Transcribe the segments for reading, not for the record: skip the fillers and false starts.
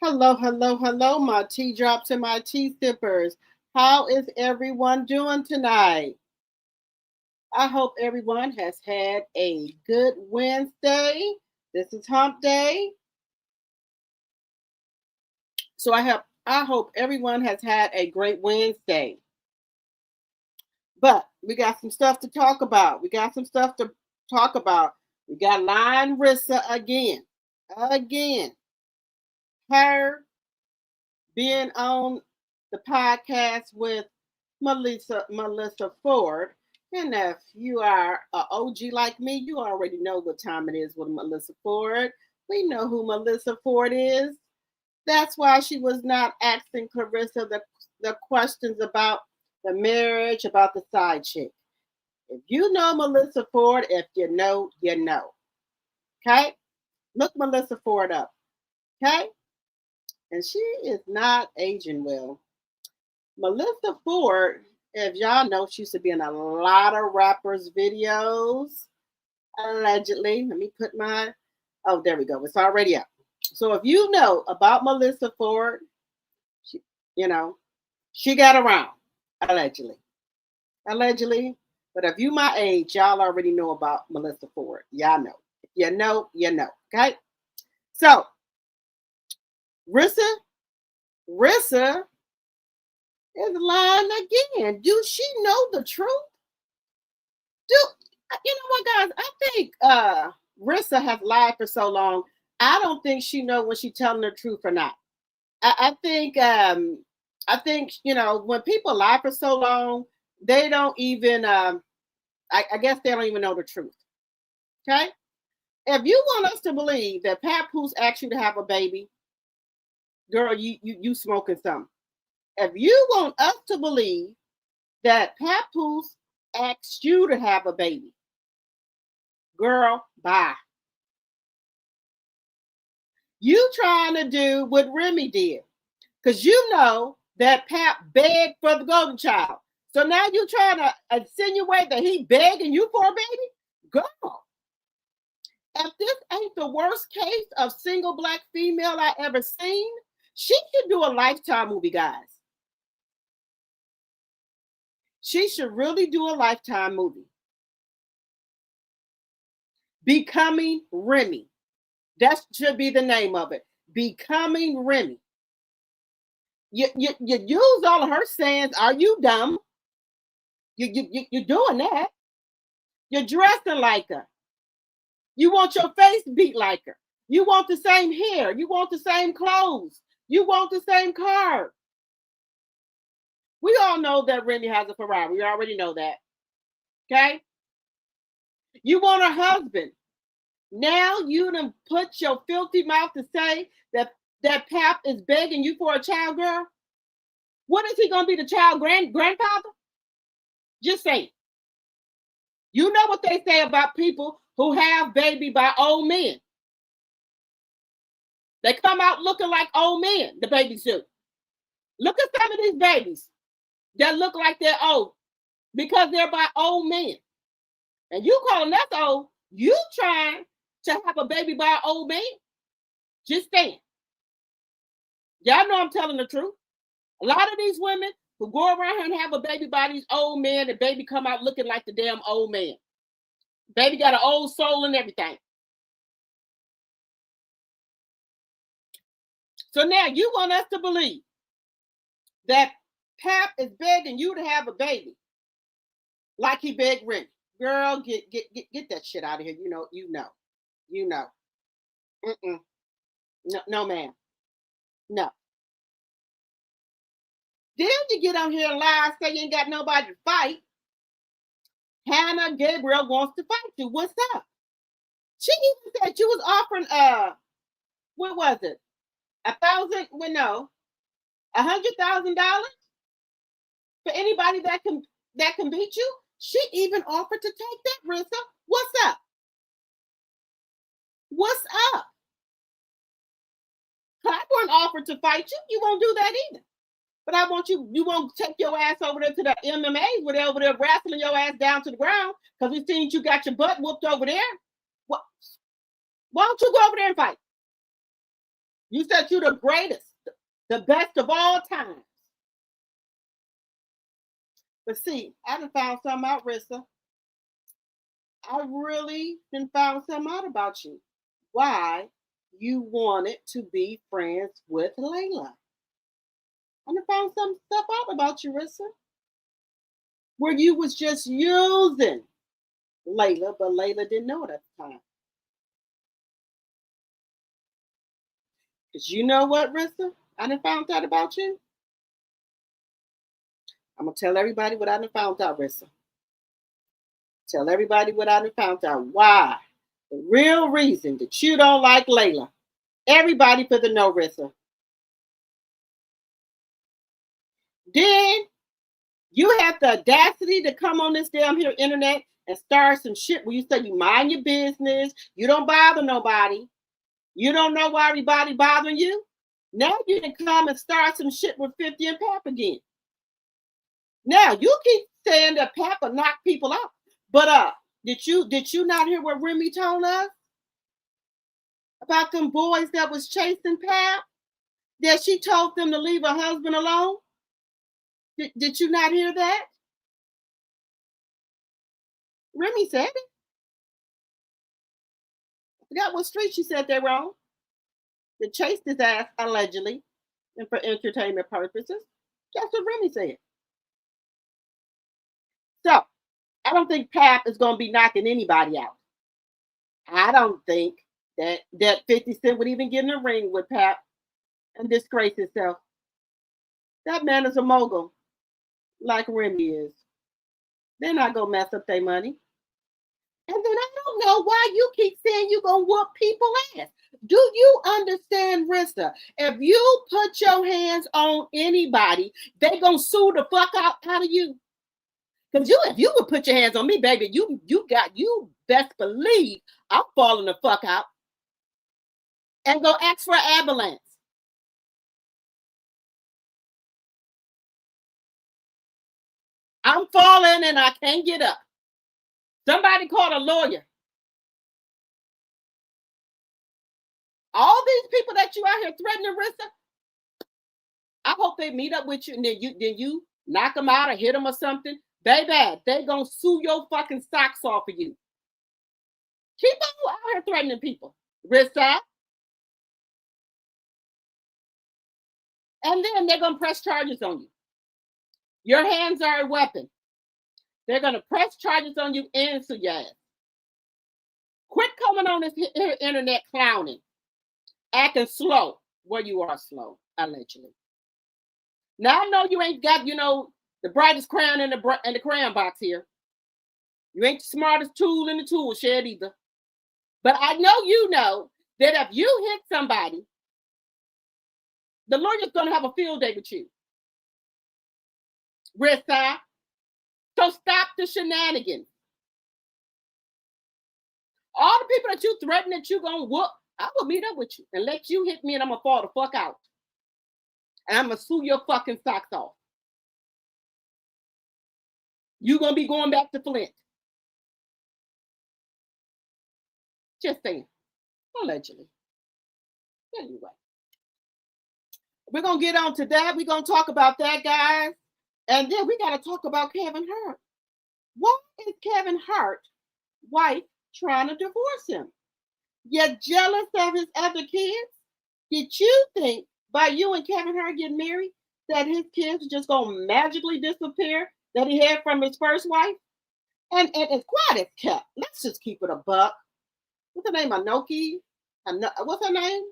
Hello, hello, hello, my tea drops and my tea sippers. How is everyone doing tonight? I hope everyone has had a good Wednesday. This is hump day. So I hope everyone has had a great Wednesday. But we got some stuff to talk about. We got Line Rissa again. Her being on the podcast with Melissa Ford. And if you are an OG like me, you already know what time it is with Melissa Ford. We know who Melissa Ford is. That's why she was not asking Clarissa the questions about the marriage, about the side chick. If you know Melissa Ford, if you know, you know. Okay? Look Melissa Ford up. Okay? And she is not aging well. Melissa Ford, if y'all know, she used to be in a lot of rappers' videos. Allegedly. Let me put oh, there we go. It's already up. So if you know about Melissa Ford, she got around. Allegedly. But if you my age, y'all already know about Melissa Ford. Y'all know. If you know, you know. Okay? So, Rissa is lying again. Do she know the truth? You know what, guys? I think Rissa has lied for so long. I don't think she knows when she's telling the truth or not. I think when people lie for so long, they don't even I guess they don't even know the truth. Okay? If you want us to believe that Papoose asked you to have a baby, girl, you smoking something. If you want us to believe that Papoose asked you to have a baby, girl, bye. You trying to do what Remy did, because you know that Pap begged for the golden child. So now you trying to insinuate that he begging you for a baby? Girl, if this ain't the worst case of single black female I ever seen, she should do a Lifetime movie, guys. She should really do a Lifetime movie. Becoming Remy. That should be the name of it. Becoming Remy. You use all of her sayings. Are you dumb? You're doing that. You're dressing like her. You want your face beat like her. You want the same hair. You want the same clothes. You want the same car. We all know that Remy has a Ferrari. We already know that. Okay? You want a husband. Now you done put your filthy mouth to say that Pap is begging you for a child, girl. What is he gonna be, the child grandfather? Just say. You know what they say about people who have baby by old men. They come out looking like old men, the babies do. Look at some of these babies that look like they're old because they're by old men. And you calling us old, you trying to have a baby by an old man? Just saying. Y'all know I'm telling the truth. A lot of these women who go around here and have a baby by these old men, the baby come out looking like the damn old man. Baby got an old soul and everything. So now you want us to believe that Pap is begging you to have a baby like he begged Remy. Girl, get that shit out of here. You know. No, ma'am. No. Then you get on here and lie, say you ain't got nobody to fight. Hannah Gabriel wants to fight you. What's up? She even said you was offering what was it? $100,000 for anybody that can beat you. She even offered to take that, Rissa. What's up? I won't offer to fight you. You won't do that either. But I want you won't take your ass over there to the MMA where they're over there wrestling your ass down to the ground because we seen you got your butt whooped over there. Why don't you go over there and fight? You said you're the greatest, the best of all times. But see, I done found something out, Rissa. I really done found something out about you. Why you wanted to be friends with Leila. I done found some stuff out about you, Rissa. Where you was just using Leila, but Leila didn't know it at the time. Because you know what, Rissa? I done found out about you. I'm going to tell everybody what I done found out, Rissa. Tell everybody what I done found out. Why? The real reason that you don't like Leila. Everybody for the no, Rissa. Then you have the audacity to come on this damn here internet and start some shit where you say you mind your business, you don't bother nobody, you don't know why everybody bothering you. Now you can come and start some shit with 50 and Pap again. Now you keep saying that Pap will knock people out, but did you not hear what Remy told us about them boys that was chasing Pap? That she told them to leave her husband alone? Did you not hear that? Remy said it. I forgot what street she said they were on. They chased his ass allegedly and for entertainment purposes. That's what Remy said. So I don't think Pap is going to be knocking anybody out. I don't think that 50 Cent would even get in a ring with Pap and disgrace himself. That man is a mogul, like Remy is. They're not going to mess up their money. And then I don't know why you keep saying you're going to whoop people ass. Do you understand, Rissa? If you put your hands on anybody, they're going to sue the fuck out of you. Because if you would put your hands on me, baby, you best believe I'm falling the fuck out and go ask for an ambulance. I'm falling and I can't get up. Somebody call a lawyer. All these people that you out here threatening, Rissa, I hope they meet up with you and then you knock them out or hit them or something. Baby, they gonna sue your fucking socks off of you. Keep on out here threatening people, Rissa. And then they're gonna press charges on you. Your hands are a weapon. They're gonna press charges on you and sue your ass. Quit coming on this internet clowning, acting slow. Well, you are slow, allegedly. Now I know you ain't got, the brightest crown in the crayon box here. You ain't the smartest tool in the tool shed either. But I know you know that if you hit somebody, the lawyer's gonna have a field day with you. Rissa. So stop the shenanigans. All the people that you threaten that you gonna whoop, I will meet up with you and let you hit me and I'm gonna fall the fuck out. And I'm gonna sue your fucking socks off. You're gonna be going back to Flint. Just saying. Allegedly. Anyway. We're gonna get on to that. We're gonna talk about that, guys. And then we gotta talk about Kevin Hart. Why is Kevin Hart's wife trying to divorce him? You're jealous of his other kids? Did you think by you and Kevin Hart getting married that his kids are just gonna magically disappear that he had from his first wife? And as quiet as kept. Let's just keep it a buck. What's her name? Anoki? What's her name?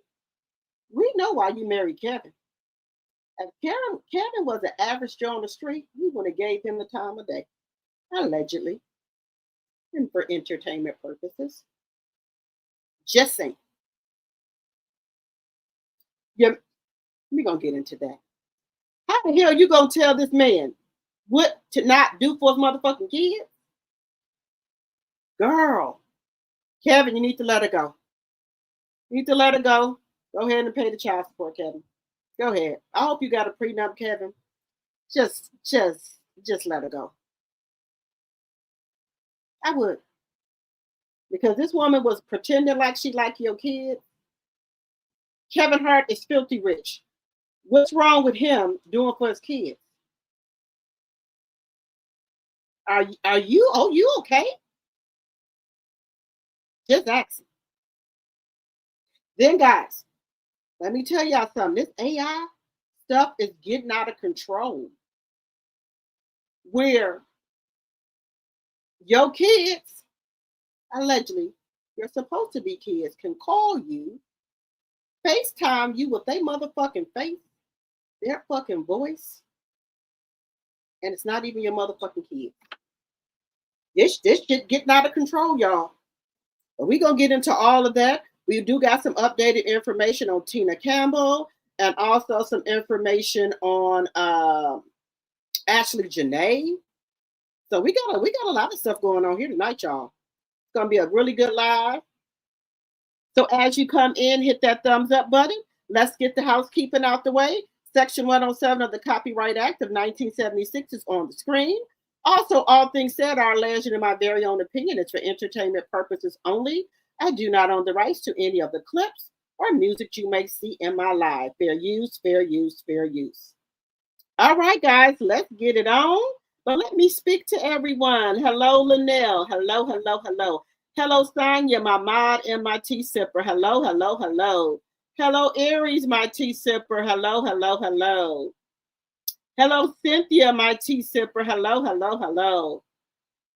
We know why you married Kevin. If Kevin was an average Joe on the street, you would have gave him the time of day. Allegedly. And for entertainment purposes. Just saying. We're going to get into that. How the hell are you going to tell this man what to not do for his motherfucking kids? Girl. Kevin, you need to let her go. You need to let her go. Go ahead and pay the child support, Kevin. Go ahead. I hope you got a prenup, Kevin. Just let her go. I would. Because this woman was pretending like she liked your kids. Kevin Hart is filthy rich. What's wrong with him doing for his kids? Are you? Oh, you okay? Just asking. Then, guys, let me tell y'all something. This AI stuff is getting out of control. Where your kids, allegedly, you're supposed to be kids, can call you, FaceTime you with their motherfucking face, their fucking voice, and it's not even your motherfucking kid. This shit getting out of control, y'all. But we're gonna get into all of that. We do got some updated information on Tina Campbell and also some information on Ashley Janae. So we got a lot of stuff going on here tonight, y'all. It's gonna be a really good live. So as you come in, hit that thumbs up button. Let's get the housekeeping out the way. Section 107 of the Copyright Act of 1976 is on the screen. Also, all things said are alleged in my very own opinion. It's for entertainment purposes only. I do not own the rights to any of the clips or music you may see in my live. Fair use, fair use, fair use. All right, guys, let's get it on. But let me speak to everyone. Hello, Linnell. Hello, hello, hello. Hello, Sonia, my mod and my tea sipper. Hello, hello, hello. Hello, Aries, my tea sipper. Hello, hello, hello. Hello, Cynthia, my tea sipper. Hello, hello, hello.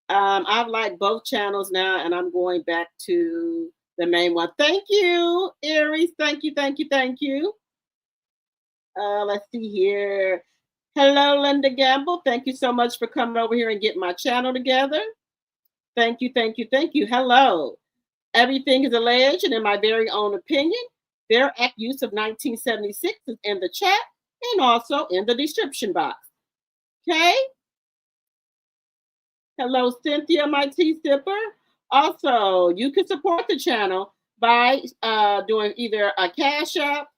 I've liked both channels now, and I'm going back to the main one. Thank you, Aries. Thank you, thank you, thank you. Let's see here. Hello, Linda Gamble. Thank you so much for coming over here and getting my channel together. Thank you, thank you, thank you. Hello. Everything is alleged, and in my very own opinion, their act use of 1976 is in the chat and also in the description box. Okay? Hello, Cynthia, my tea sipper. Also, you can support the channel by doing either a Cash App,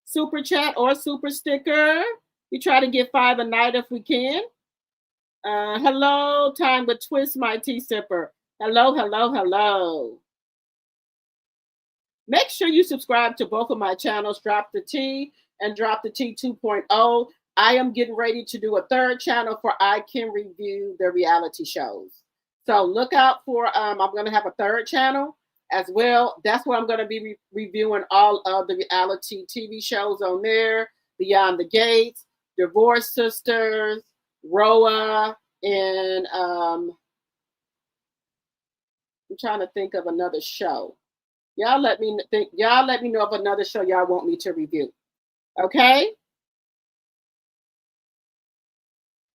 Super Chat, or Super Sticker. We try to get 5 a night if we can. Hello, Time with Twist, my tea sipper. Hello, hello, hello. Make sure you subscribe to both of my channels, Drop the Tea and Drop the Tea 2.0. I am getting ready to do a third channel for I Can Review the reality shows. So look out for, I'm going to have a third channel as well. That's where I'm going to be reviewing all of the reality TV shows on there. Beyond the Gates, Divorce Sisters, Roa, and I'm trying to think of another show. Y'all let me know of another show y'all want me to review. Okay?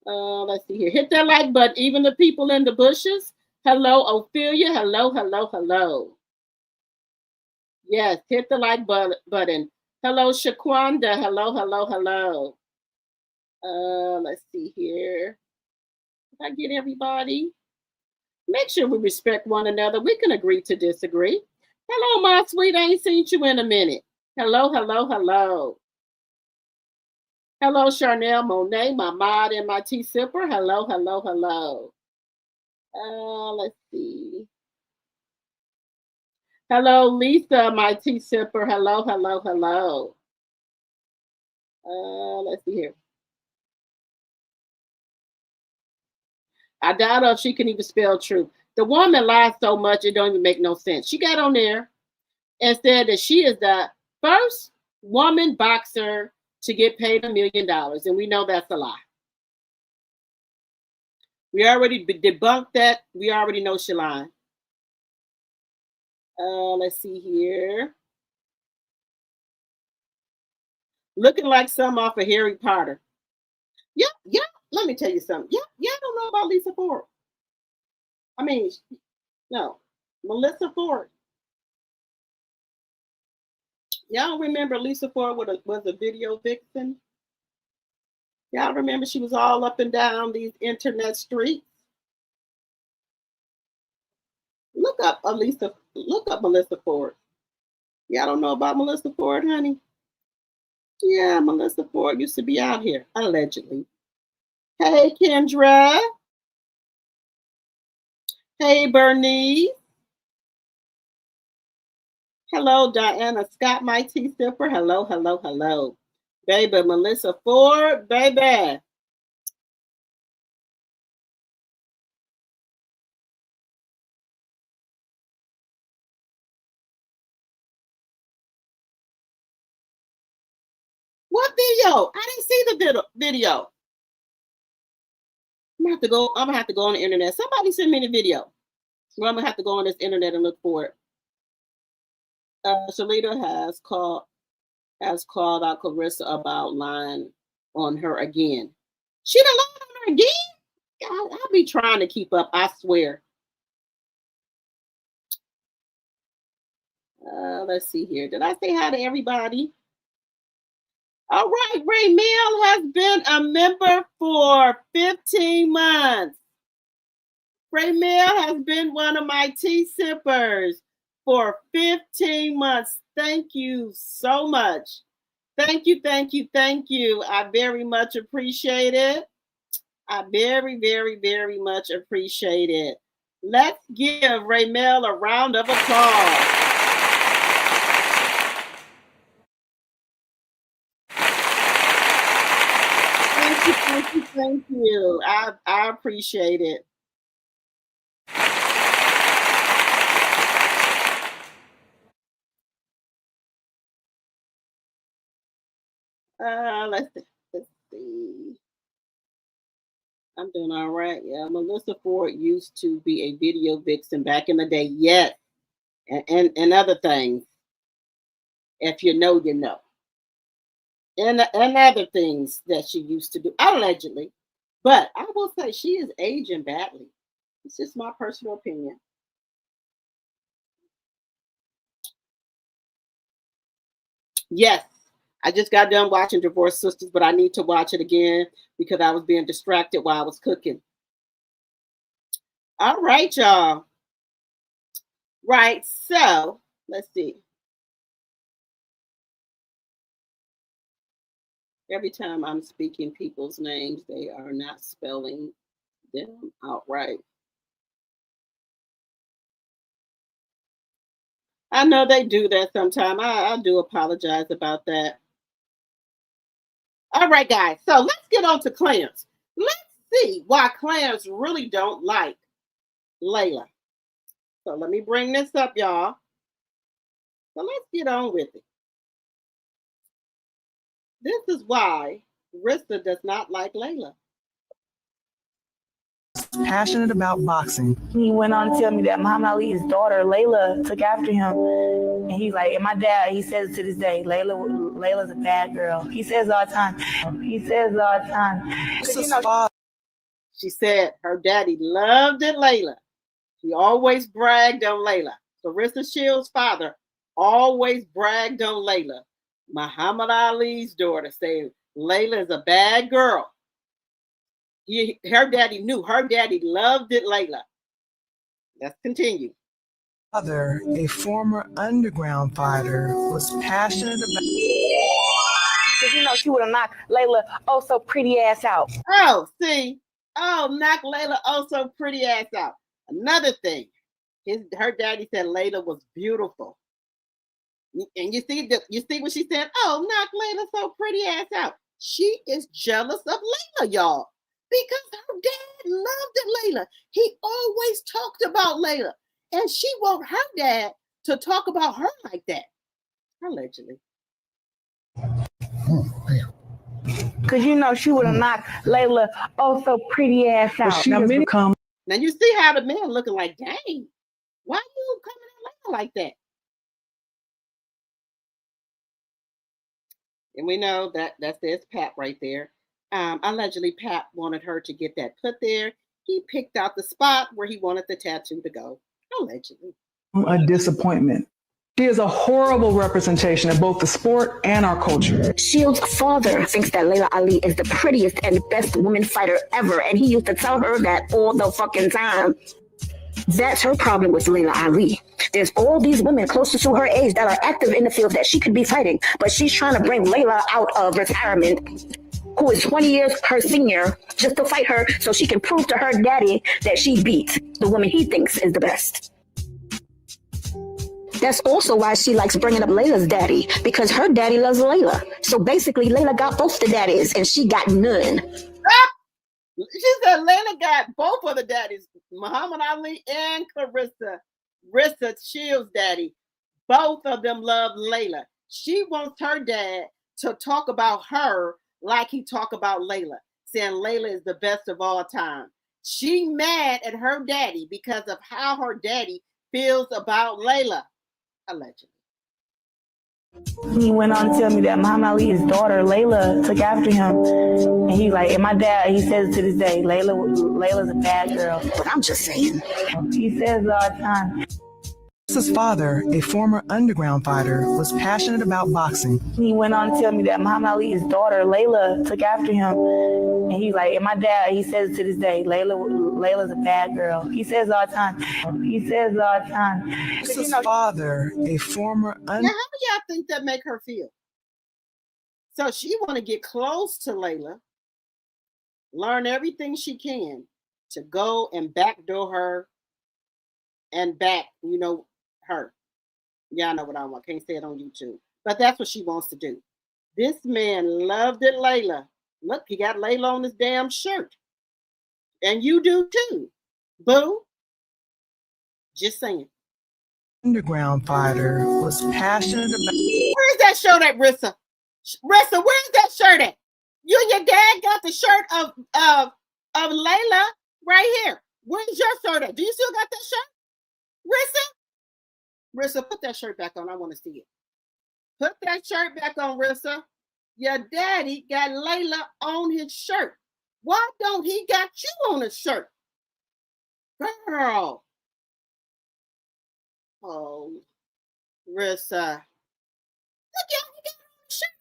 Let's see here. Hit that like button. Even the people in the bushes. Hello, Ophelia. Hello, hello, hello. Yes, hit the like button. Hello, Shaquanda. Hello, hello, hello. Let's see here. If I get everybody. Make sure we respect one another. We can agree to disagree. Hello, my sweet. I ain't seen you in a minute. Hello, hello, hello. Hello, Charnel Monet, my mod and my tea sipper. Hello, hello, hello. Let's see. Hello, Lisa, my tea sipper. Hello, hello, hello. Let's see here. I doubt if she can even spell truth. The woman lies so much it don't even make no sense. She got on there and said that she is the first woman boxer to get paid $1 million, and we know that's a lie. We already debunked that. We already know she lying. Let's see here. Looking like some off of Harry Potter. Yeah. Let me tell you something. Yeah, I don't know about Lisa Ford. I mean, no, Melissa Ford. Y'all remember Lisa Ford was a video vixen? Y'all remember she was all up and down these internet streets? Look up Melissa Ford. Y'all don't know about Melissa Ford, honey? Yeah, Melissa Ford used to be out here, allegedly. Hey, Kendra. Hey, Bernice. Hello, Diana Scott, my tea sipper. Hello, hello, hello. Baby, Melissa Ford, baby. What video? I didn't see the video. I'm gonna have to go on the internet. Somebody send me the video. Well, I'm gonna have to go on this internet and look for it. Shalita has called out Clarissa about lying on her again. She done lied on her again? I'll be trying to keep up, I swear. Let's see here. Did I say hi to everybody? All right, Ray Mill has been a member for 15 months. Ray Mill has been one of my tea sippers for 15 months. Thank you so much. Thank you, thank you, thank you. I very much appreciate it. I very, very, very much appreciate it. Let's give Ray Mill a round of applause. Thank you. I appreciate it. Let's see. I'm doing all right. Yeah, Melissa Ford used to be a video vixen back in the day. Yes, and other things. If you know, you know. And other things that she used to do, allegedly. But I will say she is aging badly. It's just my personal opinion. Yes, I just got done watching Divorced Sisters, but I need to watch it again because I was being distracted while I was cooking. All right, y'all. Right, so let's see. Every time I'm speaking people's names, they are not spelling them outright. I know they do that sometimes. I do apologize about that. All right, guys. So let's get on to Clarence. Let's see why Clarence really don't like Leila. So let me bring this up, y'all. So let's get on with it. This is why Rissa does not like Leila. Passionate about boxing. He went on to tell me that Muhammad Ali's daughter, Leila, took after him. And he's like, and my dad, he says to this day, Leila's a bad girl. He says all the time. She said her daddy loved it, Leila. He always bragged on Leila. Clarissa Shields' father always bragged on Leila. Muhammad Ali's daughter said Leila is a bad girl. Her daddy knew. Her daddy loved it, Leila. Let's continue. Father, a former underground fighter, was passionate about. Because you know she would have knocked Leila so pretty ass out. Oh, see. Oh, knock Leila so pretty ass out. Another thing. Her daddy said Leila was beautiful. And you see what she said? Oh, knock Leila so pretty ass out. She is jealous of Leila, y'all. Because her dad loved it, Leila. He always talked about Leila. And she want her dad to talk about her like that. Allegedly. Because you know she would have knocked Leila so pretty ass out. Now you see how the man looking like, dang, why you coming at Leila like that? And we know that says Pat right there. Allegedly, Pat wanted her to get that put there. He picked out the spot where he wanted the tattoo to go. Allegedly. A disappointment. She is a horrible representation of both the sport and our culture. Shields' father thinks that Leila Ali is the prettiest and best woman fighter ever, and he used to tell her that all the fucking time. That's her problem with Leila Ali. There's all these women closer to her age that are active in the field that she could be fighting, but she's trying to bring Leila out of retirement, who is 20 years her senior, just to fight her so she can prove to her daddy that she beat the woman he thinks is the best. That's also why she likes bringing up Layla's daddy, because her daddy loves Layla. So basically, Layla got both the daddies, and she got none. She said Layla got both of the daddies, Muhammad Ali and Rissa Shields' daddy. Both of them love Layla. She wants her dad to talk about her like he talk about Layla, saying Layla is the best of all time. She mad at her daddy because of how her daddy feels about Layla, allegedly. He went on to tell me that Muhammad Ali's daughter, Leila, took after him. And he's like, and my dad, he says to this day, Layla's a bad girl. But I'm just saying. He says all the time. Rissa's father, a former underground fighter, was passionate about boxing. He went on to tell me that Muhammad Ali's daughter, Layla, took after him. And he's like, and my dad, he says to this day, Layla's a bad girl. He says all the time. He says all the time. Rissa's father, a former Now, how do y'all think that make her feel? So she want to get close to Layla, learn everything she can to go and backdoor her and back, her. Y'all know what I want. Can't say it on YouTube. But that's what she wants to do. This man loved it, Layla. Look, he got Layla on his damn shirt. And you do too. Boo. Just saying. Underground fighter was passionate about. Where's that shirt at, Rissa? Rissa, where's that shirt at? You and your dad got the shirt of Layla right here. Where's your shirt at? Do you still got that shirt? Rissa, put that shirt back on. I want to see it. Put that shirt back on, Rissa. Your daddy got Layla on his shirt. Why don't he got you on his shirt? Girl. Oh, Rissa. Look, y'all, he got on his shirt.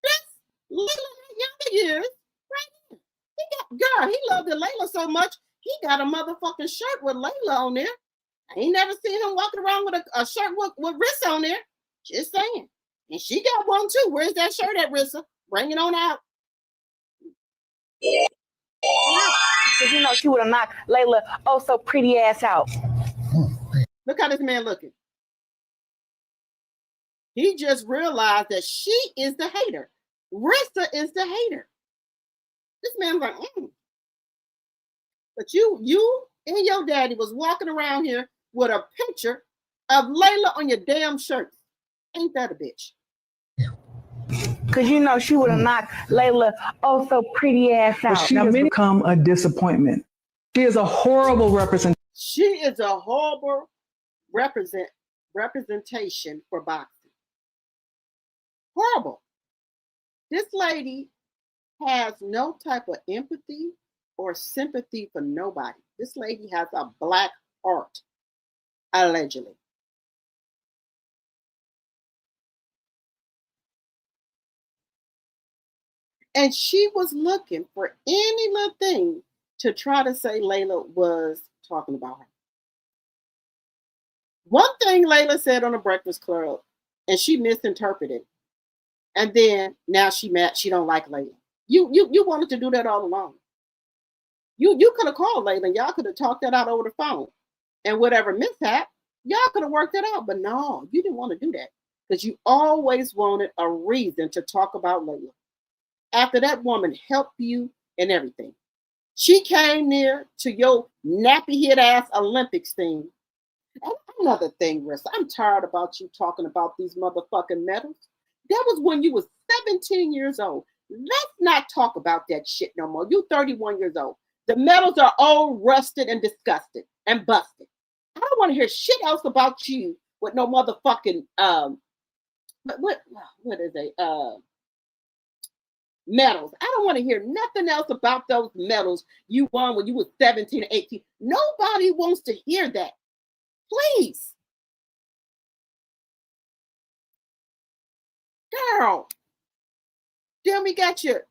That's Layla younger years right here. He loved Layla so much, he got a motherfucking shirt with Layla on there. I ain't never seen him walking around with a shirt with Rissa on there. Just saying. And she got one too. Where's that shirt at, Rissa? Bring it on out. Because she would have knocked Layla so pretty ass out. Look how this man looking. He just realized that she is the hater. Rissa is the hater. This man's like, But you and your daddy was walking around here with a picture of Layla on your damn shirt. Ain't that a bitch? Because she would have knocked Layla so pretty ass out. But she has become a disappointment. She is a horrible representation. She is a horrible representation for boxing. Horrible. This lady has no type of empathy or sympathy for nobody. This lady has a black heart, allegedly. And she was looking for any little thing to try to say Layla was talking about her. One thing Layla said on the Breakfast Club, and she misinterpreted. And then now she mad. She don't like Layla. You wanted to do that all along. You could have called Layla and y'all could have talked that out over the phone. And whatever mishap, y'all could have worked it out. But no, you didn't want to do that because you always wanted a reason to talk about Layla. After that woman helped you and everything. She came near to your nappy head ass Olympics thing. And another thing, Rissa, I'm tired about you talking about these motherfucking medals. That was when you was 17 years old. Let's not talk about that shit no more. You 31 years old. The medals are all rusted and disgusted and busted. I don't want to hear shit else about you with no motherfucking what is it? Medals. I don't want to hear nothing else about those medals you won when you were 17 or 18. Nobody wants to hear that. Please. Girl. Then we got your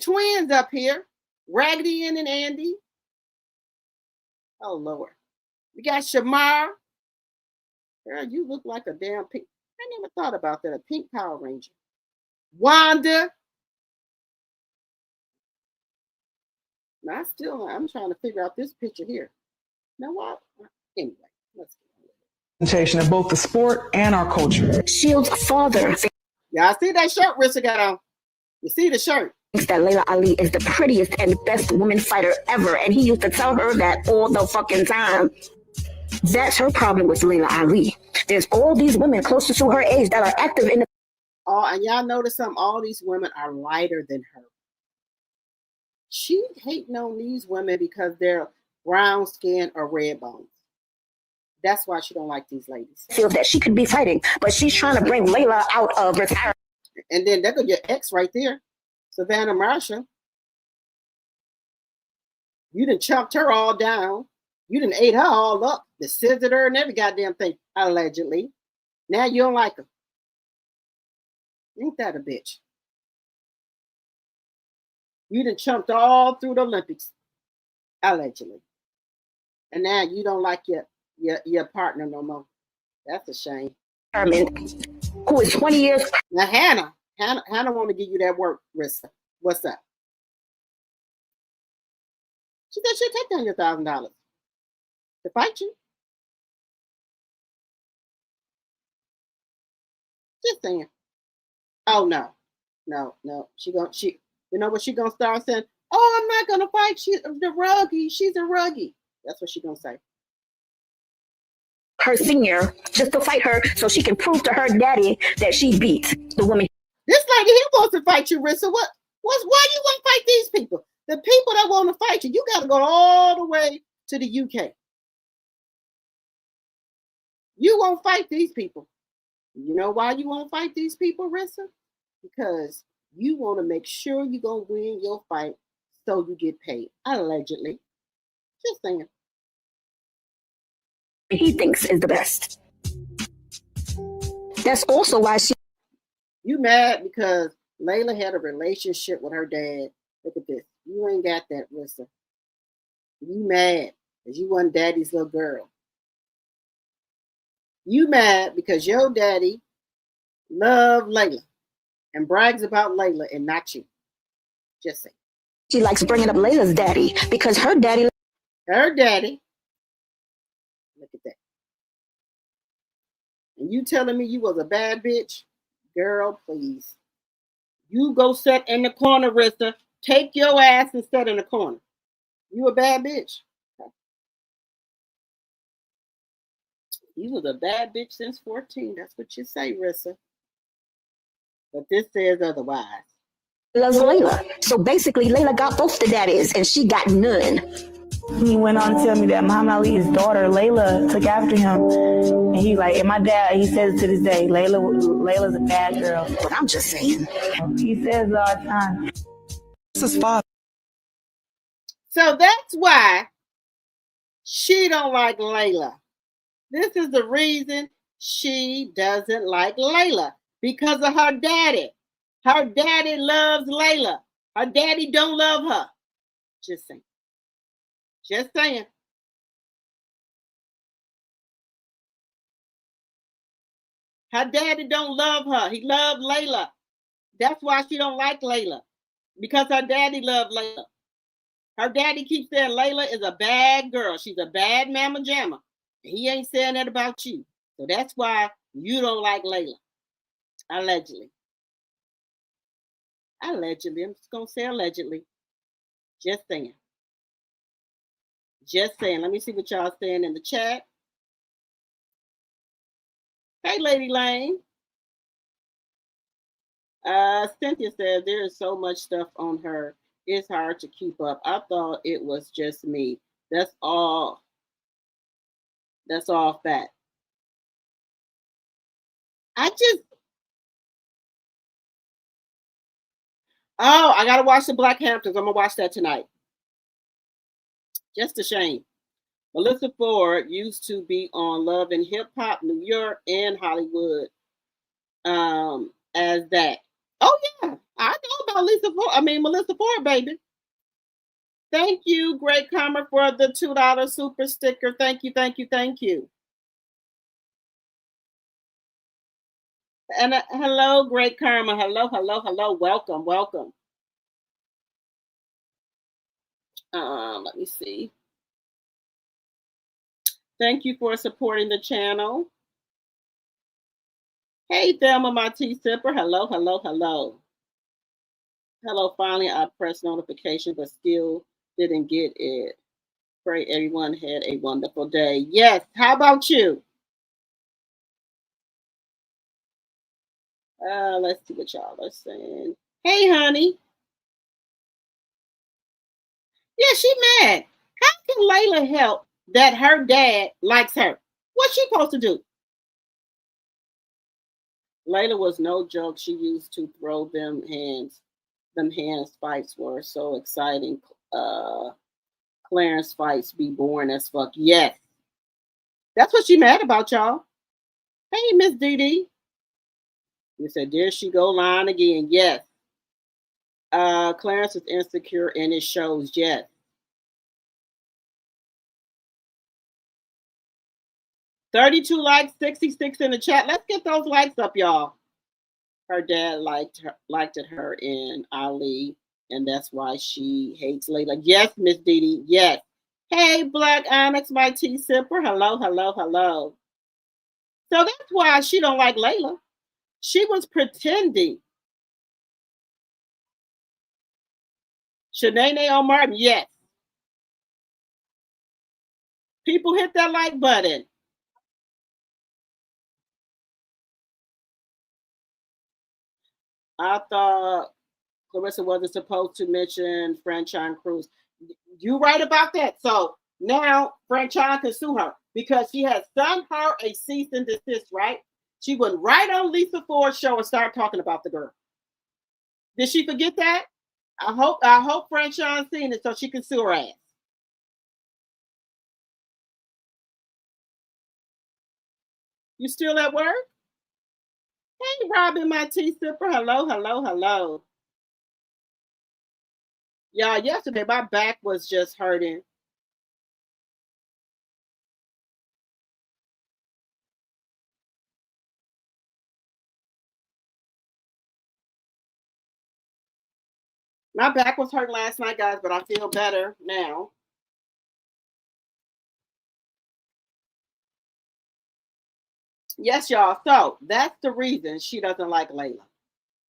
twins up here. Raggedy Ann and Andy. Oh, Lord. We got Shamar. Girl, you look like a damn pink. I never thought about that. A pink Power Ranger. Wanda. Now, I'm trying to figure out this picture here. Now what? Anyway, let's get on with it. representation of both the sport and our culture. Shield's father Y'all see that shirt Rissa got on? You see the shirt? thinks that Leila Ali is the prettiest and best woman fighter ever, and he used to tell her that all the fucking time. That's her problem with Leila Ali. There's all these women closer to her age that are active in the... Oh, and y'all notice something? All these women are lighter than her. She hating on these women because they're brown skin or red bones. That's why she don't like these ladies. Feels that she could be fighting, but she's trying to bring Leila out of retirement. And then there go your ex right there, Savannah Marshall. You done chunked her all down. You done ate her all up. The scissored her and every goddamn thing, allegedly. Now you don't like her. Ain't that a bitch? You done chunked all through the Olympics, allegedly. And now you don't like your partner no more. That's a shame. Who is 20 years... Now Hannah want to give you that work, Rissa. What's up? She said she'll take down your $1,000 to fight you. Just saying. Oh no. She you know what she gonna start saying? Oh, I'm not gonna fight. She's a ruggy. That's what she gonna say. Her senior, just to fight her so she can prove to her daddy that she beat the woman. This lady here wants to fight you, Rissa. Why do you want to fight these people? The people that want to fight you, you got to go all the way to the UK. You won't fight these people. You know why you won't fight these people, Rissa? Because you want to make sure you're going to win your fight so you get paid, allegedly. Just saying. He thinks is the best. That's also why she... You mad because Leila had a relationship with her dad. Look at this. You ain't got that, Rissa. You mad because you wasn't daddy's little girl. You mad because your daddy loved Leila and brags about Leila and not you. Just say. She likes bringing up Leila's daddy because her daddy... Her daddy. Look at that. And you telling me you was a bad bitch? Girl, please. You go sit in the corner, Rissa. Take your ass and sit in the corner. You a bad bitch. You was a bad bitch since 14. That's what you say, Rissa. But this says otherwise. Loves Leila. So basically, Leila got both the daddies and she got none. He went on to tell me that Muhammad Ali's daughter, Leila, took after him. And he like, and my dad, he says to this day, Leila's a bad girl. But I'm just saying. He says it all the time. This is father. So that's why she don't like Leila. This is the reason she doesn't like Leila. Because of her daddy. Her daddy loves Leila. Her daddy don't love her. Just saying. Just saying. Her daddy don't love her. He loved Leila. That's why she don't like Leila. Because her daddy loved Leila. Her daddy keeps saying Leila is a bad girl. She's a bad mama jamma. He ain't saying that about you. So that's why you don't like Leila. Allegedly. Allegedly. I'm just going to say allegedly. Just saying. Just saying. Let me see what y'all saying in the chat. Hey, Lady Lane. Cynthia says there is so much stuff on her. It's hard to keep up. I thought it was just me. That's all fat. I gotta watch the Black Hamptons. I'm gonna watch that tonight. Just a shame. Melissa Ford used to be on Love and Hip Hop New York and Hollywood as that. Oh yeah, I know about Melissa Ford, baby. Thank you, Great Karma, for the $2 super sticker. Thank you. And hello, Great Karma. Hello. Welcome. Let me see. Thank you for supporting the channel. Hey, Thelma, my tea sipper. Hello, hello, hello. Hello, finally I pressed notification, but still didn't get it. Pray everyone had a wonderful day. Yes, how about you? Let's see what y'all are saying. Hey, honey. Yeah, she mad. How can Leila help that her dad likes her? What's she supposed to do? Leila was no joke. She used to throw them hands. Them hands fights were so exciting. Clarence fights be boring as fuck. Yes. That's what she mad about, y'all. Hey, Miss Dee Dee. You said, there she go lying again. Yes. Clarence is insecure and it shows. Yes. $32 likes, 66 in the chat. Let's get those likes up, y'all. Her dad liked her in Ali, and that's why she hates Leila. Yes, Miss Dee Dee. Yes. Hey, Black Onyx, my tea sipper. Hello, hello, hello. So that's why she don't like Leila. She was pretending. Shanae on Martin, yes. People hit that like button. I thought Clarissa wasn't supposed to mention Franchine Cruz. You right about that. So now Franchine can sue her because she has done her a cease and desist, right? She went right on Lisa Ford's show and started talking about the girl. Did she forget that? I hope Franchine seen it so she can sue her ass. You still at work? Hey, Robin, my tea sipper. Hello, hello, hello. Yeah, yesterday my back was just hurting. My back was hurt last night, guys, but I feel better now. Yes, y'all. So that's the reason she doesn't like Leila.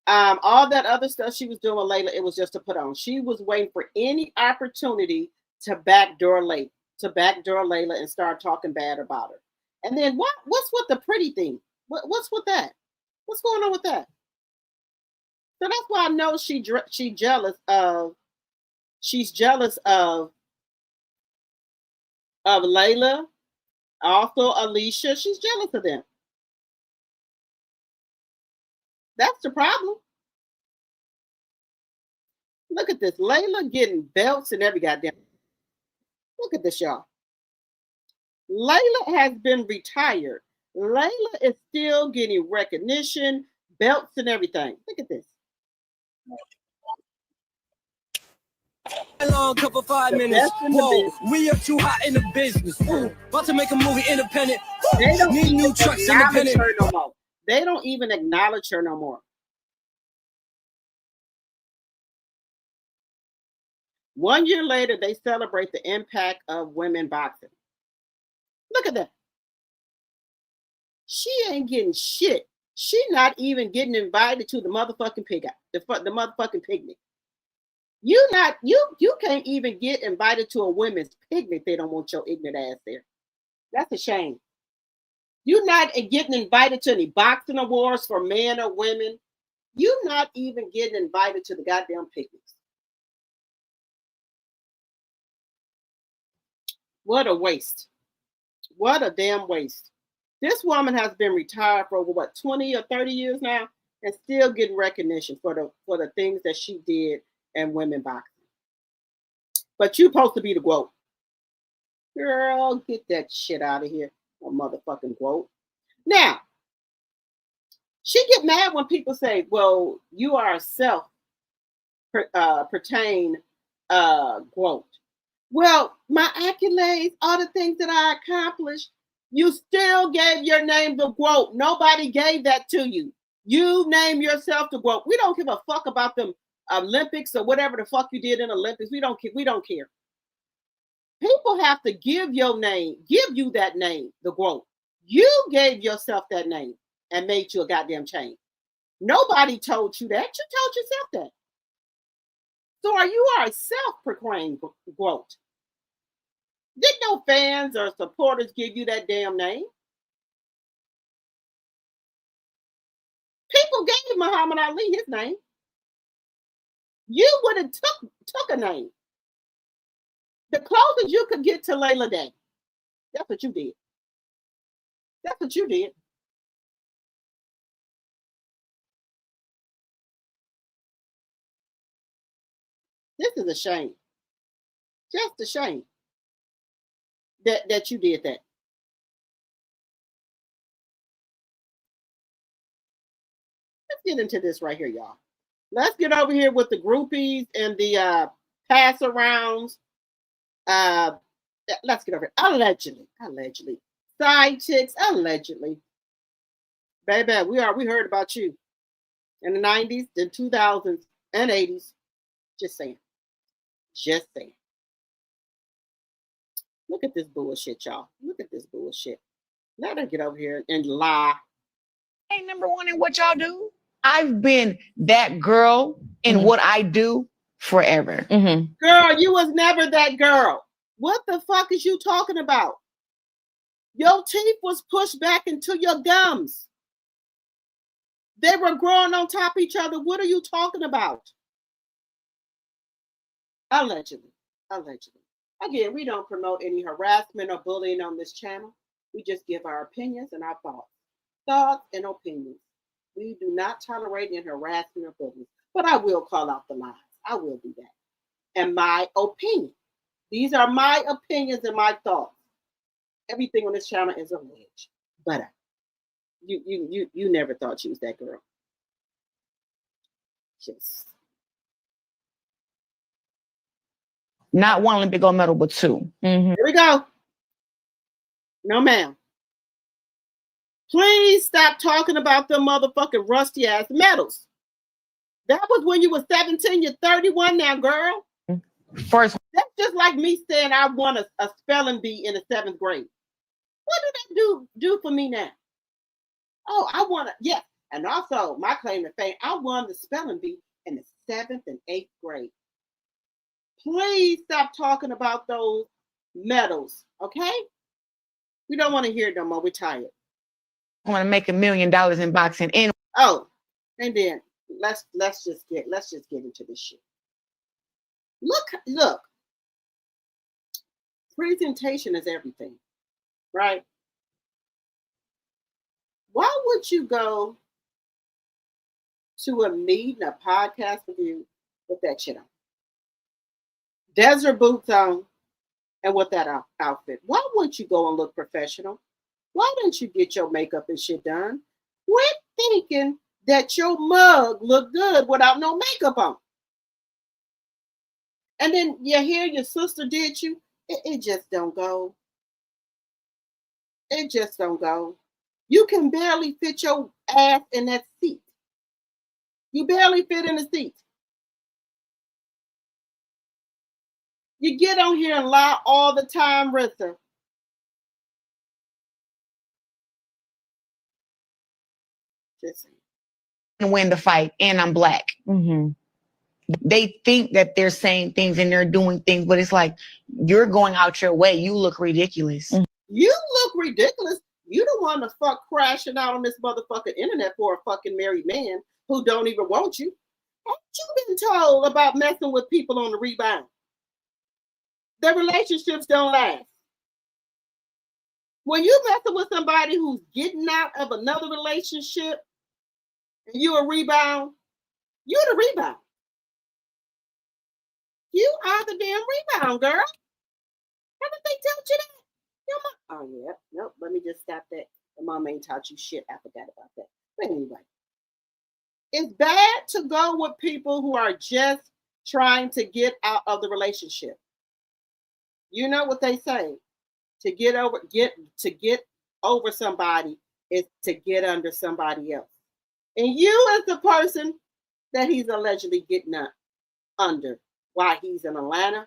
All that other stuff she was doing with Leila, it was just to put on. She was waiting for any opportunity to backdoor Leila and start talking bad about her. And then what's with the pretty thing? What's with that? What's going on with that? So that's why I know she's jealous of Leila, also Alicia. She's jealous of them. That's the problem. Look at this. Leila getting belts and every goddamn. Look at this, y'all. Leila has been retired. Leila is still getting recognition, belts, and everything. Look at this. Long couple 5 minutes. Whoa, we are too hot in the business. Ooh, about to make a movie independent. They don't need new trucks independent. Her no more. They don't even acknowledge her no more. 1 year later, they celebrate the impact of women boxing. Look at that. She ain't getting shit. She not even getting invited to the motherfucking the motherfucking picnic. You can't even get invited to a women's picnic. They don't want your ignorant ass there. That's a shame. You're not getting invited to any boxing awards for men or women. You're not even getting invited to the goddamn picnics. What a waste. What a damn waste. This woman has been retired for over 20 or 30 years now and still getting recognition for the things that she did in women boxing. But you're supposed to be the GOAT. Girl, get that shit out of here. A motherfucking GOAT. Now, she get mad when people say, well, you are a self-pertain GOAT. Well, my accolades, all the things that I accomplished, you still gave your name the GOAT. Nobody gave that to you. You name yourself the GOAT. We don't give a fuck about them Olympics or whatever the fuck you did in Olympics. We don't care. People have to give you that name, the GWOAT. You gave yourself that name and made you a goddamn change. Nobody told you that. You told yourself that. So you are a self-proclaimed GWOAT. Did no fans or supporters give you that damn name? People gave Muhammad Ali his name. You would have took a name. The closest you could get to Leila Day. That's what you did. That's what you did. This is a shame. Just a shame that you did that. Let's get into this right here, y'all. Let's get over here with the groupies and the pass-arounds. Let's get over here. Allegedly. Side chicks, allegedly. Baby, we heard about you in the 90s, the 2000s, and 80s. Just saying. Look at this bullshit, y'all. Look at this bullshit. Let her get over here and lie. Hey, number one in what y'all do. I've been that girl in what I do forever. Girl, you was never that girl. What the fuck is you talking about? Your teeth was pushed back into your gums. They were growing on top of each other. What are you talking about? Allegedly. Again, we don't promote any harassment or bullying on this channel. We just give our opinions and our thoughts and opinions. We do not tolerate any harassment or bullying. But I will call out the lines. I will do that. And my opinion. These are my opinions and my thoughts. Everything on this channel is alleged. But you never thought she was that girl. Just. Not one Olympic gold medal, but two. Here we go. No, ma'am. Please stop talking about them motherfucking rusty ass medals. That was when you were 17. You're 31 now, girl. First, that's just like me saying I won a spelling bee in the 7th grade. What did that do for me now? Oh, I won it. Yeah. And also, my claim to fame, I won the spelling bee in the 7th and 8th grade. Please stop talking about those medals, okay? We don't want to hear it no more. We're tired. I want to make $1 million in boxing. And and then let's just get into this shit. Look. Presentation is everything, right? Why would you go to a meeting, a podcast review with that shit on? Desert boots on and with that outfit. Why wouldn't you go and look professional? Why didn't you get your makeup and shit done? Quit thinking that your mug looked good without no makeup on. And then you hear your sister did you. It just don't go. It just don't go. You can barely fit your ass in that seat. You barely fit in the seat. You get on here and lie all the time, Rissa. and win the fight, and I'm black. They think that they're saying things and they're doing things, but it's like, you're going out your way. You look ridiculous. You look ridiculous. You the one to fuck crashing out on this motherfucking internet for a fucking married man who don't even want you. Haven't you been told about messing with people on the rebound? Their relationships don't last. When you messing with somebody who's getting out of another relationship and you a rebound, you the rebound. You are the damn rebound, girl. Haven't they told you that? Oh, yeah. Nope. Let me just stop that. The mom ain't taught you shit. I forgot about that. But anyway, it's bad to go with people who are just trying to get out of the relationship. You know what they say? To get over somebody is to get under somebody else. And you as the person that he's allegedly getting under while he's in Atlanta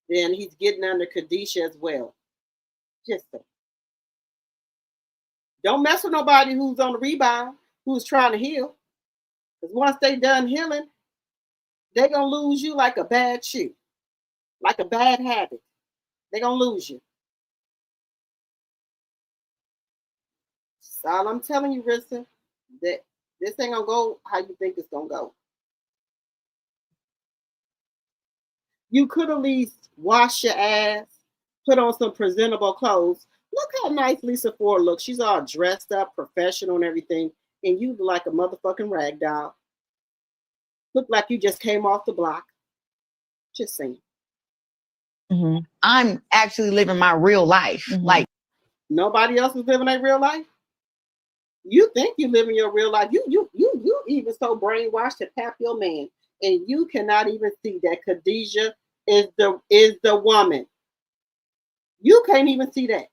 then he's getting under Khadijah as well. Just so. Don't mess with nobody who's on the rebound, who's trying to heal. Because once they done healing, they're going to lose you like a bad shoe, like a bad habit. They're going to lose you. That's all I'm telling you, Rissa, that this ain't going to go how you think it's going to go. You could at least wash your ass, put on some presentable clothes. Look how nice Lisa Ford looks. She's all dressed up, professional and everything, and you look like a motherfucking rag doll. Look like you just came off the block. Just saying. Mm-hmm. I'm actually living my real life. Mm-hmm. Like nobody else is living their real life. You think you living your real life. You even so brainwashed to tap your man, and you cannot even see that Khadijah is the woman. You can't even see that.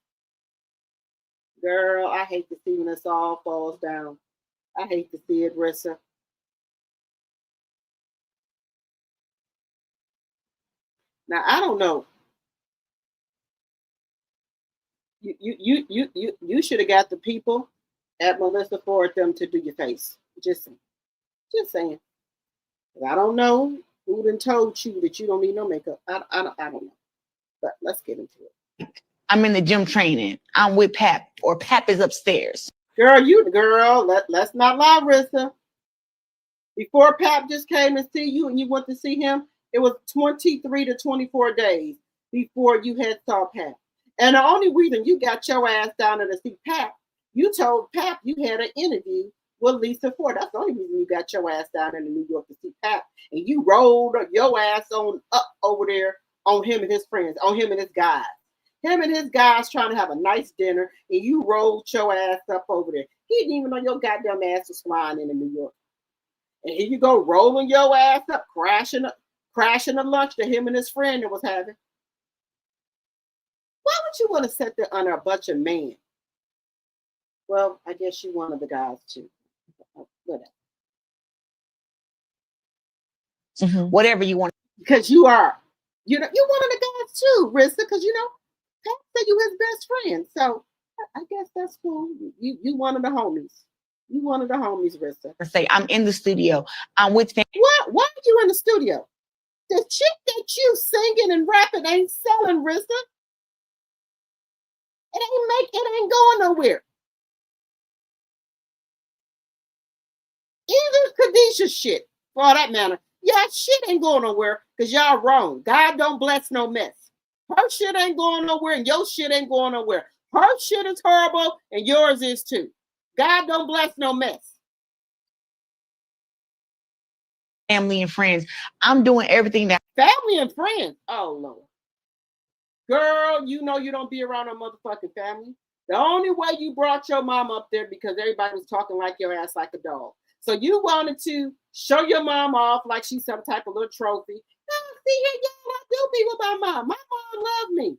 Girl, I hate to see when this all falls down. I hate to see it, Rissa. Now I don't know. You should have got the people at Melissa Ford them to do your face. Just saying. I don't know who done told you that you don't need no makeup. I don't know. But let's get into it. I'm in the gym training. I'm with Pap, or Pap is upstairs. Girl, let's not lie, Rissa. Before Pap just came to see you and you went to see him, it was 23 to 24 days before you had saw Pap. And the only reason you got your ass down there to see Pap, you told Pap you had an interview with Lisa Ford. That's the only reason you got your ass down in New York to see Pap. And you rolled your ass on up over there on him and his friends, on him and his guys. Him and his guys trying to have a nice dinner, and you rolled your ass up over there. He didn't even know your goddamn ass was flying into New York. And here you go rolling your ass up, crashing a lunch that him and his friend that was having. Why would you want to sit there under a bunch of men? Well, I guess you one of the guys too. Whatever. Mm-hmm. Whatever you want. Because you are. You're one of the guys too, Rissa, because Pat said you his best friend. So I guess that's cool. You one of the homies. You one of the homies, Rissa. Say I'm in the studio. I'm with family. What? Why are you in the studio? The chick that you singing and rapping ain't selling, Rissa. It ain't going nowhere. Even Khadijah shit, for all that matter. Yeah, shit ain't going nowhere because y'all wrong. God don't bless no mess. Her shit ain't going nowhere and your shit ain't going nowhere. Her shit is horrible and yours is too. God don't bless no mess. Family and friends. I'm doing everything that. Family and friends? Oh, Lord. Girl, you know you don't be around no motherfucking family. The only way you brought your mom up there because everybody was talking like your ass like a dog. So you wanted to show your mom off like she's some type of little trophy. Oh, see here, y'all, I do be with my mom. My mom loved me.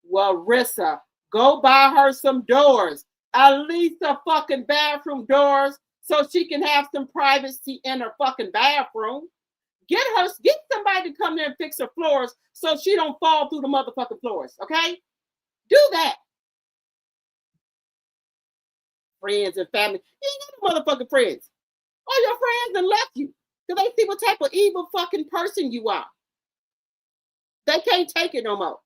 Well, Rissa, go buy her some doors. At least a fucking bathroom doors so she can have some privacy in her fucking bathroom. Get somebody to come there and fix her floors so she don't fall through the motherfucking floors, okay? Do that. Friends and family. You ain't got no motherfucking friends. All your friends done left you because they see what type of evil fucking person you are. They can't take it no more.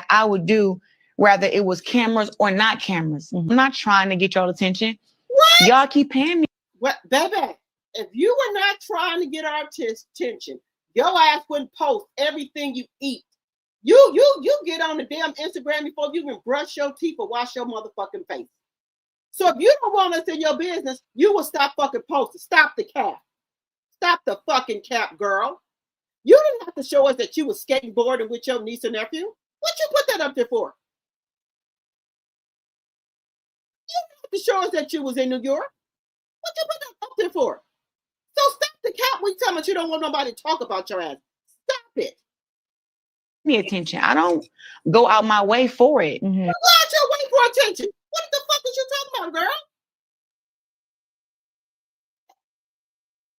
I would do whether it was cameras or not cameras. Mm-hmm. I'm not trying to get y'all attention. What? Y'all keep paying me. What, baby? If you were not trying to get our attention, your ass wouldn't post everything you eat. You get on the damn Instagram before you even brush your teeth or wash your motherfucking face. So if you don't want us in your business, you will stop fucking posting. Stop the cap. Stop the fucking cap, girl. You didn't have to show us that you were skateboarding with your niece and nephew. What you put that up there for? You didn't have to show us that you was in New York. What you put that up there for? So stop the cap when you tell me you don't want nobody to talk about your ass. Stop it. Me attention. I don't go out my way for it. Mm-hmm. You go out your way for attention. What the fuck is you talking about, girl?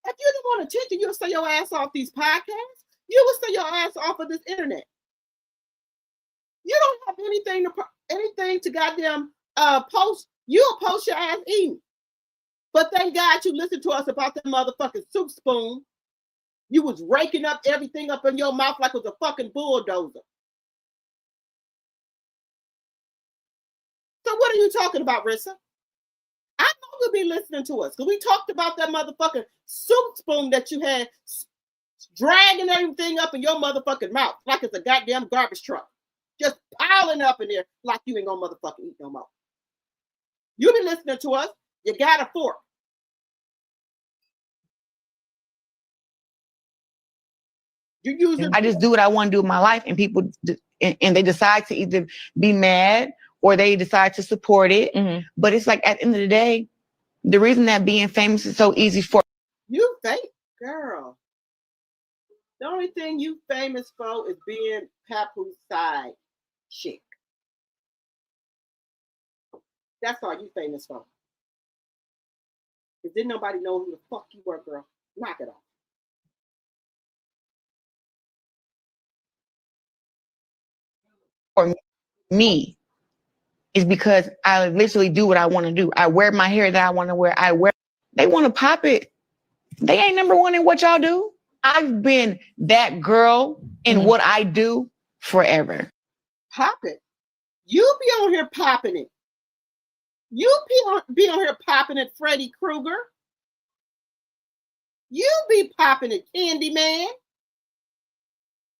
If you didn't want attention, you'll stay your ass off these podcasts. You would stay your ass off of this internet. You don't have anything to goddamn post. You'll post your ass eating. But thank God you listened to us about that motherfucking soup spoon. You was raking up everything up in your mouth like it was a fucking bulldozer. So what are you talking about, Rissa? I know you'll be listening to us because we talked about that motherfucking soup spoon that you had dragging everything up in your motherfucking mouth like it's a goddamn garbage truck. Just piling up in there like you ain't gonna motherfucking eat no more. You be listening to us. You got a fork. You use it. I just do what I want to do with my life, and people and they decide to either be mad or they decide to support it. Mm-hmm. But it's like at the end of the day, the reason that being famous is so easy for you think, girl. The only thing you famous for is being Papoose side chick. That's all you famous for. Because didn't nobody know who the fuck you were, girl. Knock it off. For me is because I literally do what I want to do. I wear my hair that I want to wear. They want to pop it. They ain't number one in what y'all do. I've been that girl in what I do forever. Pop it. You be on here popping it. You be on here popping it, Freddy Krueger. You be popping it, Candyman.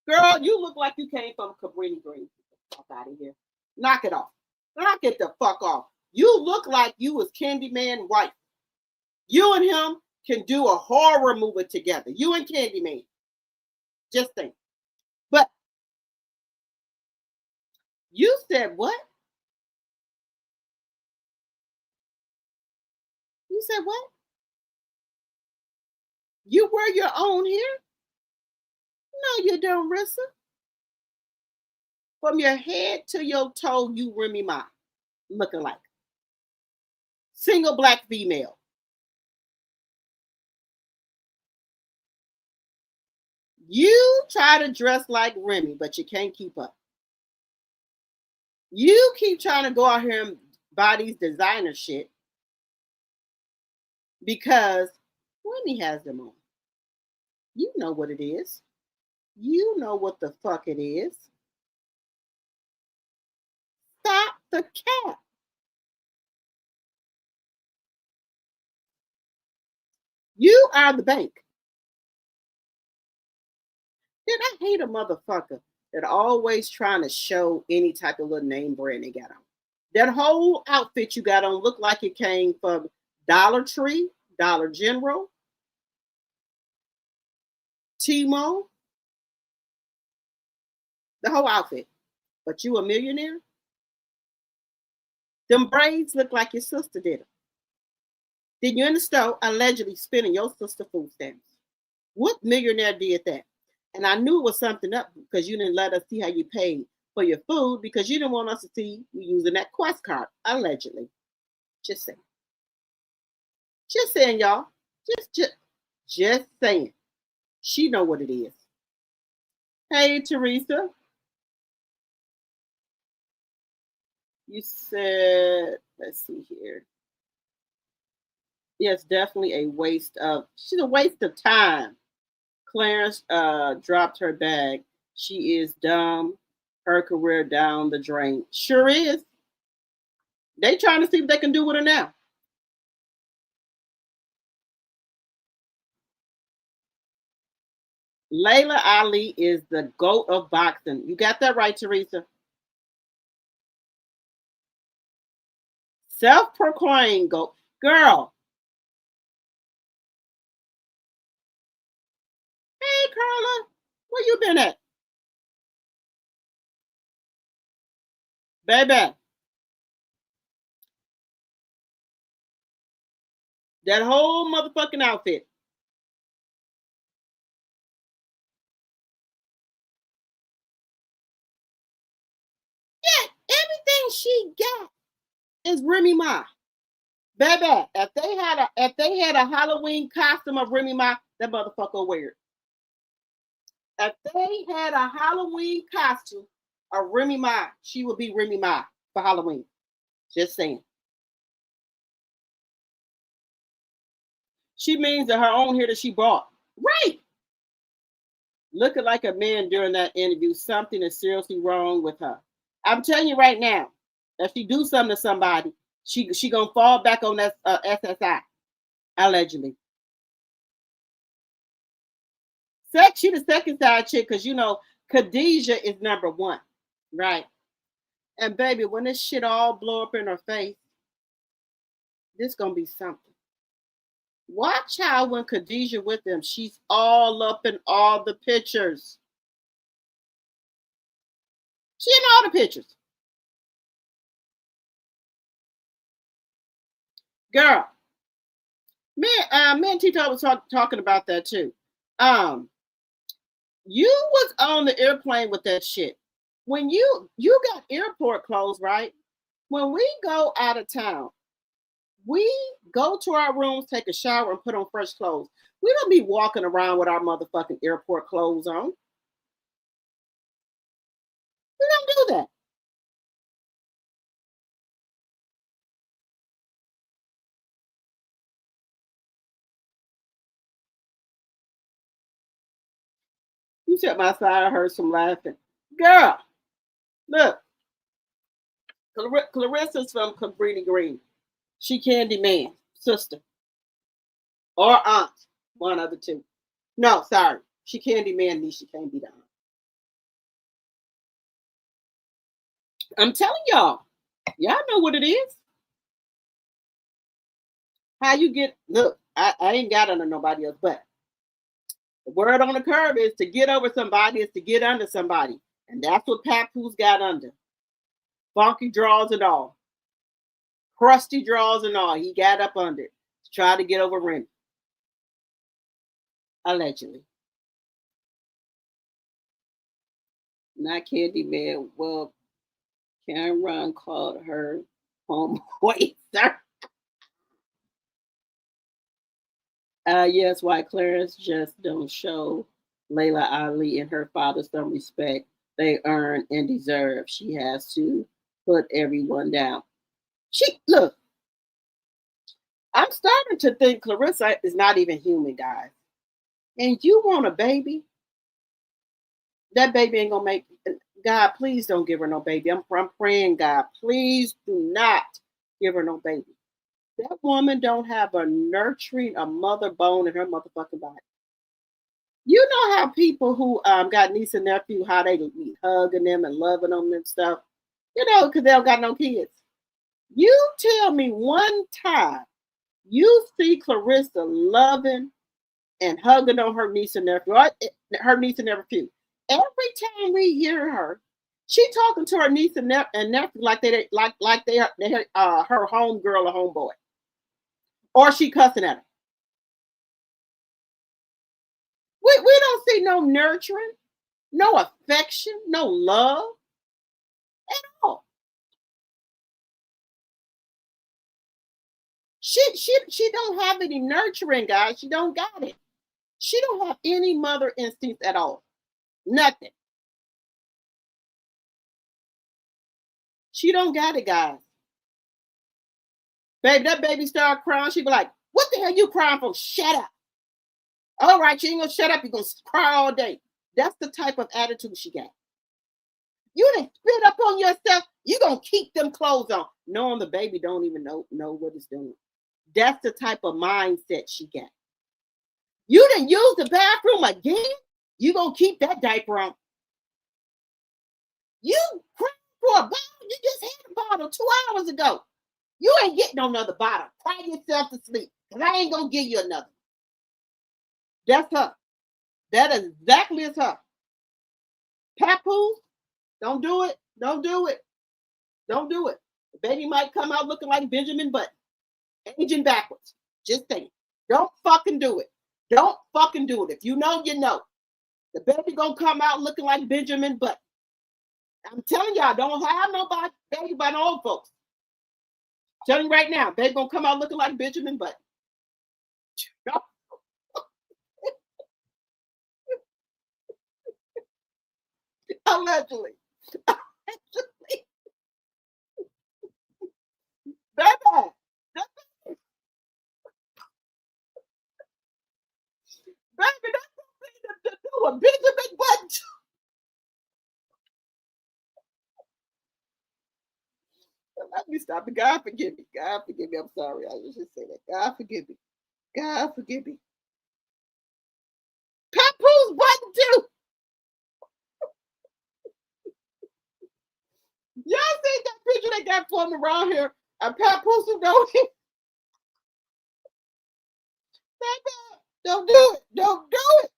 Girl, you look like you came from Cabrini Green. Get the fuck out of here. Knock it off. Knock it the fuck off. You look like you was Candyman wife. You and him can do a horror movie together. You and Candyman. Just think. But you said what? You said what? You wear your own hair? No, you don't, Rissa. From your head to your toe, you Remy Ma looking like. Single black female. You try to dress like Remy, but you can't keep up. You keep trying to go out here and buy these designer shit because Remy has them on. You know what it is. You know what the fuck it is. Stop the cap. You are the bank. Then I hate a motherfucker that always trying to show any type of little name brand they got on. That whole outfit you got on looked like it came from Dollar Tree, Dollar General, Timo. The whole outfit. But you a millionaire? Them braids look like your sister did them. Then you in the store allegedly spending your sister food stamps. What millionaire did that? And I knew it was something up because you didn't let us see how you paid for your food because you didn't want us to see you using that Quest card, allegedly. Just saying. Just saying, y'all. Just saying. She know what it is. Hey, Teresa. You said, let's see here. Yes, definitely a waste of, she's a waste of time. Clarence dropped her bag. She is dumb. Her career down the drain. Sure is. They trying to see what they can do with her now. Leila Ali is the GOAT of boxing. You got that right, Teresa. Self-proclaimed GOAT. Girl. Hey, Carla. Where you been at? Baby. That whole motherfucking outfit. Yeah, everything she got is Remy Ma. Baby, if they had a Halloween costume of Remy Ma, that motherfucker wear it. If they had a Halloween costume of Remy Ma, she would be Remy Ma for Halloween. Just saying. She means that her own hair that she bought. Right. Looking like a man during that interview, something is seriously wrong with her. I'm telling you right now, if she do something to somebody, she gonna fall back on that SSI, allegedly. She the second side chick, because you know Khadijah is number one, right? And baby, when this shit all blow up in her face, this gonna be something. Watch how when Khadijah with them, she's all up in all the pictures. She in all the pictures. Girl, me and Tito was talking about that too. You was on the airplane with that shit. When you got airport clothes, right? When we go out of town, we go to our rooms, take a shower, and put on fresh clothes. We don't be walking around with our motherfucking airport clothes on. We don't do that. You sat my side, I heard some laughing. Girl, look. Clarissa's from Cabrini Green. She Candy Man, sister. Or aunt. One of the two. No, sorry. She Candy Man, me, she can't be the aunt. I'm telling y'all know what it is. How you get, look, I ain't got under nobody else, but the word on the curve is to get over somebody is to get under somebody. And that's what Papoose got under. Funky draws and all. Crusty draws and all. He got up under it to try to get over Remy. Allegedly. Not Candy Man. Well, Cameron called her homeboy, sir. Yes, why Clarence just don't show Leila Ali and her father some respect they earn and deserve. She has to put everyone down. Look, I'm starting to think Clarissa is not even human, guys. And you want a baby? That baby ain't gonna make. God, please don't give her no baby. I'm praying, God, please do not give her no baby. That woman don't have a nurturing, a mother bone in her motherfucking body. You know how people who got niece and nephew, how they be hugging them and loving them and stuff, you know, because they don't got no kids. You tell me one time you see Clarissa loving and hugging on her niece and nephew, her niece and nephew. Every time we hear her, she talking to her niece and nephew like they her home girl or homeboy, or she cussing at her. We don't see no nurturing, no affection, no love at all. She don't have any nurturing, guys. She don't got it. She don't have any mother instincts at all. Nothing. She don't got it, guys. Baby, that baby start crying. She be like, what the hell you crying for? Shut up. All right, you ain't gonna shut up. You're gonna cry all day. That's the type of attitude she got. You done spit up on yourself. You gonna keep them clothes on, knowing the baby don't even know what it's doing. That's the type of mindset she got. You done use the bathroom again? You gonna keep that diaper on. You crying for a bottle? You just had a bottle 2 hours ago. You ain't getting no another bottle. Cry yourself to sleep, because I ain't gonna give you another. That's her. That is exactly as her. Papoose, don't do it. Don't do it. Don't do it. The baby might come out looking like Benjamin Button, aging backwards. Just saying. Don't fucking do it. Don't fucking do it. If you know, you know. The baby gonna come out looking like Benjamin Button. I'm telling y'all, don't have nobody baby by no old folks. I'm telling you right now, baby gonna come out looking like Benjamin Button. Allegedly. Baby. Baby, that's something to do a Benjamin Button. Let me stop it. God forgive me. God forgive me. I'm sorry. I just say that. God forgive me. God forgive me. Papoose Button too. Y'all see that picture they got floating around here? A Papoose who don't. Don't do it. Don't do it.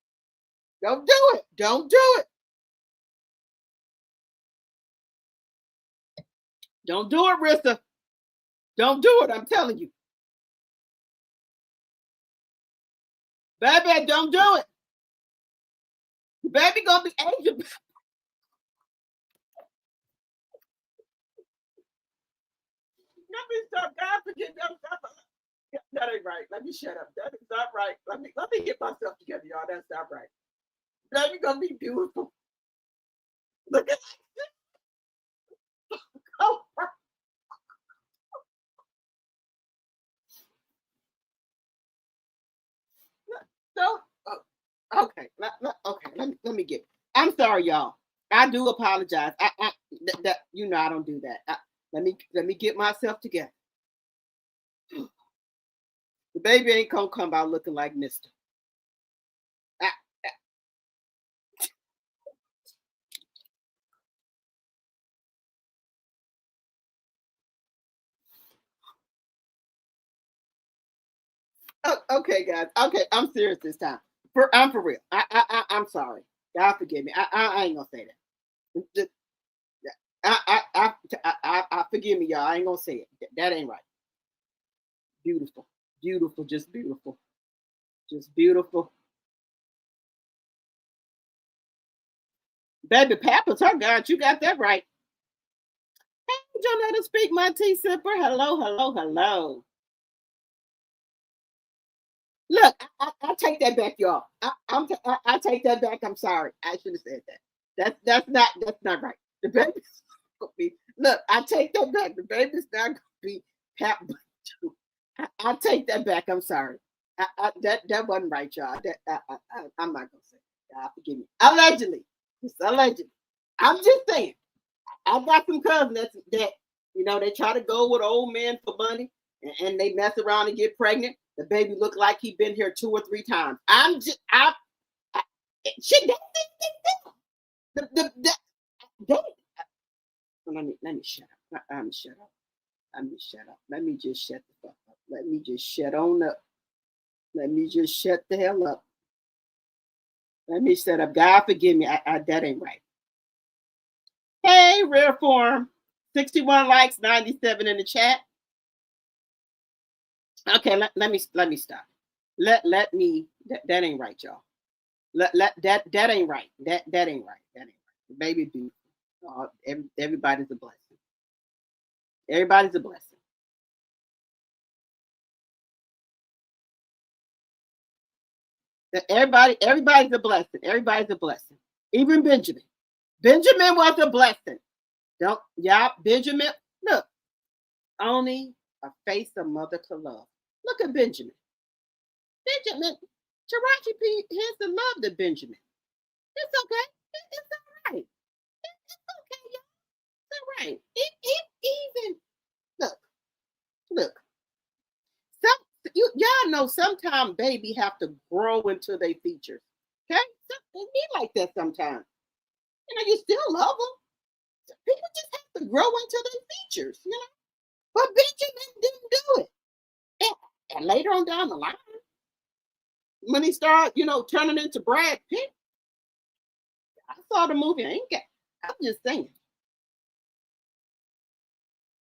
Don't do it. Don't do it. Don't do it, Rissa. Don't do it. I'm telling you. Baby, don't do it. The baby gonna be Asian. Let me stop. God forgive me. That ain't right. Let me shut up. That is not right. Let me get myself together, y'all. That's not right. Baby gonna be beautiful. Look at oh. No. Oh, okay. Let me get. I'm sorry, y'all. I do apologize. That you know I don't do that. Let me get myself together. The baby ain't gonna come out looking like Mister. Okay, guys. Okay, I'm serious this time. I'm for real. I'm sorry. God forgive me. I ain't gonna say that. I forgive me, y'all. I ain't gonna say it. That ain't right. Beautiful, beautiful, just beautiful, just beautiful. Baby Papa's her God. You got that right. Hey, Jonetta, speak my tea sipper. Hello, hello, hello. Look, I take that back, y'all. I take that back. I'm sorry. I should have said that. That's not right. The baby's gonna be. Look, I take that back. The baby's not gonna be Pat. I take that back. I'm sorry. That wasn't right, y'all. I'm not gonna say it. God forgive me. Allegedly, it's allegedly. I'm just saying. I got some cousins that they try to go with old men for money, and they mess around and get pregnant. The baby look like he been here 2 or 3 times. Let me shut up. I'm shut up. Let me shut up. Let me just shut the fuck up. Let me just shut on up. Let me just shut the hell up. Let me shut up. God forgive me. That ain't right. Hey, Rare Form. 61 likes, 97 in the chat. Okay, let me stop. Let me that ain't right, y'all. That ain't right. That ain't right. That ain't right. The baby beautiful. Everybody's a blessing. Everybody's a blessing. Everybody's a blessing. Everybody's a blessing. Even Benjamin. Benjamin was a blessing. Benjamin. Look, only a face a mother could love. Look at Benjamin. Benjamin, Taraji P. Henson loved the Benjamin. It's okay. It's all right. It's okay, y'all. It's all right. Even look. Y'all know sometimes baby have to grow into their features. Okay, it be like that sometimes. You still love them. People just have to grow into their features. But Benjamin didn't do it. And later on down the line, when he started, turning into Brad Pitt, I saw the movie. I'm just saying.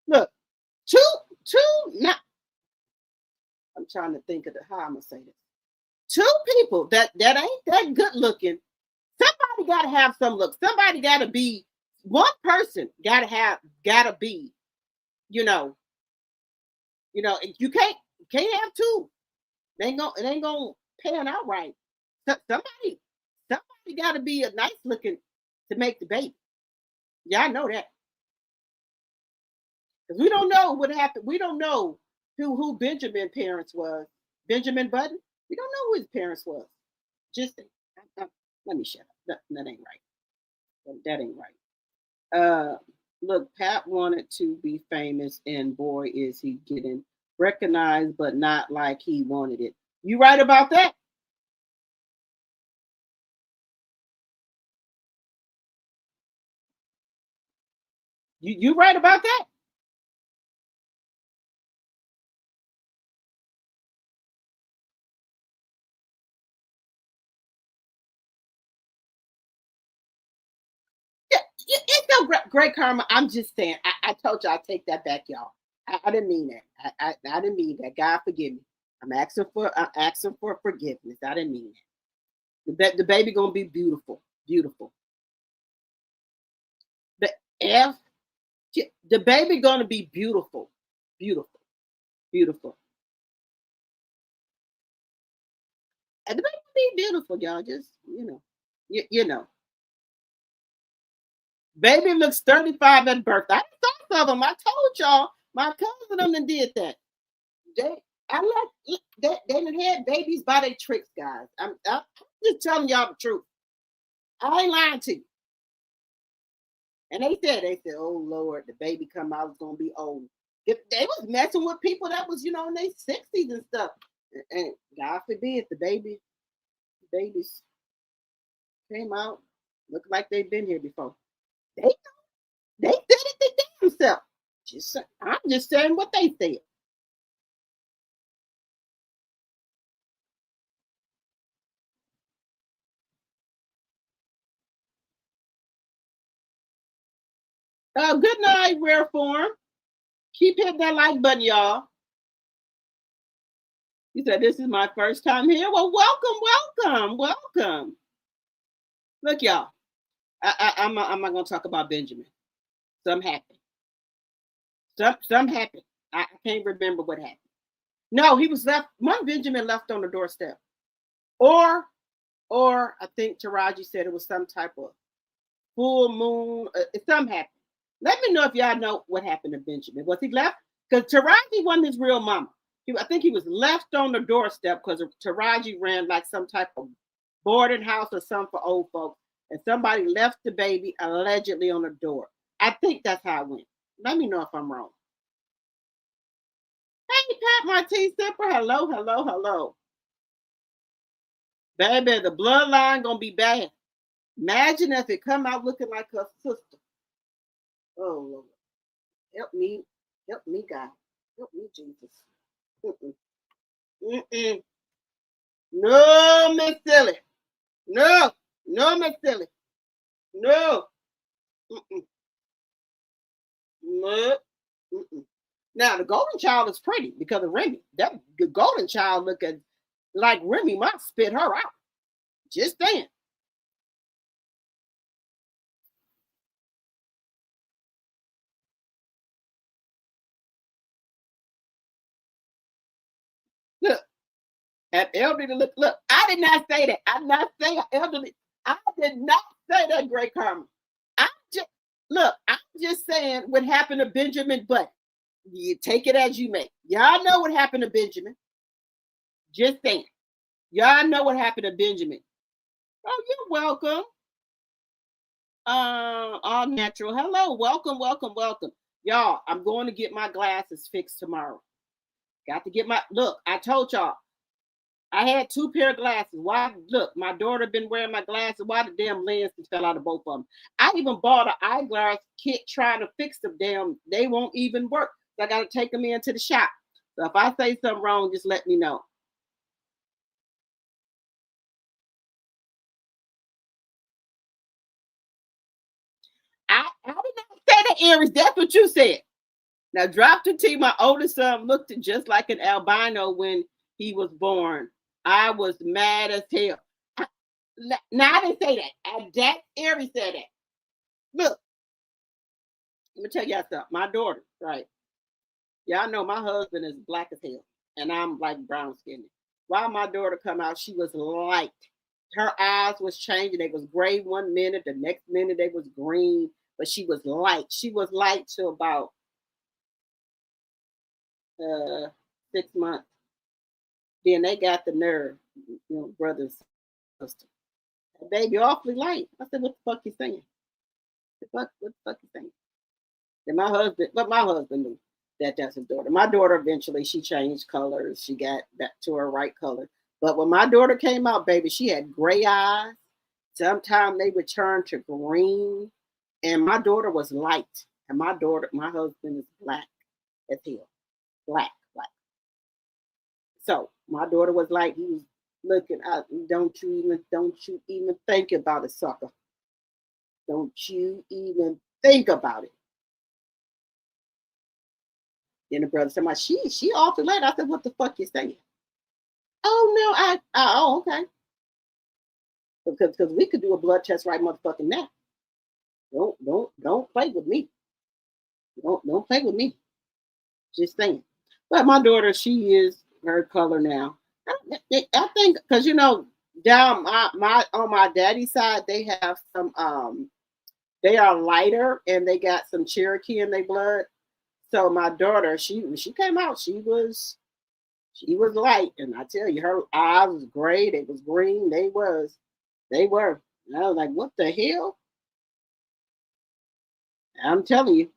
Look, not. I'm trying to think of how I'm gonna say this. 2 people that ain't that good looking. Somebody got to have some look. Somebody got to be. One person got to be. You can't have 2. It ain't gonna pan out right. Somebody got to be a nice looking to make the baby. Y'all know that. Because we don't know what happened. We don't know who Benjamin's parents was. Benjamin Button? We don't know who his parents was. Just let me shut up. That ain't right. That ain't right. Look, Pat wanted to be famous, and boy, is he getting recognized, but not like he wanted it. You right about that? You right about that? It's no great karma. I'm just saying. I told you I'd take that back, y'all. I didn't mean that. I didn't mean that. God forgive me. I'm asking for forgiveness. I didn't mean that. The baby gonna be beautiful, beautiful. The baby gonna be beautiful, beautiful, beautiful. And the baby be beautiful, y'all. Just you know. Baby looks 35 at birth. I saw some of them. I told y'all, my cousin them did that. They done had babies by their tricks, guys. I'm just telling y'all the truth. I ain't lying to you. And they said, oh Lord, the baby come out is gonna be old. If they was messing with people that was, in their 60s and stuff. And God forbid the babies came out, look like they've been here before. They said it to themselves. I'm just saying what they said. Good night, Rare Form. Keep hitting that like button, y'all. You said this is my first time here. Well, welcome. Look, y'all. I'm not gonna talk about Benjamin. Some happened. Some happened. I can't remember what happened. No, he was left. One Benjamin left on the doorstep, or I think Taraji said it was some type of full moon. Something happened. Let me know if y'all know what happened to Benjamin. Was he left? Because Taraji wasn't his real mama. I think he was left on the doorstep because Taraji ran like some type of boarding house or something for old folks, and somebody left the baby allegedly on the door. I think that's how it went. Let me know if I'm wrong. Hey, Pat Martine Sipper. Hello. Baby, the bloodline gonna be bad. Imagine if it come out looking like her sister. Oh Lord. Help me, God. Help me, Jesus. No, Miss Silly. No, Miss Silly. No. No. Now the golden child is pretty because of Remy. That the golden child looking like Remy Ma spit her out. Just saying. Look, at elderly look. I did not say that. I'm not saying elderly. I did not say that, Great Karma. I'm just saying what happened to Benjamin Button. You take it as you may. Y'all know what happened to Benjamin. Just saying. Y'all know what happened to Benjamin. Oh, you're welcome. All natural. Hello, welcome. Y'all, I'm going to get my glasses fixed tomorrow. Got to get look, I told y'all, I had 2 pair of glasses. Why? Look, my daughter been wearing my glasses. Why the damn lenses fell out of both of them? I even bought an eyeglass kit trying to fix them. Damn, they won't even work. So I got to take them into the shop. So if I say something wrong, just let me know. I did not say that, Aries. That's what you said. Now, drop the T. My oldest son looked just like an albino when he was born. I was mad as hell. Now, I didn't say that. That Aries said that. Look, let me tell y'all something. My daughter, right? Y'all know my husband is black as hell, and I'm like brown skinned. While my daughter come out, she was light. Her eyes was changing. They was gray one minute, the next minute they was green. but she was light. She was light till about 6 months. Then they got the nerve, brothers, sister. That baby awfully light. I said, what the fuck you saying? What the fuck you saying? Then my husband knew that that's his daughter. My daughter eventually, she changed colors. She got back to her right color. But when my daughter came out, baby, she had gray eyes. Sometimes they would turn to green. And my daughter was light. And my husband is black as hell. Black. So my daughter was like, he was looking out. Don't you even think about it, sucker. Don't you even think about it. Then the brother said, she awfully late. I said, what the fuck you saying? Oh no, okay. Because we could do a blood test right motherfucking now. Don't play with me. Don't play with me. Just saying. But my daughter, she is her color now. I think because down on my daddy's side, they have some they are lighter and they got some Cherokee in their blood. So my daughter, she came out, she was light, and I tell you, her eyes was gray, they was green, they were. And I was like, what the hell? I'm telling you.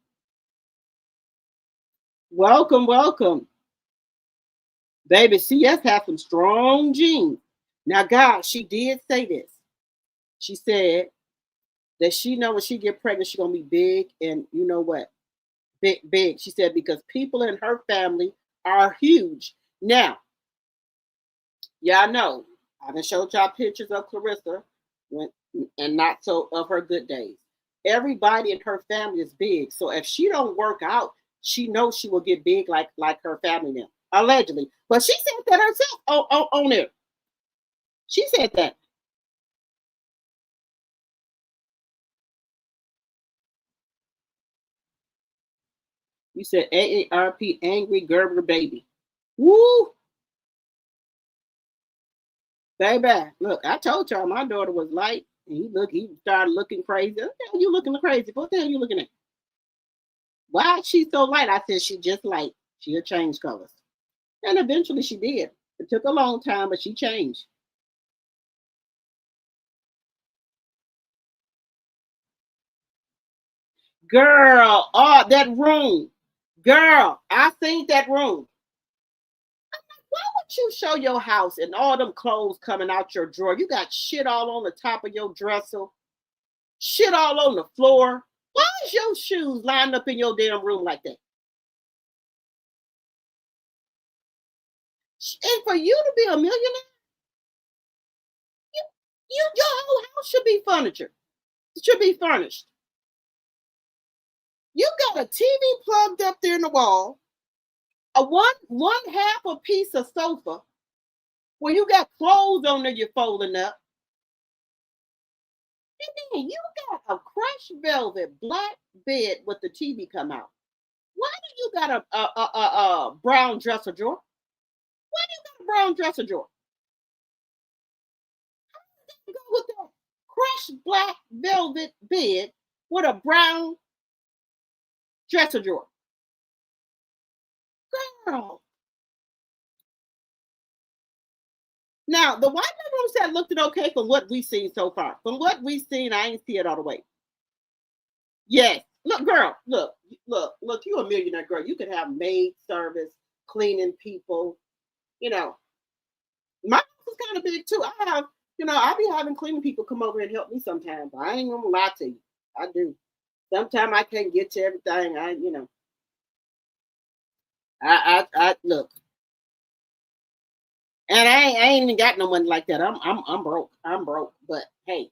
Welcome. Baby, CS has some strong genes. Now, God, she did say this. She said that she know when she get pregnant, she's gonna be big, and you know what? Big. She said because people in her family are huge. Now, y'all know I done showed y'all pictures of Clarissa and not so of her good days. Everybody in her family is big. So if she don't work out, she knows she will get big like her family now. Allegedly. But she said that herself on there. She said that. You said AARP, angry Gerber baby. Woo! Baby, look, I told y'all my daughter was light, and he started looking crazy. What the hell you looking crazy? What the hell you looking at? Why is she so light? I said she just light. She'll change colors. And eventually she did. It took a long time, but she changed. Girl, that room. Girl, I seen that room. Why would you show your house and all them clothes coming out your drawer? You got shit all on the top of your dresser, shit all on the floor. Why is your shoes lined up in your damn room like that? And for you to be a millionaire, your whole house should be furniture. It should be furnished. You got a TV plugged up there in the wall, a one half a piece of sofa where you got clothes on there you're folding up. And then you got a crushed velvet black bed with the TV come out. Why do you got a brown dresser drawer? Why do you got a brown dresser drawer? How does that go with that crushed black velvet bed with a brown dresser drawer? Girl. Now, the white bedroom set looked okay from what we've seen so far. From what we've seen, I ain't see it all the way. Yes. Look, girl, look, you a millionaire girl. You could have maid service, cleaning people. My house is kind of big too. I be having cleaning people come over and help me sometimes. I ain't gonna lie to you. I do. Sometimes I can't get to everything. I look. And I ain't even got no money like that. I'm broke. But hey,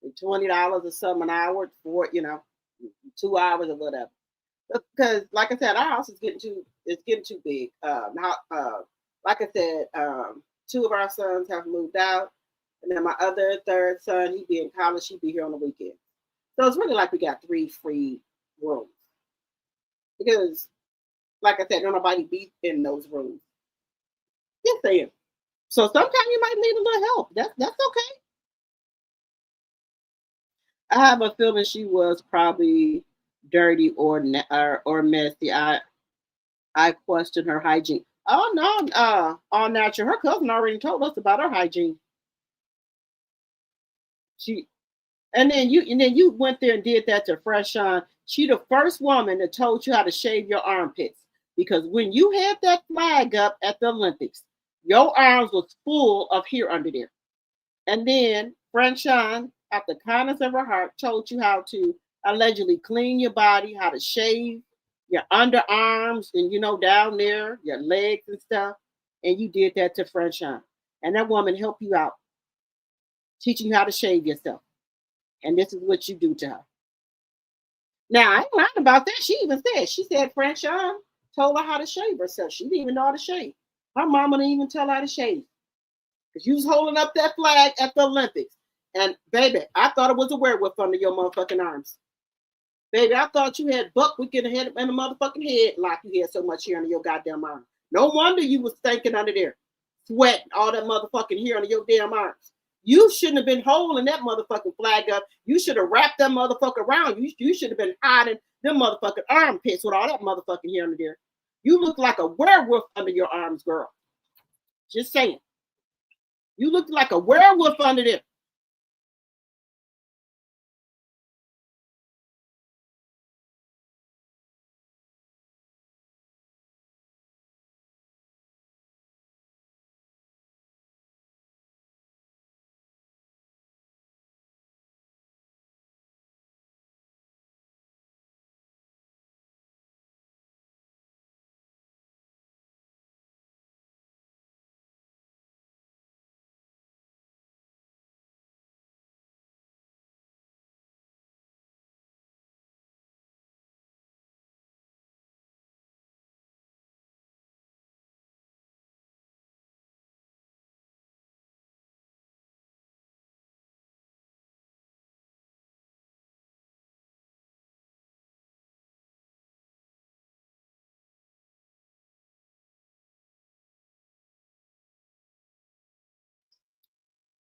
$20 or something an hour for 2 hours or whatever. Because like I said, our house is getting too big. Like I said, 2 of our sons have moved out, and then my other third son, he be in college. He be here on the weekend. So it's really like we got 3 free rooms. Because, like I said, don't nobody be in those rooms. Yes, they am. So sometimes you might need a little help. That's okay. I have a feeling she was probably dirty or messy. I question her hygiene. Oh no, all natural. Her cousin already told us about her hygiene. She and then you went there and did that to Fresh On. She the first woman that told you how to shave your armpits. Because when you had that flag up at the Olympics, your arms was full of hair under there. And then Franchon, at the kindness of her heart, told you how to allegedly clean your body, how to shave your underarms and down there, your legs and stuff. And you did that to Franchon. And that woman helped you out, teaching you how to shave yourself. And this is what you do to her. Now, I ain't lying about that. She said Franchon told her how to shave herself. She didn't even know how to shave. Her mama didn't even tell her how to shave. Because you was holding up that flag at the Olympics. And baby, I thought it was a werewolf under your motherfucking arms. Baby, I thought you had buckwheat in the head and a motherfucking head like you had so much hair under your goddamn arm. No wonder you was stinking under there, sweating all that motherfucking hair under your damn arms. You shouldn't have been holding that motherfucking flag up. You should have wrapped that motherfucker around. You should have been hiding them motherfucking armpits with all that motherfucking hair under there. You look like a werewolf under your arms, girl. Just saying. You look like a werewolf under there.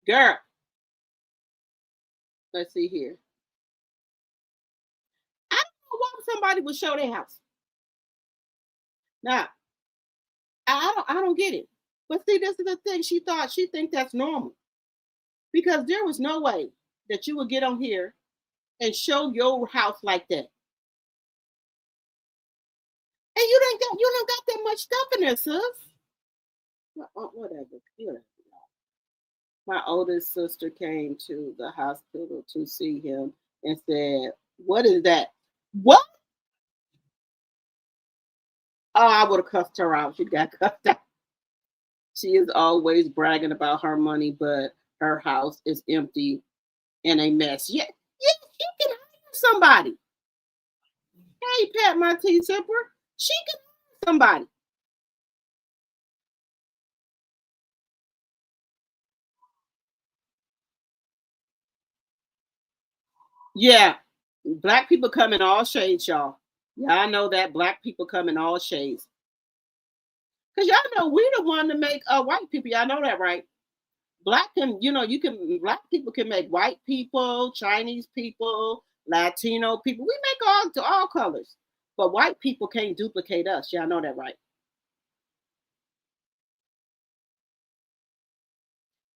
Girl, let's see here. I don't know why somebody would show their house. Now, I don't get it. But see, this is the thing. She think that's normal. Because there was no way that you would get on here and show your house like that. And you don't got that much stuff in there, sis. Whatever. My oldest sister came to the hospital to see him and said, "What is that?" What? Oh, I would have cussed her out. She got cussed out. She is always bragging about her money, but her house is empty and a mess. Yeah, you can hire somebody. Hey, Pat, my tea sipper. She can hire somebody. Yeah, black people come in all shades, y'all. Yeah, I know that black people come in all shades. Cause y'all know we the one to make white people. Y'all know that, right? Black black people can make white people, Chinese people, Latino people. We make all colors, but white people can't duplicate us. Y'all know that, right?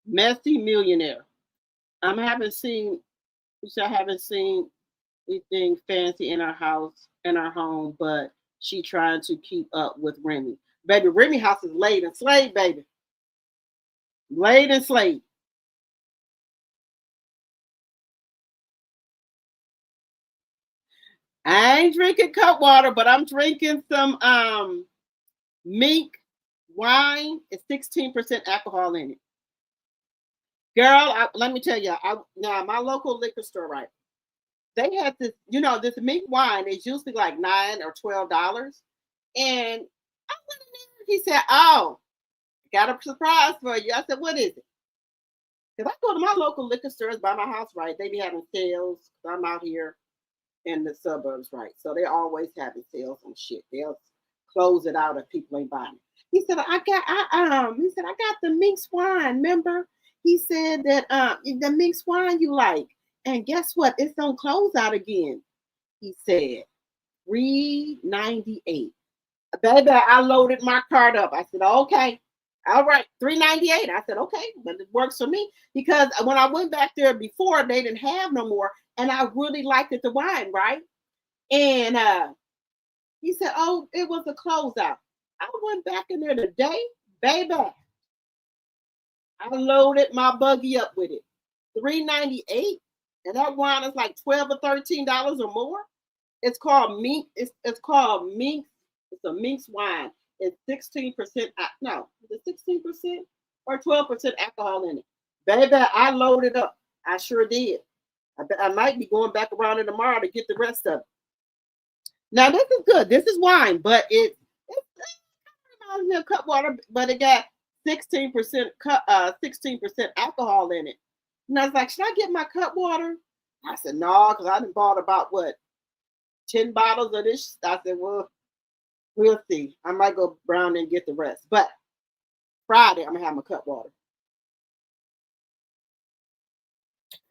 Messy millionaire. I haven't seen anything fancy in our house, in our home, but she trying to keep up with Remy. Baby, Remy house is laid and slayed, baby. Laid and slayed. I ain't drinking cut water, but I'm drinking some mink wine. It's 16% alcohol in it. Girl, let me tell you, now my local liquor store, right? They had this, this mink wine is usually like $9 or $12. And I went in there, he said, "Oh, got a surprise for you." I said, "What is it?" Because I go to my local liquor stores by my house, right? They be having sales. I'm out here in the suburbs, right? So they're always having sales on shit. They'll close it out if people ain't buying it. He said, I got the Minx wine, remember? He said that the Minx wine you like. And guess what? It's on closeout again. He said, $398. Baby, I loaded my cart up. I said, okay. All right, $398. I said, okay, but it works for me. Because when I went back there before, they didn't have no more. And I really liked it, the wine, right? And he said, oh, it was a closeout. I went back in there today, baby. I loaded my buggy up with it. $398. And that wine is like $12 or $13 or more. It's called Mink. It's called Mink. It's a Mink's wine. It's 16%. No, is it 16% or 12% alcohol in it? Baby, I loaded up. I sure did. I might be going back around it tomorrow to get the rest of it. Now this is good. This is wine, but it reminds me of cut water, but it got 16% 16% alcohol in it. And I was like, should I get my cut water? I said, no, because I done bought about 10 bottles of this. I said, well, we'll see. I might go brown and get the rest. But Friday, I'm gonna have my cut water.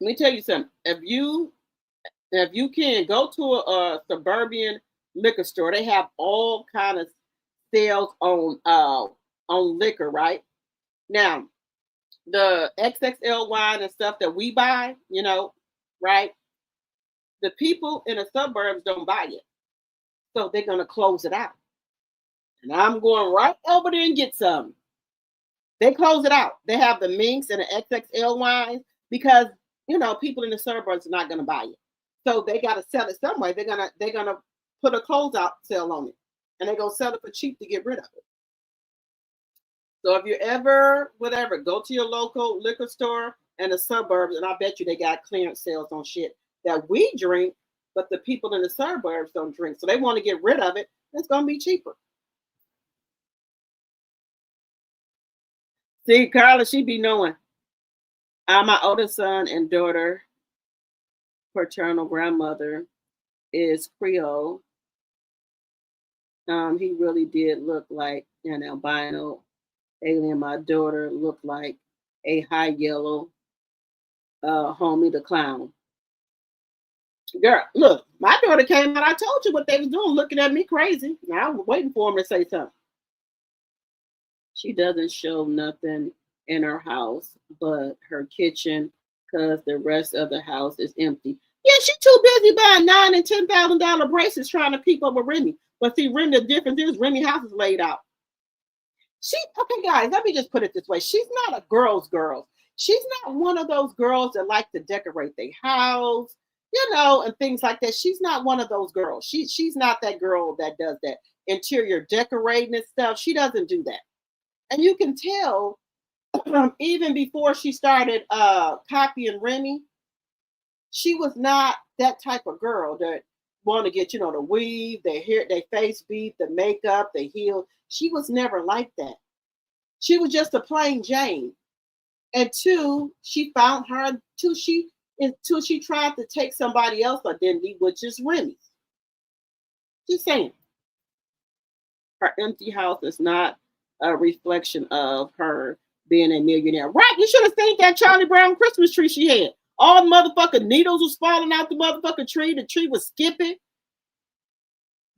Let me tell you something. If you can go to a suburban liquor store, they have all kind of sales on liquor, right? Now, the XXL wine and stuff that we buy, right? The people in the suburbs don't buy it. So they're going to close it out. And I'm going right over there and get some. They close it out. They have the Minks and the XXL wines because, people in the suburbs are not going to buy it. So they got to sell it some way. They're gonna put a closeout sale on it. And they're going to sell it for cheap to get rid of it. So if you ever, go to your local liquor store in the suburbs, and I bet you they got clearance sales on shit that we drink, but the people in the suburbs don't drink. So they want to get rid of it. It's going to be cheaper. See, Carla, she be knowing. My oldest son and daughter, paternal grandmother, is Creole. He really did look like an albino alien. My daughter looked like a high yellow homie the clown. Girl, look, my daughter came out. I told you what they was doing, looking at me crazy. Now I was waiting for him to say something. She doesn't show nothing in her house but her kitchen because the rest of the house is empty. Yeah, she too busy buying $9,000 and $10,000 bracelets trying to keep up with Remy. But see, Remy, the difference is Remy house is laid out. Okay, guys, let me just put it this way. She's not a girl's girl. She's not one of those girls that like to decorate their house, and things like that. She's not one of those girls. She's not that girl that does that interior decorating and stuff. She doesn't do that. And you can tell even before she started copying Remy, she was not that type of girl that want to get, the weave, their hair, their face beat, the makeup, the heel. She was never like that. She was just a plain Jane. And she found her until she tried to take somebody else's identity, which is Remy's. Just saying. Her empty house is not a reflection of her being a millionaire. Right? You should have seen that Charlie Brown Christmas tree she had. All the motherfucking needles was falling out the motherfucking tree. The tree was skipping.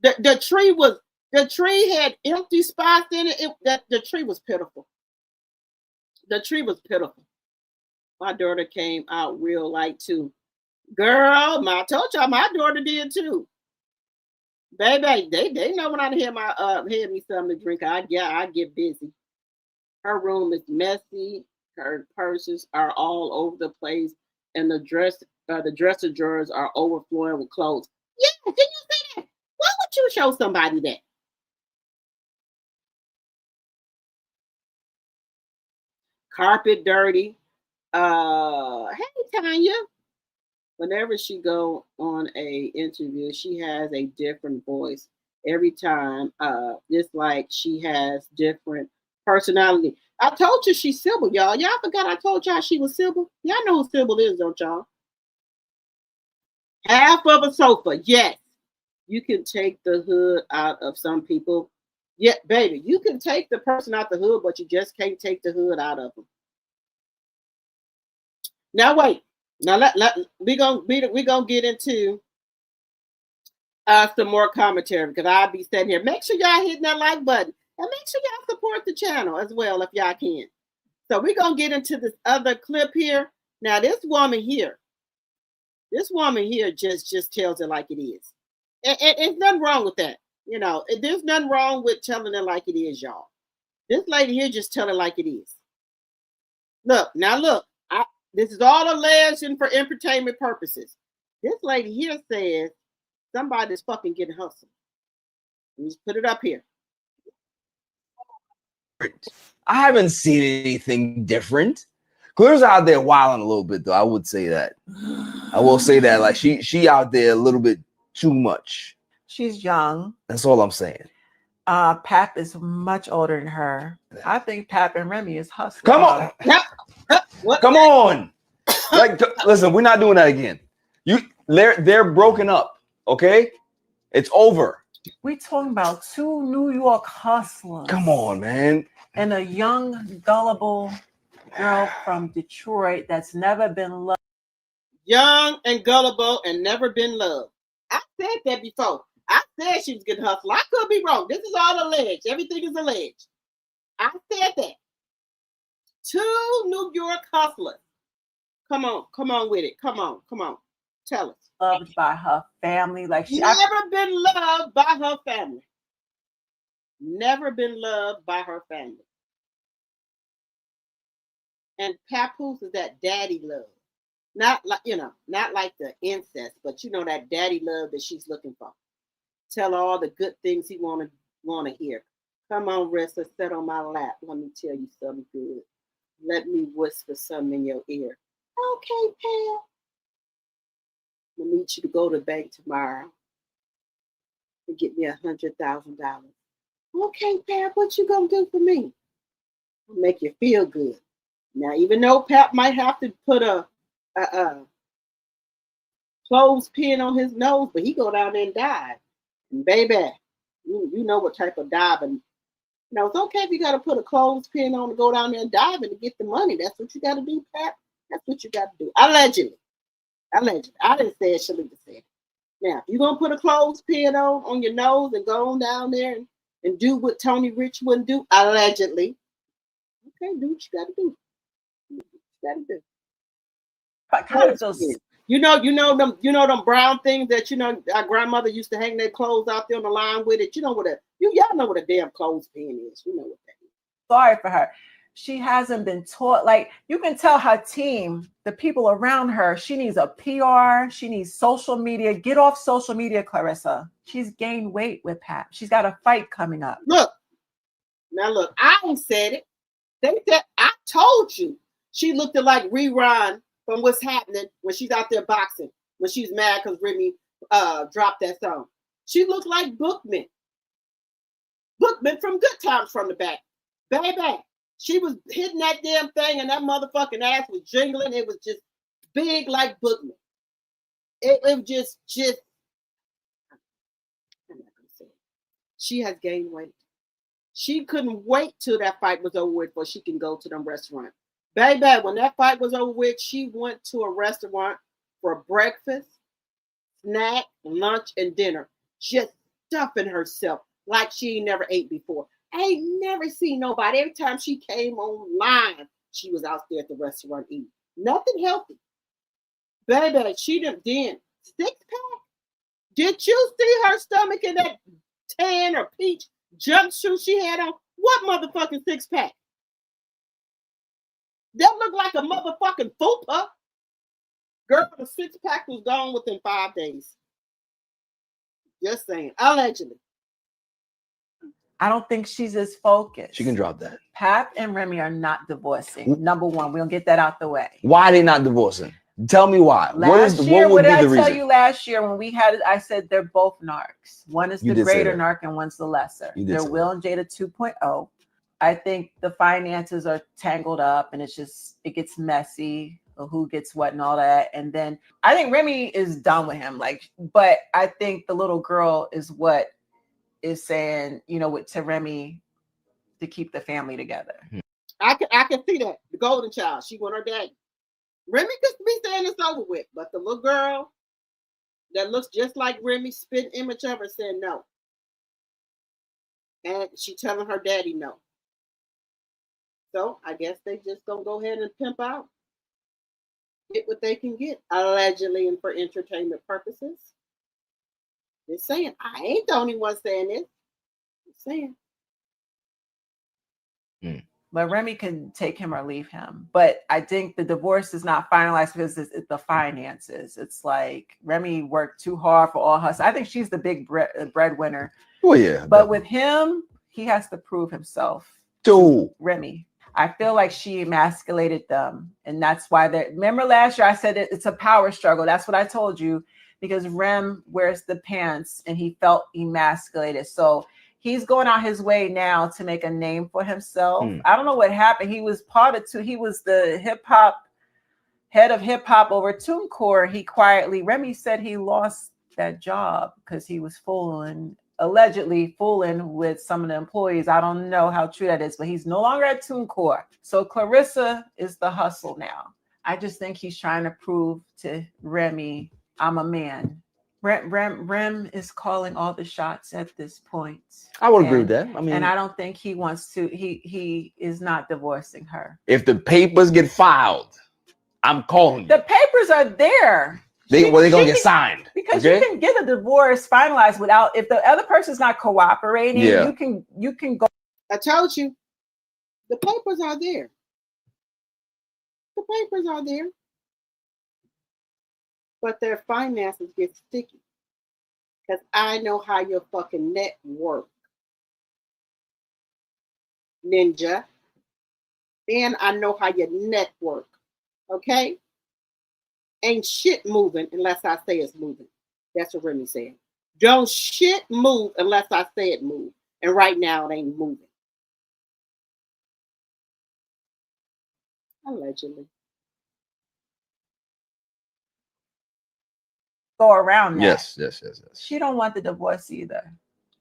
The tree had empty spots in it. The tree was pitiful. The tree was pitiful. My daughter came out real light too. Girl, I told y'all my daughter did too. Baby, they know when I had me something to drink. I get busy. Her room is messy. Her purses are all over the place, and the dresser drawers are overflowing with clothes. Yeah, did you see that? Why would you show somebody that? Carpet dirty. Hey Tanya. Whenever she go on a interview, she has a different voice every time. It's like she has different personality. I told you she's Sybil, y'all. Y'all forgot I told y'all she was Sybil. Y'all know who Sybil is, don't y'all? Half of a sofa. Yes. You can take the hood out of some people. Yeah, baby, you can take the person out the hood, but you just can't take the hood out of them. Now wait. Now we gonna get into some more commentary because I'll be sitting here. Make sure y'all hitting that like button and make sure y'all support the channel as well if y'all can. So we're gonna get into this other clip here. Now this woman here just tells it like it is. And it's nothing wrong with that. You know, there's nothing wrong with telling it like it is, y'all. This lady here just tell it like it is. Look, this is all alleged and for entertainment purposes. This lady here says somebody's fucking getting hustled. Let me just put it up here. I haven't seen anything different. Claire's out there wilding a little bit, though. I would say that. I will say that, like she out there a little bit too much. She's young. That's all I'm saying. Pap is much older than her. I think Pap and Remy is hustling. Come on, come on. Like, listen, we're not doing that again. They're broken up. Okay, it's over. We talking about two New York hustlers. Come on, man. And a young, gullible girl from Detroit that's never been loved. Young and gullible and never been loved. I said that before. I said she was getting hustled. I could be wrong. This is all alleged. Everything is alleged. I said that. Two New York hustlers. Come on with it. Come on. Tell us. Loved by her family. Like she never been loved by her family. Never been loved by her family. And Papoose is that daddy love. Not like, not like the incest, but that daddy love that she's looking for. Tell her all the good things he wanna hear. Come on, Ressa, sit on my lap. Let me tell you something good. Let me whisper something in your ear. Okay, Pam. I need you to go to the bank tomorrow and get me $100,000. Okay, Pap, what you gonna do for me? I'll make you feel good. Now, even though Pap might have to put a clothespin on his nose, but he go down there and dive. And baby, you know what type of diving. It's okay if you got to put a clothespin on to go down there and dive and to get the money. That's what you got to do, Pap. That's what you got to do. Allegedly. I didn't say it. Shalita said it. Now, if you're going to put a clothespin on your nose and go on down there and do what Tony Rich wouldn't do, allegedly, okay, do what you got to do. But kind of those, you know them brown things that our grandmother used to hang their clothes out there on the line with it. Y'all know what a damn clothespin is. You know what that is. Sorry for her. She hasn't been taught. Like, you can tell her team, the people around her, she needs a PR. She needs social media. Get off social media, Clarissa. She's gained weight with Pat. She's got a fight coming up. Look, I ain't said it. They said, I told you. She looked like Rerun from What's Happening when she's out there boxing, when she's mad because Remy dropped that song. She looked like Bookman. Bookman from Good Times from the back. Baby, she was hitting that damn thing and that motherfucking ass was jingling. It was just big like Bookman. It was just, I'm not gonna say it. She has gained weight. She couldn't wait till that fight was over with before she can go to them restaurants. Baby, when that fight was over with, she went to a restaurant for breakfast, snack, lunch, and dinner, just stuffing herself like she ain't never ate before. I ain't never seen nobody. Every time she came online, she was out there at the restaurant eating. Nothing healthy. Baby, she done then 6-pack. Did you see her stomach in that tan or peach jumpsuit she had on? What motherfucking 6-pack? That looked like a motherfucking fupa. Girl, the 6-pack was gone within 5 days. Just saying. Allegedly. I don't think she's as focused. She can drop that. Pap and Remy are not divorcing. Number one, we'll get that out the way. Why are they not divorcing? Tell me why. What did I tell you last year when we had it? I said they're both narcs. One is the greater narc and one's the lesser. They're Will and Jada 2.0. I think the finances are tangled up and it gets messy, who gets what and all that. And then I think Remy is done with him. But I think the little girl is what is saying, to Remy to keep the family together. I can see that. The golden child. She want her daddy. Remy could be saying it's over with, but the little girl that looks just like Remy, spit image of her, said no. And she telling her daddy no. So I guess they just gonna go ahead and pimp out. Get what they can get, allegedly and for entertainment purposes. Just saying. I ain't the only one saying this. Just saying. But Remy can take him or leave him. But I think the divorce is not finalized because it's the finances. It's like Remy worked too hard for all her. I think she's the big breadwinner. Oh, yeah. But with him, he has to prove himself. To Remy. I feel like she emasculated them. And that's why they remember last year I said it's a power struggle. That's what I told you. Because Rem wears the pants and he felt emasculated. So he's going out his way now to make a name for himself. I don't know what happened. He was part of he was the head of hip hop over TuneCore. He quietly, Remy said he lost that job because he was allegedly fooling with some of the employees. I don't know how true that is, but he's no longer at TuneCore. So Clarissa is the hustle now. I just think he's trying to prove to Remy, I'm a man. Rem is calling all the shots at this point. I would agree with that. I mean, and I don't think he wants to. He is not divorcing her. If the papers get filed, I'm calling you. The papers are there. They're gonna get signed because you can get a divorce finalized without if the other person's not cooperating. Yeah. You can go. I told you, the papers are there. The papers are there. But their finances get sticky. Because I know how your fucking net works, ninja. And I know how your net work. Okay? Ain't shit moving unless I say it's moving. That's what Remy said. Don't shit move unless I say it move. And right now it ain't moving. Allegedly. Go around that. Yes. She don't want the divorce either.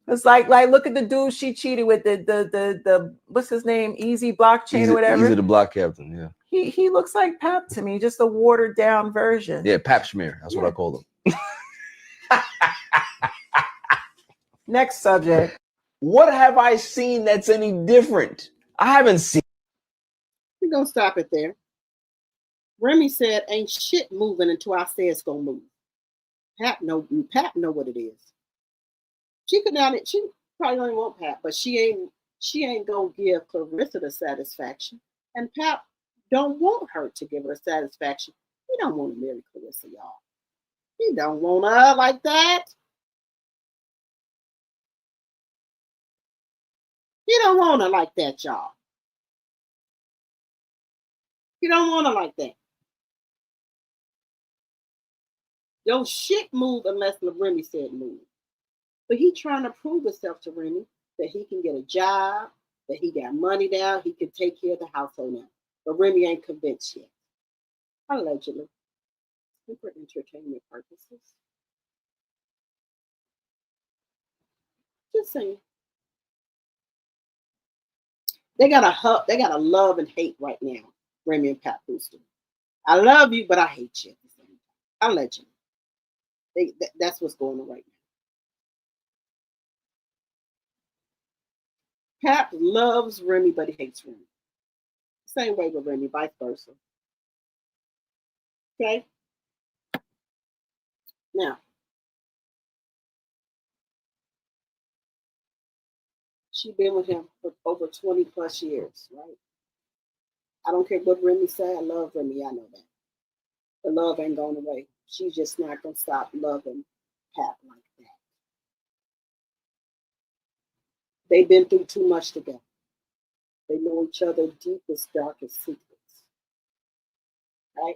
It's like look at the dude she cheated with, the what's his name, Easy Blockchain or whatever. Easy the block captain, yeah. He looks like Pap to me, just a watered down version. Yeah, Pap Schmear. That's what I call him. Next subject. What have I seen that's any different? I haven't seen. We're gonna stop it there. Remy said, "Ain't shit moving until I say it's gonna move." Pat know what it is. She could not. She probably don't want Pat, but she ain't gonna give Clarissa the satisfaction, and Pat don't want her to give her satisfaction. He don't want to marry Clarissa, y'all. He don't want her like that. He don't want her like that, y'all. He don't want her like that. Don't shit move unless Remy said move. But he trying to prove himself to Remy that he can get a job, that he got money now, he can take care of the household now. But Remy ain't convinced yet. Allegedly. For entertainment purposes. Just saying. They got a love and hate right now, Remy and Papoose. I love you, but I hate you. Allegedly. That's what's going on right now. Pap loves Remy, but he hates Remy. Same way with Remy, vice versa. Okay? Now, she's been with him for over 20 plus years, right? I don't care what Remy said. I love Remy. I know that. The love ain't going away. She's just not going to stop loving Pat like that. They've been through too much together. They know each other's deepest, darkest secrets. Right?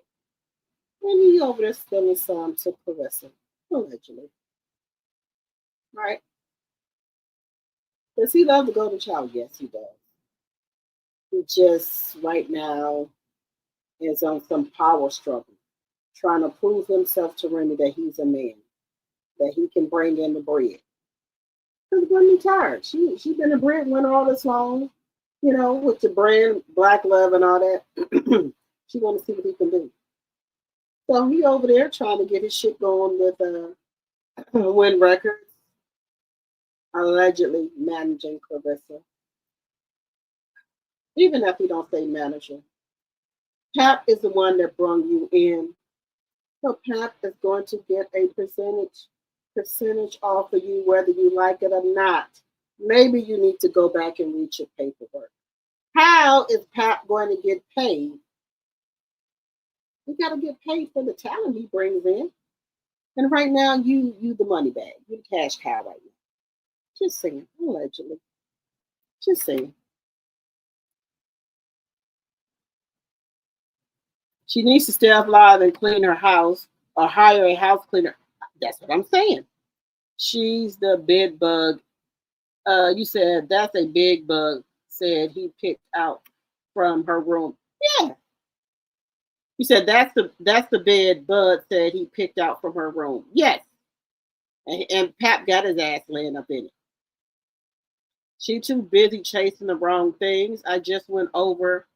And he over there spilling some to Clarissa, allegedly. Right? Does he love the golden child? Yes, he does. He just, right now, is on some power struggle, trying to prove himself to Remy that he's a man, that he can bring in the bread. Because Remy tired. She been a breadwinner all this long, with the brand, black love and all that. She want to see what he can do. So he over there trying to get his shit going with Win Records, allegedly managing Clarissa. Even if he don't say manager, Pap is the one that brung you in. So Pap is going to get a percentage off of you, whether you like it or not. Maybe you need to go back and read your paperwork. How is Pap going to get paid? He got to get paid for the talent he brings in. And right now, you the money bag. You the cash cow right now. Just saying, allegedly. Just saying. She needs to stay up live and clean her house or hire a house cleaner. That's what I'm saying. She's the bed bug. You said that's a big bug, said he picked out from her room. Yeah. You said that's the bed bug, said he picked out from her room. Yes. And Pap got his ass laying up in it. She too busy chasing the wrong things. I just went over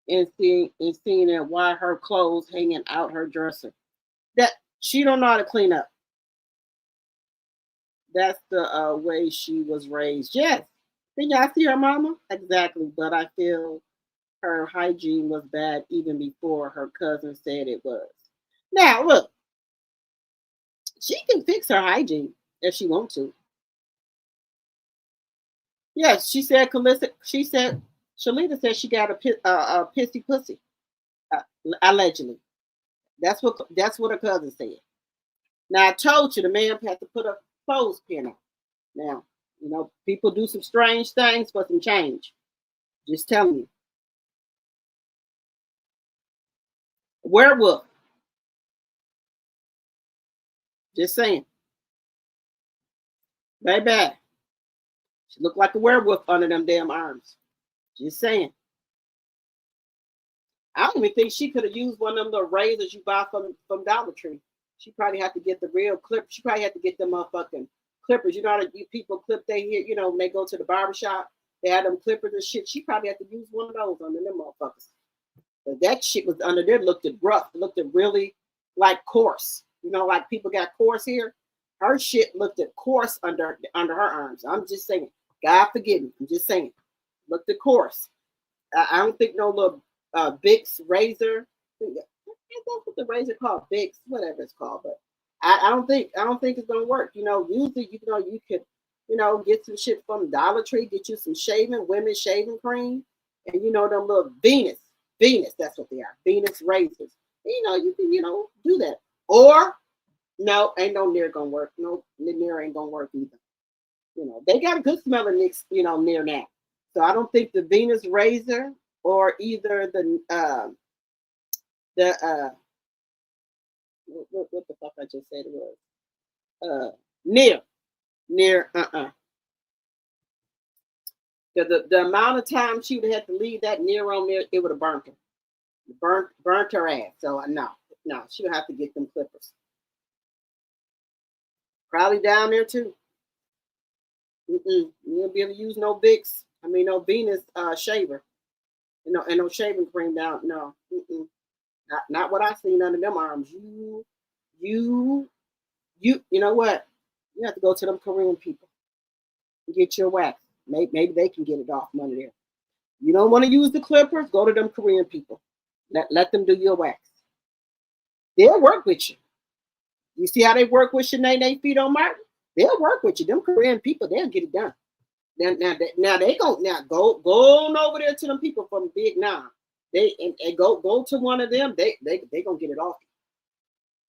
and seeing that why her clothes hanging out her dresser. That she don't know how to clean up. That's the way she was raised. Yes. Did y'all see her mama? Exactly. But I feel her hygiene was bad even before her cousin said it was. Now look, she can fix her hygiene if she wants to. Yes, she said. She said. Shalita said she got a pissy pussy, allegedly. That's what her cousin said. Now I told you the man had to put a clothespin on. Now you know people do some strange things for some change. Just telling you. Werewolf. Just saying. Baby. She looked like a werewolf under them damn arms. Just saying. I don't even think she could have used one of them little razors you buy from Dollar Tree. She probably had to get the real clip. She probably had to get them motherfucking clippers. You know how people clip their hair, you know, when they go to the barbershop, they had them clippers and shit. She probably had to use one of those under them motherfuckers. But that shit was under there, looked at rough, looked at really like coarse. You know, like people got coarse here. Her shit looked at coarse under her arms. I'm just saying. God forgive me. I'm just saying. Looked at coarse. I don't think no little Bix razor. That's what the razor called, Bix, whatever it's called. But I don't think it's gonna work. You know, usually you could get some shit from Dollar Tree, get you some women's shaving cream, and them little Venus, that's what they are, Venus razors. And, you can do that. Or no, ain't no near gonna work. No, near ain't gonna work either. They got a good smelling near now. So I don't think the Venus razor or either the what the fuck I just said it was near the amount of time she would have to leave that near on there, it would have burnt her. Burnt her ass. So no, she would have to get them clippers. Probably down there too. You won't be able to use no Bix. No Venus shaver. And no shaving cream down. No. Not what I seen under them arms. You know what? You have to go to them Korean people and get your wax. Maybe they can get it off from under there. You don't want to use the clippers? Go to them Korean people. Let them do your wax. They'll work with you. You see how they work with Shanae feet on Martin? They'll work with you. Them Korean people, they'll get it done. Now they go on over there to them people from Big Nam. They go to one of them. They gonna get it off.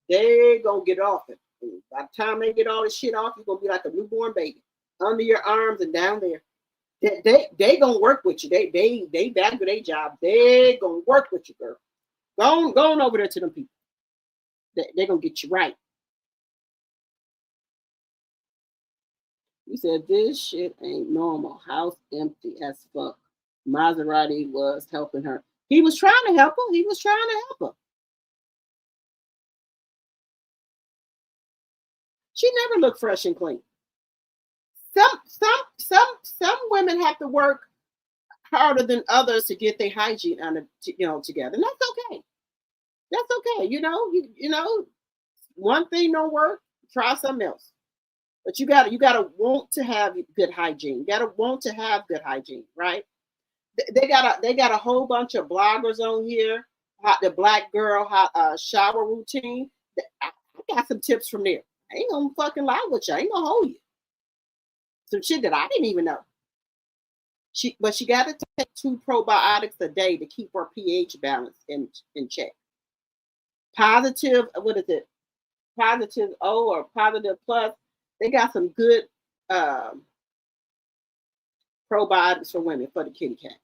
They gonna get it off. And by the time they get all this shit off, you're gonna be like a newborn baby under your arms and down there. They gonna work with you. They back to their job. They gonna work with you, girl. Go on over there to them people. They gonna get you right. You said this shit ain't normal. House empty as fuck. Maserati was helping her. He was trying to help her. She never looked fresh and clean. Some women have to work harder than others to get their hygiene together. And that's okay. That's okay. You know, one thing don't work, try something else. But you gotta want to have good hygiene. You gotta want to have good hygiene, right? They got a whole bunch of bloggers on here. The black girl shower routine. I got some tips from there. I ain't gonna fucking lie with you. I ain't gonna hold you. Some shit that I didn't even know. But she got to take 2 probiotics a day to keep her pH balance in check. Positive, what is it? Positive O or positive plus. They got some good probiotics for women for the kitty cat.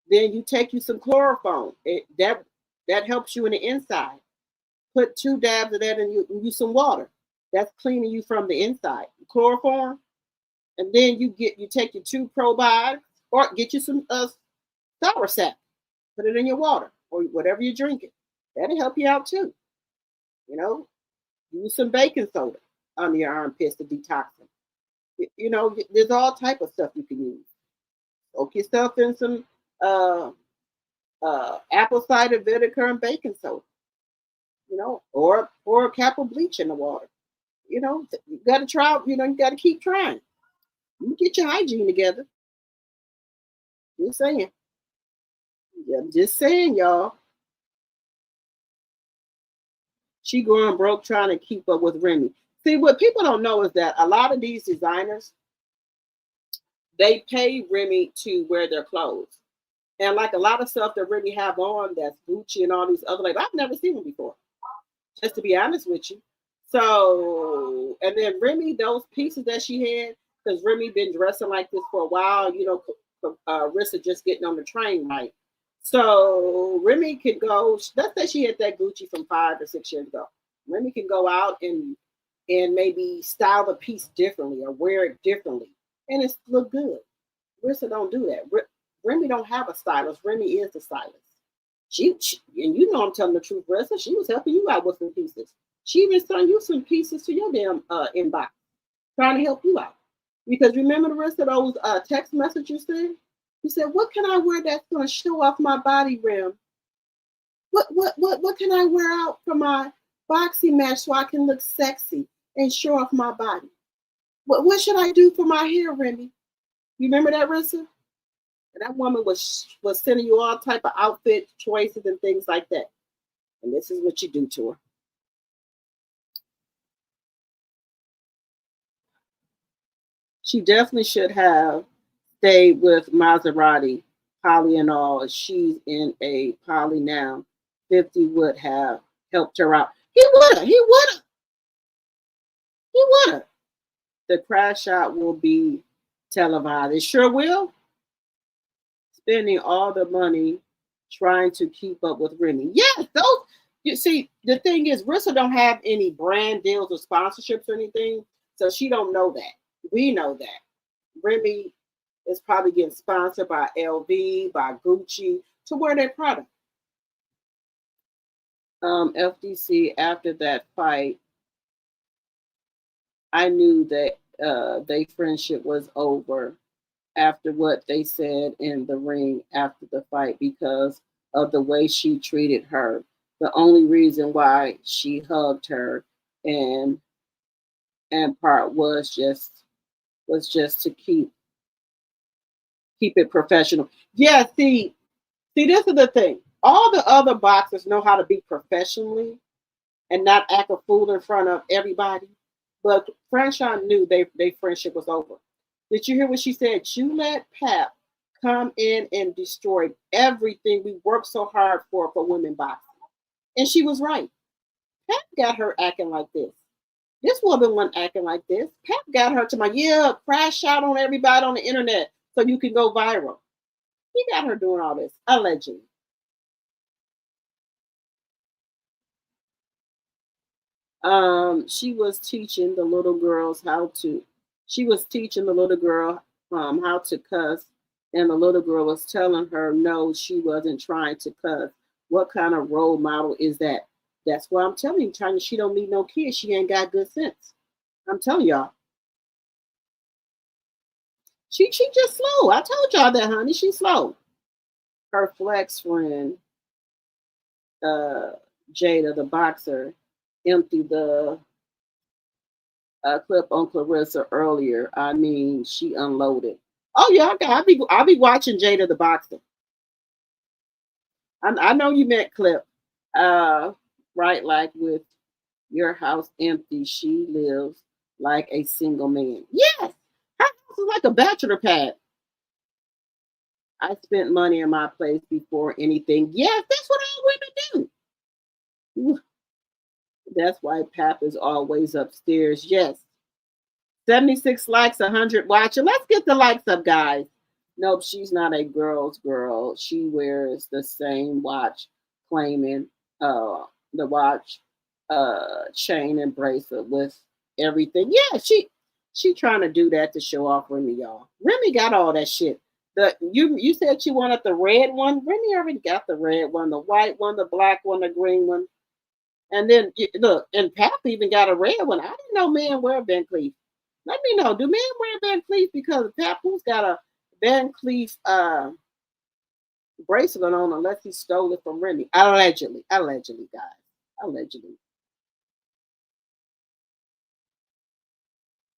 Then you take you some chloroform. That helps you in the inside. Put 2 dabs of that and you use some water. That's cleaning you from the inside. Chloroform. And then you take your 2 probiotics or get you some sour sap. Put it in your water or whatever you're drinking. That'll help you out too. You know, use some baking soda under your armpits to detox them. You know, there's all type of stuff you can use. Soak yourself in some apple cider vinegar and baking soda. You know, or pour a cap of bleach in the water. You know, you got to try. You know, you got to keep trying. You get your hygiene together. Just saying. Yeah, just saying, y'all. She going broke trying to keep up with Remy. See, what people don't know is that a lot of these designers, they pay Remy to wear their clothes. And like a lot of stuff that Remy have on, that's Gucci and all these other labels, I've never seen them before. Just to be honest with you. So, and then Remy, those pieces that she had, because Remy been dressing like this for a while, you know, Rissa just getting on the train, right? So Remy could go, let's say she had that Gucci from 5 or 6 years ago. Remy can go out and maybe style the piece differently or wear it differently. And it's look good. Rissa don't do that. Remy don't have a stylist. Remy is the stylist. She and you know I'm telling the truth, Rissa, she was helping you out with some pieces. She even sent you some pieces to your damn inbox, trying to help you out. Because remember the rest of those text messages said? You said, what can I wear that's going to show off my body rim? What can I wear out for my boxing match so I can look sexy and show off my body? What should I do for my hair, Remy? You remember that, Rissa? And that woman was sending you all type of outfit choices and things like that. And this is what you do to her. She definitely should have stayed with Maserati, Polly and all. She's in a Polly now. 50 would have helped her out. He would have. The crash out will be televised. It sure will. Spending all the money trying to keep up with Remy. Yes, those. You see, the thing is, Rissa don't have any brand deals or sponsorships or anything, so she don't know that. We know that. Remy is probably getting sponsored by LV, by Gucci to wear their product. FDC, after that fight, I knew that their friendship was over after what they said in the ring after the fight because of the way she treated her. The only reason why she hugged her and part was just to keep it professional. Yeah, see, this is the thing. All the other boxers know how to be professionally and not act a fool in front of everybody. But Franchon knew their friendship was over. Did you hear what she said? You let Pap come in and destroy everything we worked so hard for women boxing. And she was right. Pap got her acting like this. This woman wasn't acting like this. Pap got her to crash out on everybody on the internet so you can go viral. He got her doing all this, allegedly. She was teaching the little girls how to cuss, and the little girl was telling her, no, she wasn't trying to cuss. What kind of role model is that? That's why I'm telling you, Tanya, she don't need no kids. She ain't got good sense. I'm telling y'all. She just slow. I told y'all that, honey. She's slow. Her flex friend Jada, the boxer, emptied the clip on Clarissa earlier. I mean, she unloaded. Oh yeah, okay. I'll be watching Jada, the boxer. I know you meant clip. Right, like with your house empty, she lives like a single man. Yes, her house is like a bachelor pad. I spent money in my place before anything. Yes, that's what all women do. That's why Pap is always upstairs. Yes. 76 likes, 100 watching. Let's get the likes up, guys. Nope, she's not a girl's girl. She wears the same watch, claiming the watch, chain, and bracelet with everything. Yeah, she trying to do that to show off Remy, y'all. Remy got all that shit. You said she wanted the red one. Remy already got the red one, the white one, the black one, the green one. And then look, and Pap even got a red one. I didn't know men wear Van Cleef. Let me know, do men wear Van Cleef? Because Papoose got a Van Cleef bracelet on unless he stole it from Remy. Allegedly, guys. Allegedly.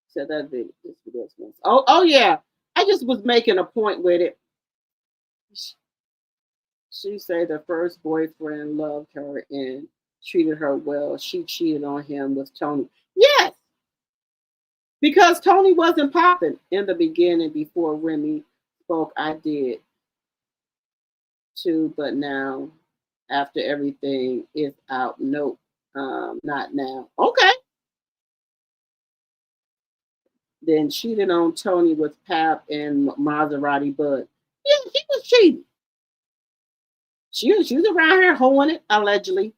So that video, this video is nice. Oh yeah. I just was making a point with it. She said the first boyfriend loved her and treated her well. She cheated on him with Tony. Yes. Because Tony wasn't popping in the beginning before Remy spoke. I did too, but now after everything is out, nope, not now. Okay. Then cheated on Tony with Pap and Maserati Bud. Yeah, he was cheating. She was around here hoeing it, allegedly.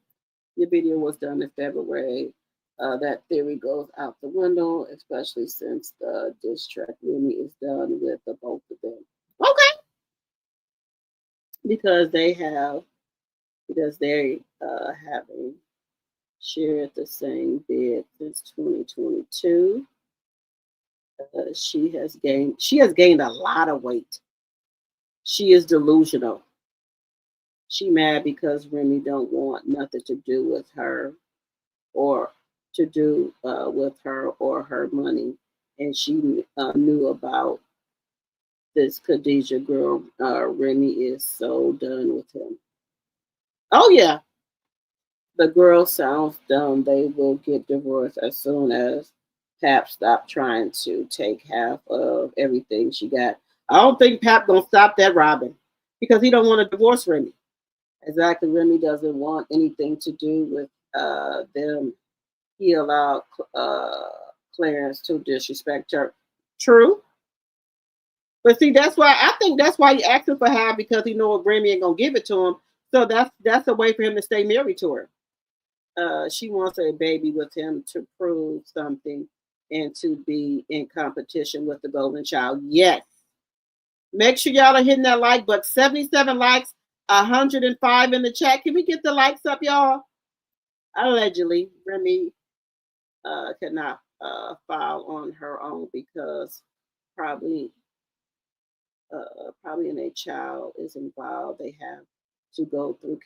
The video was done in February. That theory goes out the window, especially since the diss track Remy is done with the both of them. Okay. Because they having shared the same bed since 2022. She has gained a lot of weight. She is delusional. She mad because Remy don't want nothing to do with her or to do with her or her money. And she knew about this Khadijah girl. Remy is so done with him. Oh yeah. The girl sounds dumb. They will get divorced as soon as Pap stopped trying to take half of everything she got. I don't think Pap gonna stop that robbing because he don't want to divorce Remy. Exactly, Remy doesn't want anything to do with them. He allowed Clarence to disrespect her. True. But see, I think that's why he asking for half, because he knows Remy ain't gonna give it to him. So that's a way for him to stay married to her. She wants a baby with him to prove something and to be in competition with the golden child. Yes. Make sure y'all are hitting that like button. 77 likes, 105 in the chat. Can we get the likes up, y'all? Allegedly, Remy cannot file on her own because probably when a child is involved, they have to go through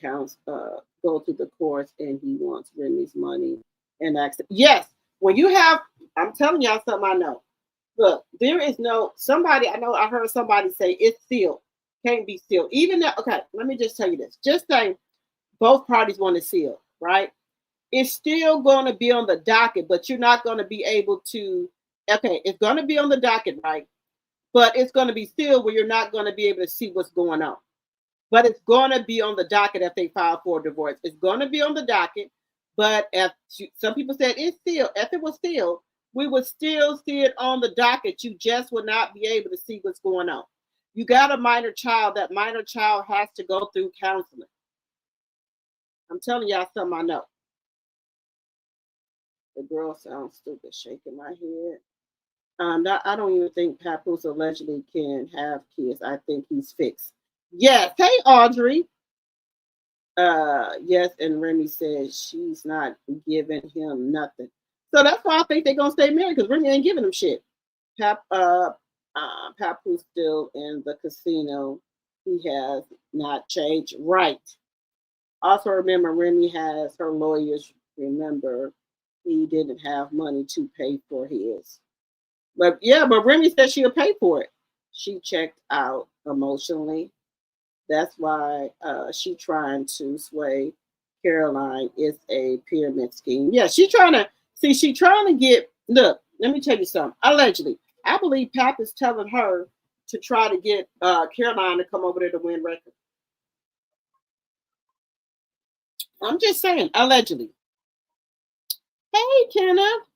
go through the courts, and he wants Remy's money and access. Yes, when you have, I'm telling y'all something I know. Look, there is no somebody I know. I heard somebody say it's sealed, can't be sealed. Even though, okay, let me just tell you this. Just say both parties want to seal, right? It's still going to be on the docket, but you're not going to be able to. Okay, it's going to be on the docket, right? But it's going to be sealed where you're not going to be able to see what's going on. But it's going to be on the docket if they file for a divorce. It's going to be on the docket. But some people said it's sealed. If it was sealed, we would still see it on the docket. You just would not be able to see what's going on. You got a minor child. That minor child has to go through counseling. I'm telling y'all something I know. The girl sounds stupid, shaking my head. I don't even think Papoose allegedly can have kids. I think he's fixed. Yes. Hey, Audrey. Yes, and Remy says she's not giving him nothing. So that's why I think they're gonna stay married, because Remy ain't giving him shit. Papoose still in the casino. He has not changed. Right. Also, remember, Remy has her lawyers. Remember, he didn't have money to pay for his. But yeah, but Remy said she'll pay for it. She checked out emotionally. That's why she trying to sway Caroline. It's a pyramid scheme. Yeah, she trying to get, look, let me tell you something. Allegedly, I believe Pap is telling her to try to get Caroline to come over there to win record. I'm just saying, allegedly. Hey, Kenneth.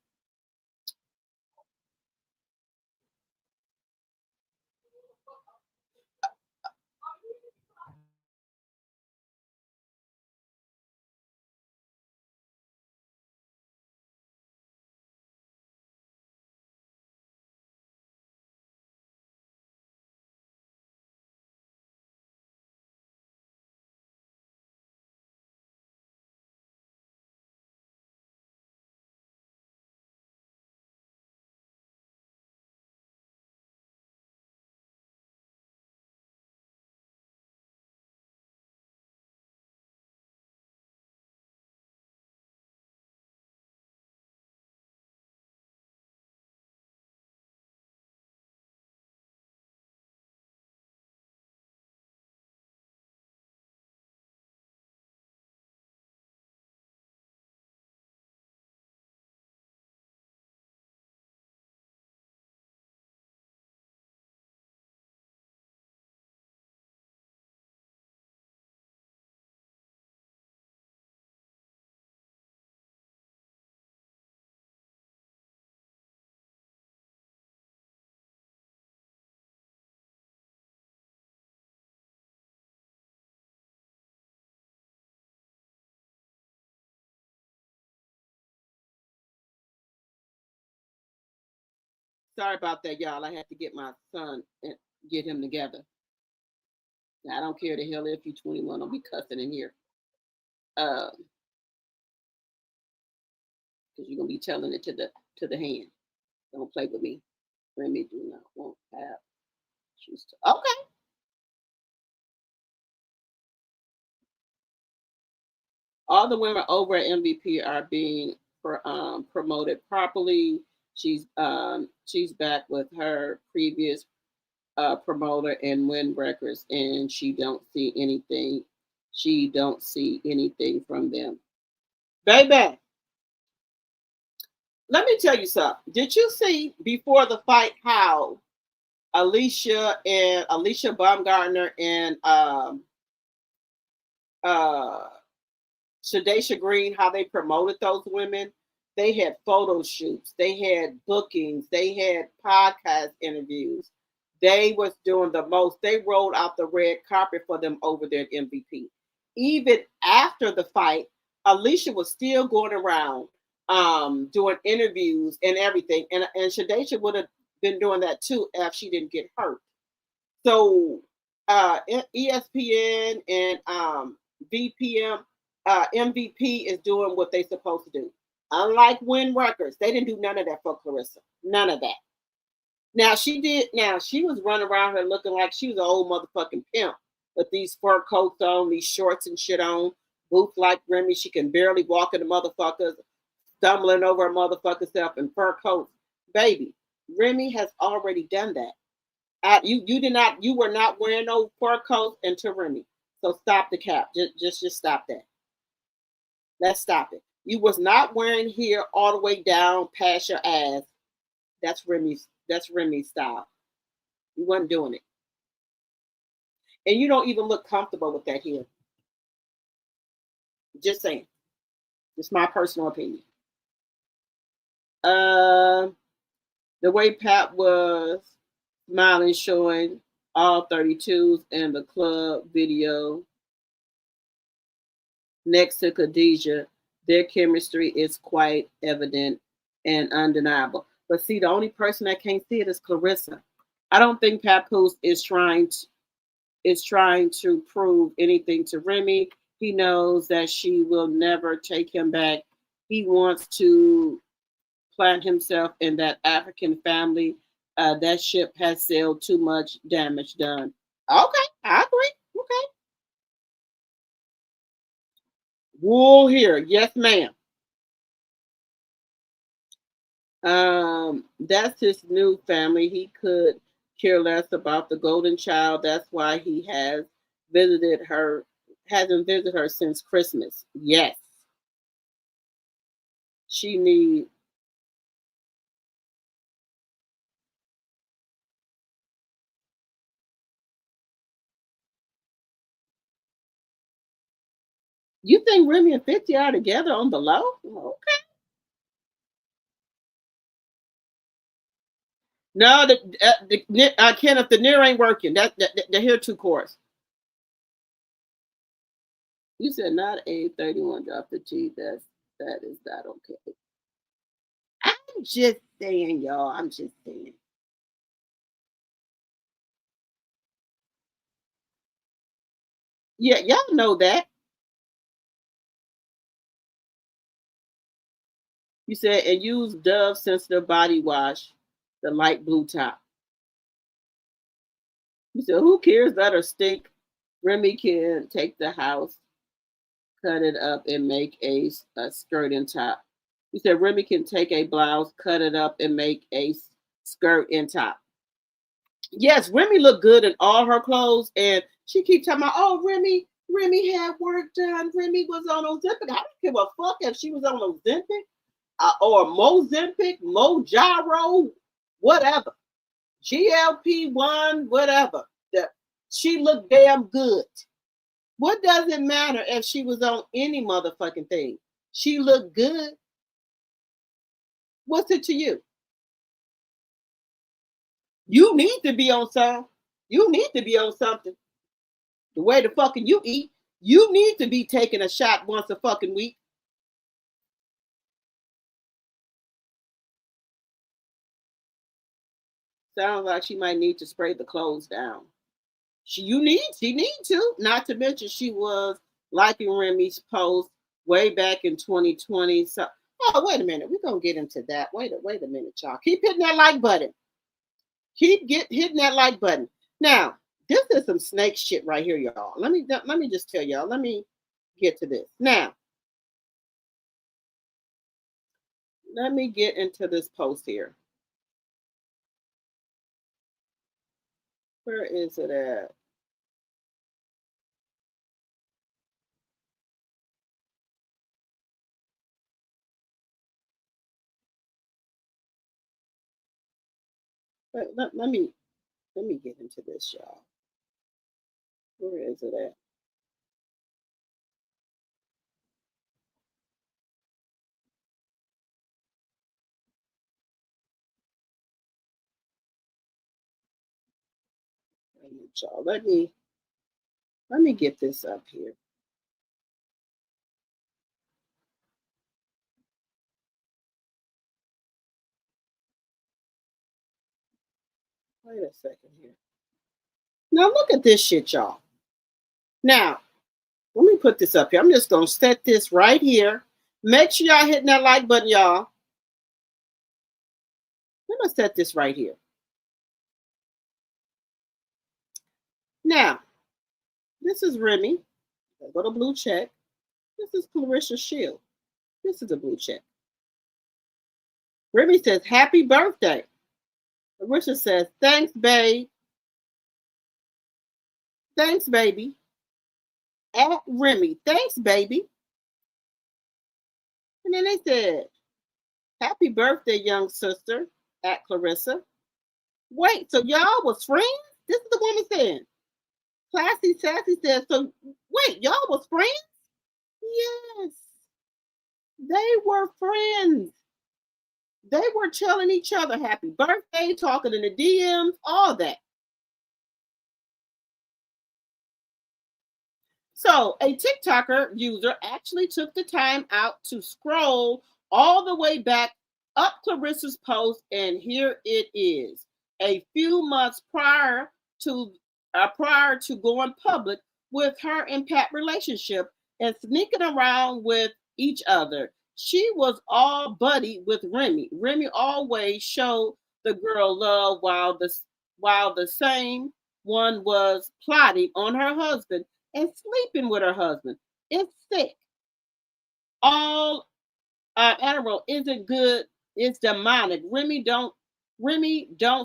Sorry about that, y'all. I had to get my son and get him together. Now, I don't care the hell if you're 21. Don't be cussing in here. Because you're gonna be telling it to the hand. Don't play with me. Remy do not want have choose to. Okay. All the women over at MVP are being promoted properly. She's back with her previous promoter and win records, and she don't see anything. She don't see anything from them. Baby, let me tell you something. Did you see before the fight how Alicia Baumgartner and Shadesha Green, how they promoted those women? They had photo shoots, they had bookings, they had podcast interviews. They was doing the most. They rolled out the red carpet for them over there at MVP. Even after the fight, Alicia was still going around doing interviews and everything. And Shadesha would have been doing that too if she didn't get hurt. So ESPN and MVP is doing what they're supposed to do. Unlike Win Records, they didn't do none of that for Clarissa. None of that. Now she did. Now she was running around her looking like she was an old motherfucking pimp with these fur coats on, these shorts and shit on, boots like Remy. She can barely walk in the motherfuckers, stumbling over her motherfucking self in fur coats. Baby, Remy has already done that. You were not wearing no fur coats until Remy. So stop the cap. Just stop that. Let's stop it. You was not wearing hair all the way down past your ass. That's Remy's style. You wasn't doing it. And you don't even look comfortable with that hair. Just saying. It's my personal opinion. The way Pat was smiling, showing all 32s in the club video next to Khadijah, their chemistry is quite evident and undeniable. But see, the only person that can't see it is Clarissa. I don't think Papoose is trying to prove anything to Remy. He knows that she will never take him back. He wants to plant himself in that African family. That ship has sailed, too much damage done. Okay, I agree. Okay. Wool here. Yes, ma'am. That's his new family. He could care less about the golden child. That's why he hasn't visited her since Christmas. Yes. She needs. You think Remy and 50 are together on the low? Okay. No, Kenneth, the near ain't working. The here two chords. You said not A31 drop the G. That is not okay. I'm just saying, y'all. I'm just saying. Yeah, y'all know that. You said, and use Dove sensitive body wash, the light blue top. You said, who cares? Let her stink. Remy can take the house, cut it up, and make a skirt and top. You said Remy can take a blouse, cut it up, and make a skirt and top. Yes, Remy looked good in all her clothes, and she keeps talking about, oh, Remy had work done. Remy was on Ozempic. I don't give a fuck if she was on Ozempic or Mozempic, Mojaro, whatever. GLP-1, whatever. She looked damn good. What does it matter if she was on any motherfucking thing? She looked good. What's it to you? You need to be on some. You need to be on something. The way the fucking you eat, you need to be taking a shot once a fucking week. Sounds like she might need to spray the clothes down. She need to. Not to mention she was liking Remy's post way back in 2020. So, oh, wait a minute. We're gonna get into that. Wait a minute, y'all. Keep hitting that like button. Keep hitting that like button. Now, this is some snake shit right here, y'all. Let me just tell y'all. Let me get to this. Now, let me get into this post here. Where is it at? Let me get into this, y'all. Where is it at? Y'all. Let me get this up here. Wait a second here. Now look at this shit, y'all. Now, let me put this up here. I'm just gonna set this right here. Make sure y'all hitting that like button, y'all. I'm gonna set this right here. Now, this is Remy. I go to blue check. This is Clarissa Shield. This is a blue check. Remy says, happy birthday. Clarissa says, thanks, babe. Thanks, baby. At Remy, thanks, baby. And then they said, happy birthday, young sister, at Clarissa. Wait, so y'all was friends? This is the woman saying. Classy Sassy says, so wait, y'all was friends? Yes. They were friends. They were telling each other happy birthday, talking in the DMs, all that. So a TikToker user actually took the time out to scroll all the way back up Clarissa's post, and here it is. A few months prior to going public with her and Pat relationship and sneaking around with each other. She was all buddy with Remy. Remy always showed the girl love while the same one was plotting on her husband and sleeping with her husband. It's sick. all Adderall isn't good. It's demonic. Remy don't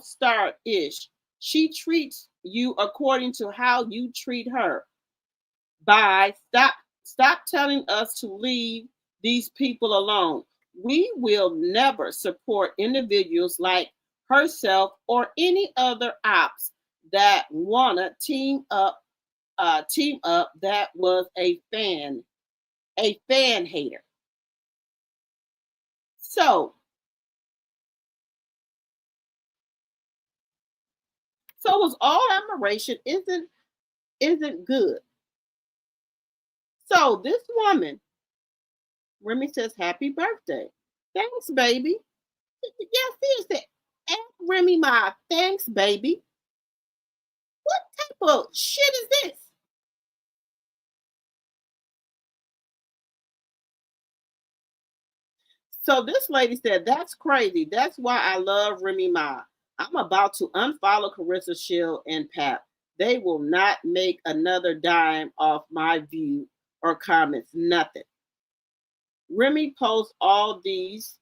start ish. She treats you according to how you treat her. By stop telling us to leave these people alone. We will never support individuals like herself or any other ops that wanna team up. That was a fan hater. So was all admiration isn't good. So this woman, Remy says, "Happy birthday." Thanks, baby. Yes, seriously. Aunt Remy Ma, thanks, baby. What type of shit is this? So this lady said, "That's crazy. That's why I love Remy Ma. I'm about to unfollow Carissa Shield and Pap. They will not make another dime off my view or comments. Nothing." Remy posts all these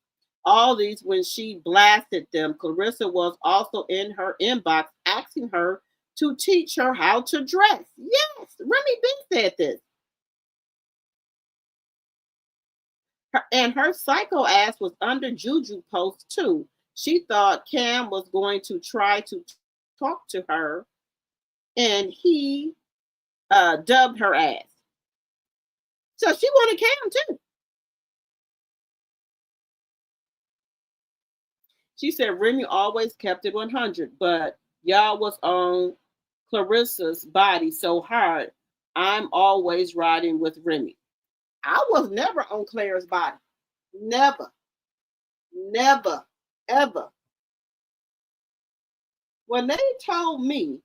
when she blasted them. Carissa was also in her inbox asking her to teach her how to dress. Yes, Remy been said this. And her psycho ass was under Juju post too. She thought Cam was going to try to talk to her, and he dubbed her ass. So she wanted Cam too. She said Remy always kept it 100, but y'all was on Clarissa's body so hard. I'm always riding with Remy. I was never on Claire's body. Never, ever. When they told me,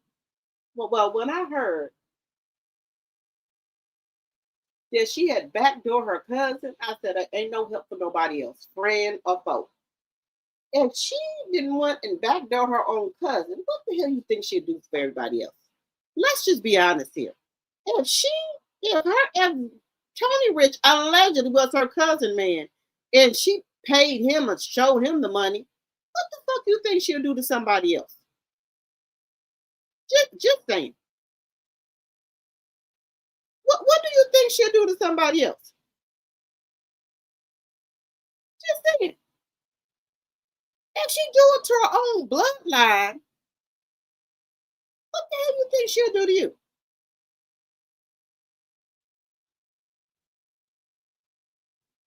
well, when I heard that she had backdoor her cousin, I said, ain't no help for nobody else, friend or foe. If she didn't want and backdoor her own cousin, what the hell you think she'd do for everybody else? Let's just be honest here. If Tony Rich allegedly was her cousin, man, and she paid him or showed him the money, what the fuck you think she'll do to somebody else? Just saying. What do you think she'll do to somebody else? Just saying. If she do it to her own bloodline, what the hell you think she'll do to you?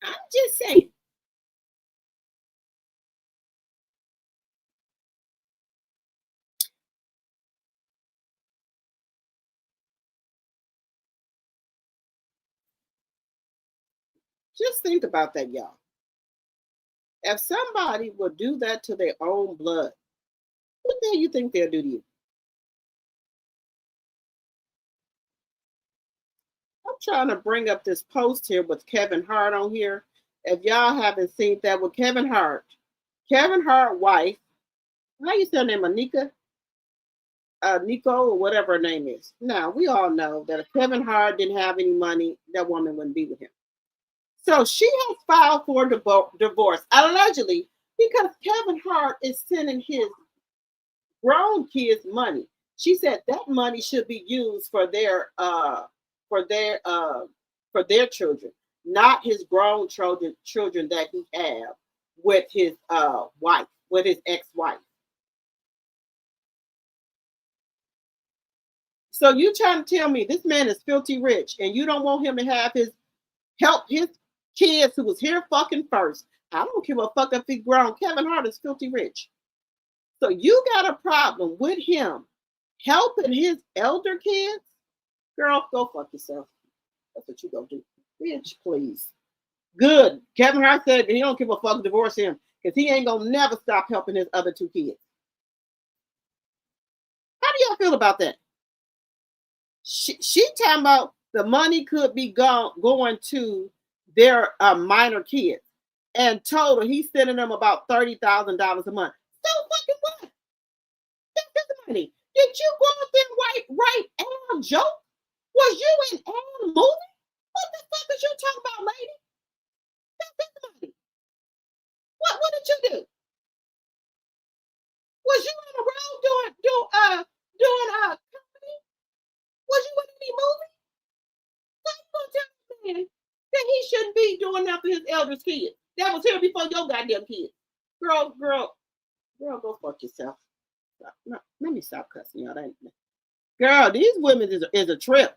I'm just saying. Just think about that, y'all. If somebody would do that to their own blood, what the hell you think they'll do to you? I'm trying to bring up this post here with Kevin Hart on here. If y'all haven't seen that with Kevin Hart wife, how you say her name, Anika? Nico or whatever her name is. Now, we all know that if Kevin Hart didn't have any money, that woman wouldn't be with him. So she has filed for divorce, allegedly, because Kevin Hart is sending his grown kids money. She said that money should be used for their children, not his grown children that he have with his wife, with his ex-wife. So you trying to tell me this man is filthy rich and you don't want him to have help his kids who was here fucking first? I don't give a fuck if he's grown. Kevin Hart is filthy rich. So you got a problem with him helping his elder kids? Girl, go fuck yourself. That's what you gonna do. Bitch, please. Good. Kevin Hart said he don't give a fuck, divorce him, because he ain't gonna never stop helping his other two kids. How do y'all feel about that? She talking about the money could be going to their minor kids, and told her he's sending them about $30,000 a month. So fucking what? That's his money. Did you go out there and write Al joke? Was you in Al movie? What the fuck is you talking about, lady? saying that he shouldn't be doing that for his eldest kid. That was here before your goddamn kid. Girl, go fuck yourself. No, let me stop cussing y'all. Girl, these women is a trip.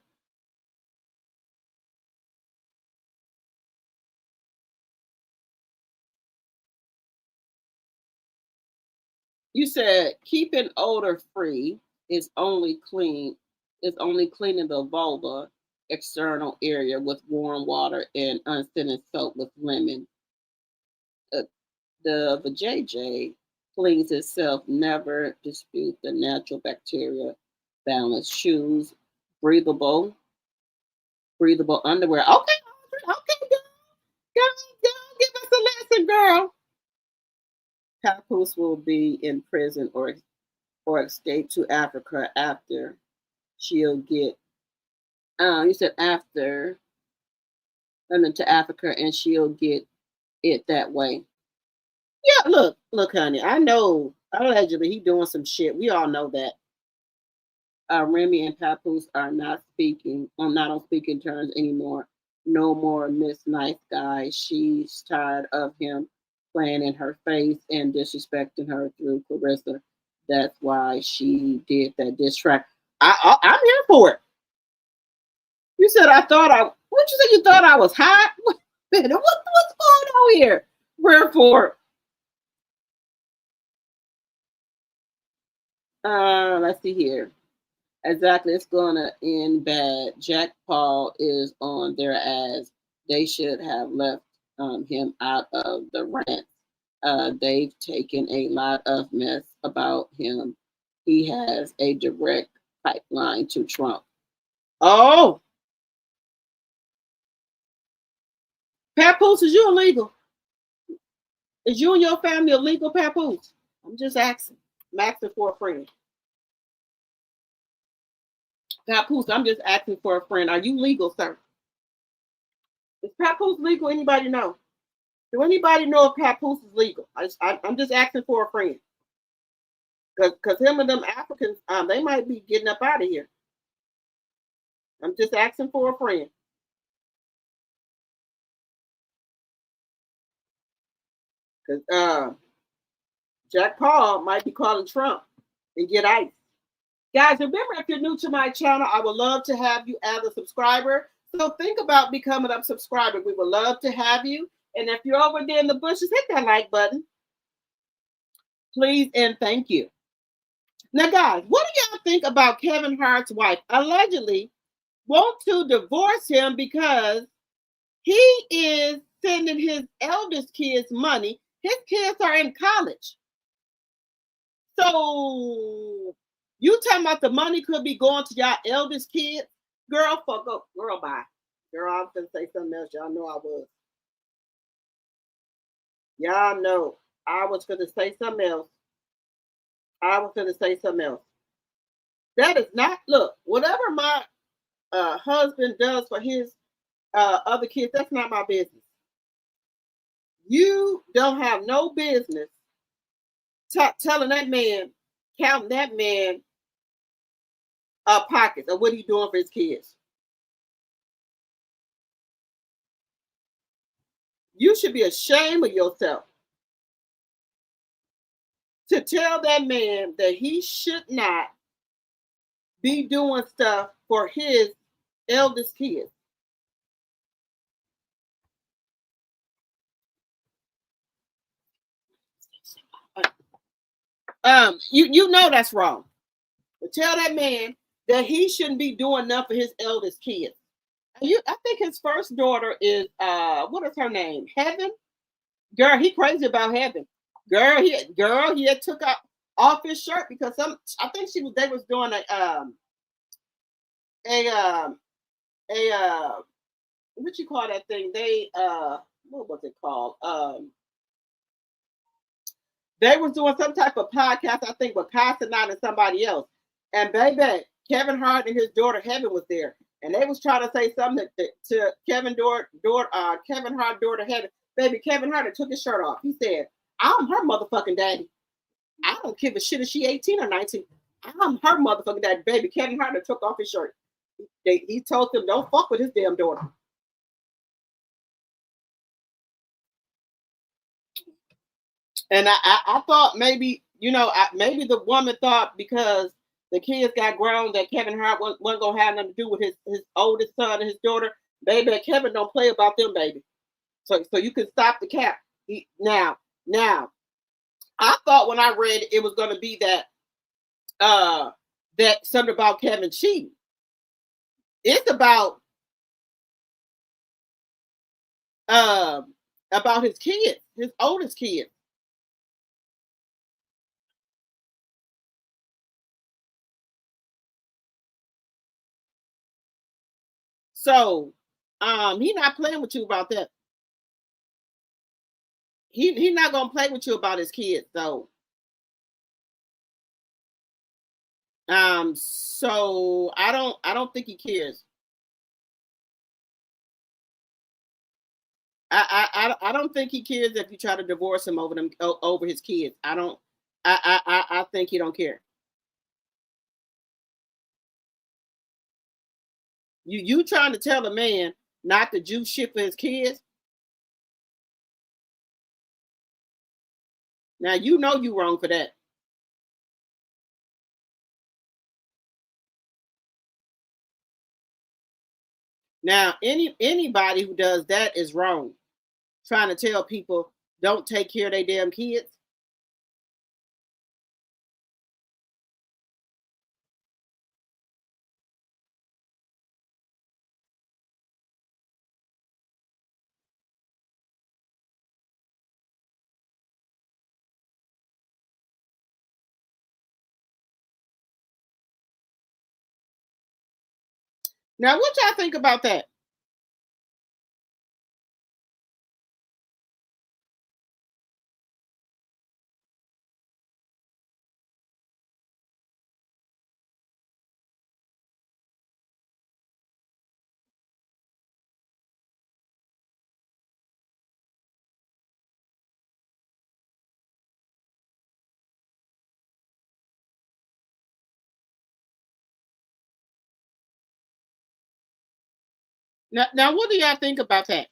You said keeping odor free is only cleaning the vulva external area with warm water and unscented soap with lemon. The vajayjay cleans itself. Never dispute the natural bacteria balance. Shoes, breathable underwear. Okay, girl, give us a lesson, girl. Papoose will be in prison or escape to Africa after she'll get. You said after, and then to Africa, and she'll get it that way. Yeah, look, honey. I know. Allegedly, he doing some shit. We all know that. Remy and Papoose are not on speaking terms anymore. No more Miss Nice Guy. She's tired of him playing in her face and disrespecting her through Clarissa. That's why she did that diss track. I'm here for it. You said what you said you thought I was hot? What's going on here? Wherefore? Let's see here. Exactly, it's gonna end bad. Jack Paul is on their ass. They should have left him out of the rant. They've taken a lot of mess about him. He has a direct pipeline to Trump. Oh, Papoose, is you illegal? Is you and your family illegal, Papoose? I'm just asking. I'm asking for a friend. Papoose, I'm just asking for a friend. Are you legal, sir? Is Papoose legal? Anybody know? Do anybody know if Papoose is legal? I'm just asking for a friend. Because him and them Africans, they might be getting up out of here. I'm just asking for a friend. Because Jack Paul might be calling Trump and get ice. Guys, remember, if you're new to my channel, I would love to have you as a subscriber. So think about becoming a subscriber. We would love to have you. And if you're over there in the bushes, hit that like button. Please and thank you. Now, guys, what do y'all think about Kevin Hart's wife allegedly want to divorce him because he is sending his eldest kids money? His kids are in college. So you talking about the money could be going to y'all eldest kids? Girl, fuck up. Girl, bye. Girl, I was going to say something else. Y'all know I was. Y'all know I was going to say something else. That is not, look, whatever my husband does for his other kids, that's not my business. You don't have no business telling that man, counting that man pockets of what he's doing for his kids. You should be ashamed of yourself to tell that man that he should not be doing stuff for his eldest kids. You know that's wrong. But tell that man that he shouldn't be doing enough for his eldest kids. I think his first daughter is what is her name? Heaven. Girl, he crazy about Heaven. Girl, he had took off his shirt because I think they was doing what you call that thing? What was it called? They was doing some type of podcast, I think, with Casanat and somebody else. And baby, Kevin Hart and his daughter Heaven was there. And they was trying to say something to Kevin Hart daughter Heaven. Baby, Kevin Hart took his shirt off. He said, I'm her motherfucking daddy. I don't give a shit if she 18 or 19. I'm her motherfucking daddy. Baby, Kevin Hart took off his shirt. He told them, don't fuck with his damn daughter. And I thought maybe, you know, maybe the woman thought because the kids got grown that Kevin Hart wasn't gonna have nothing to do with his oldest son and his daughter. Baby, Kevin don't play about them, baby. So you can stop the cap. Now, I thought when I read it was gonna be that that something about Kevin cheating. It's about his kids, his oldest kids. So he not playing with you about that. He not gonna play with you about his kids though. So I don't think he cares. I don't think he cares if you try to divorce him over his kids. I think he don't care. You trying to tell a man not to do shit for his kids? Now you know you wrong for that. Now anybody who does that is wrong. Trying to tell people don't take care of their damn kids. Now, what y'all think about that? Now, what do y'all think about that?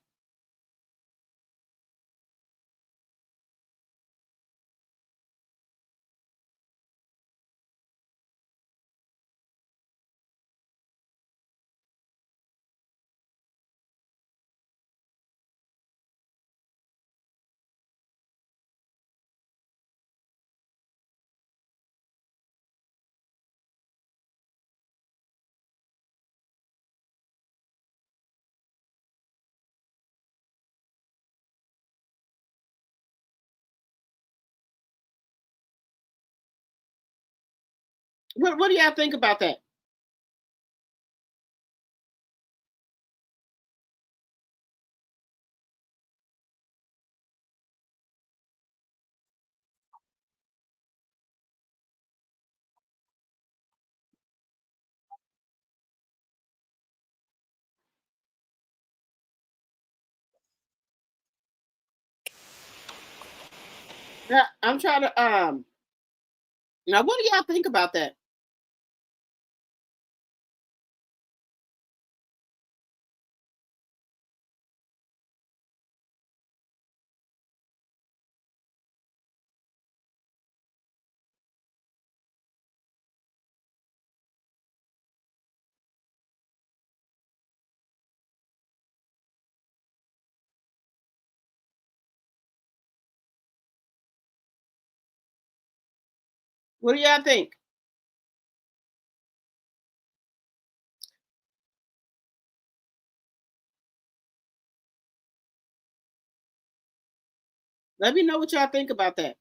What do y'all think about that? Now, I'm trying to now what do y'all think about that? What do y'all think? Let me know what y'all think about that.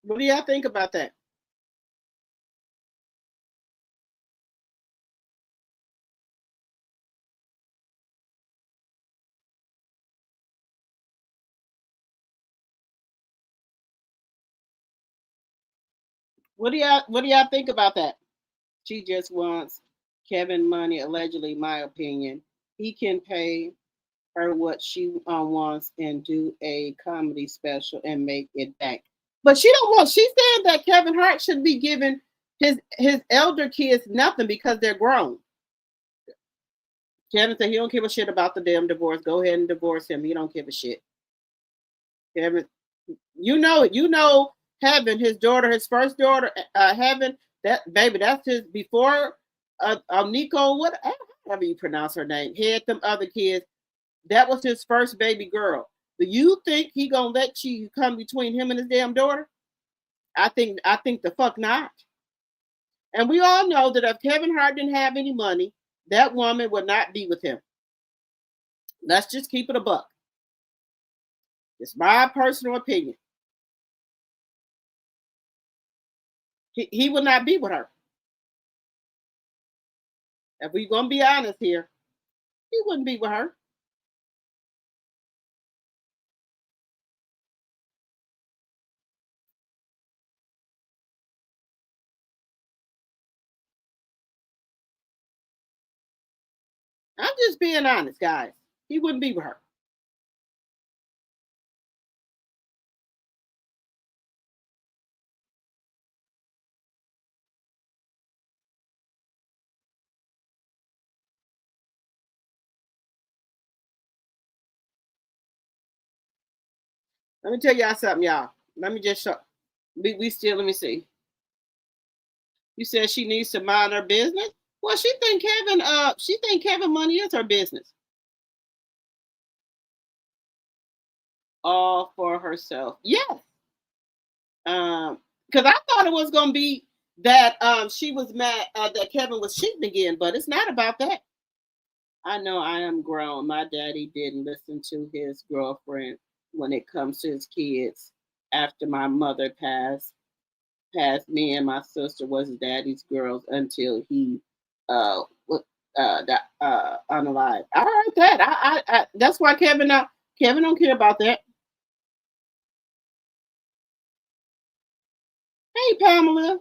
What do y'all think about that? What do y'all think about that? She just wants Kevin money, allegedly, my opinion. He can pay her what she wants and do a comedy special and make it bank. But she don't want. She's saying that Kevin Hart should be giving his elder kids nothing because they're grown. Kevin said he don't give a shit about the damn divorce. Go ahead and divorce him. He don't give a shit. Kevin, you know, Heaven, his daughter, his first daughter, Heaven, that baby, that's his before Nico, whatever you pronounce her name, had them other kids. That was his first baby girl. Do you think he gonna let you come between him and his damn daughter? I think the fuck not. And we all know that if Kevin Hart didn't have any money, that woman would not be with him. Let's just keep it a buck. It's my personal opinion. He would not be with her. If we're going to be honest here, he wouldn't be with her. I'm just being honest, guys. He wouldn't be with her. Let me tell y'all something, y'all. Let me just show. Let me see. You said she needs to mind her business. Well, she think Kevin money is her business. All for herself. Yes. Because I thought it was gonna be that she was mad that Kevin was cheating again, but it's not about that. I know I am grown. My daddy didn't listen to his girlfriend when it comes to his kids. After my mother passed, me and my sister was daddy's girls until he unalive. I heard that. I that's why Kevin don't care about that. Hey Pamela.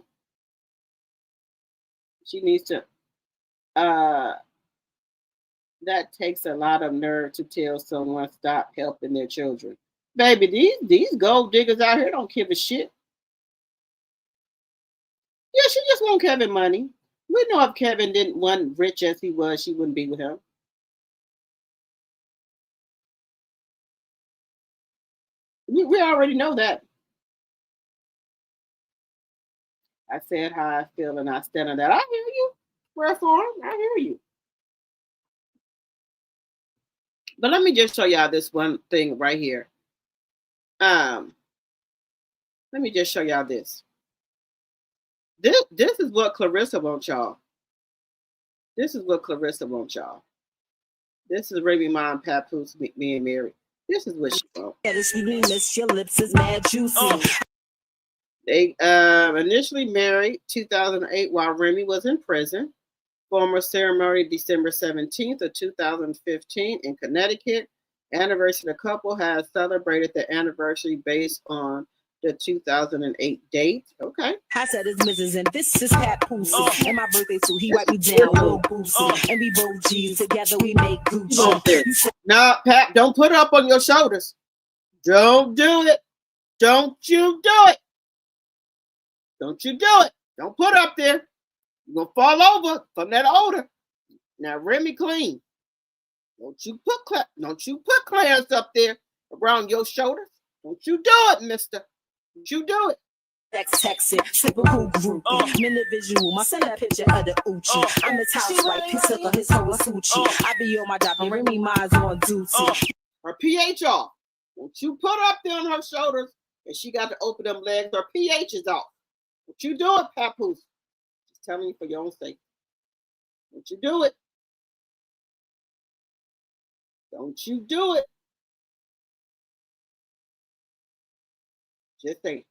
She needs to that takes a lot of nerve to tell someone stop helping their children. Baby, these gold diggers out here don't give a shit. Yeah, she just want Kevin money. We know if Kevin didn't want rich as he was, she wouldn't be with him. We already know that. I said how I feel and I stand on that. I hear you. Wherefore, I hear you. But let me just show y'all this one thing right here. Let me just show y'all this. This is what Clarissa wants y'all. This is what Clarissa wants y'all. This is Remy Ma and Papoose, me and Mary. This is what she wants. Your lips is mad juicy. They initially married 2008 while Remy was in prison. Former ceremony December 17th of 2015 in Connecticut. Anniversary, the couple has celebrated the anniversary based on the 2008 date. Okay. I said it's Mrs. and this is Papoose. And my birthday too. He wiped me down, little boosie. And we both G's together, we make Gucci. Now, Pat, don't put it up on your shoulders. Don't do it. Don't you do it. Don't you do it. Don't put it up there. You're going to fall over from that odor. Now, Remy clean. Don't you put Clarence up there around your shoulders. Don't you do it, mister. Don't you do it. Texting, typical group. In the visual, my son a picture of the Uchi. I'm the top white pizza for his whole sushi. I be on my job and Remy Ma's on duty. Her pH off. Don't you put her up there on her shoulders and she got to open them legs. Her pH is off. Don't you do it, Papoose. Just telling you for your own sake. Don't you do it. Don't you do it. Just think.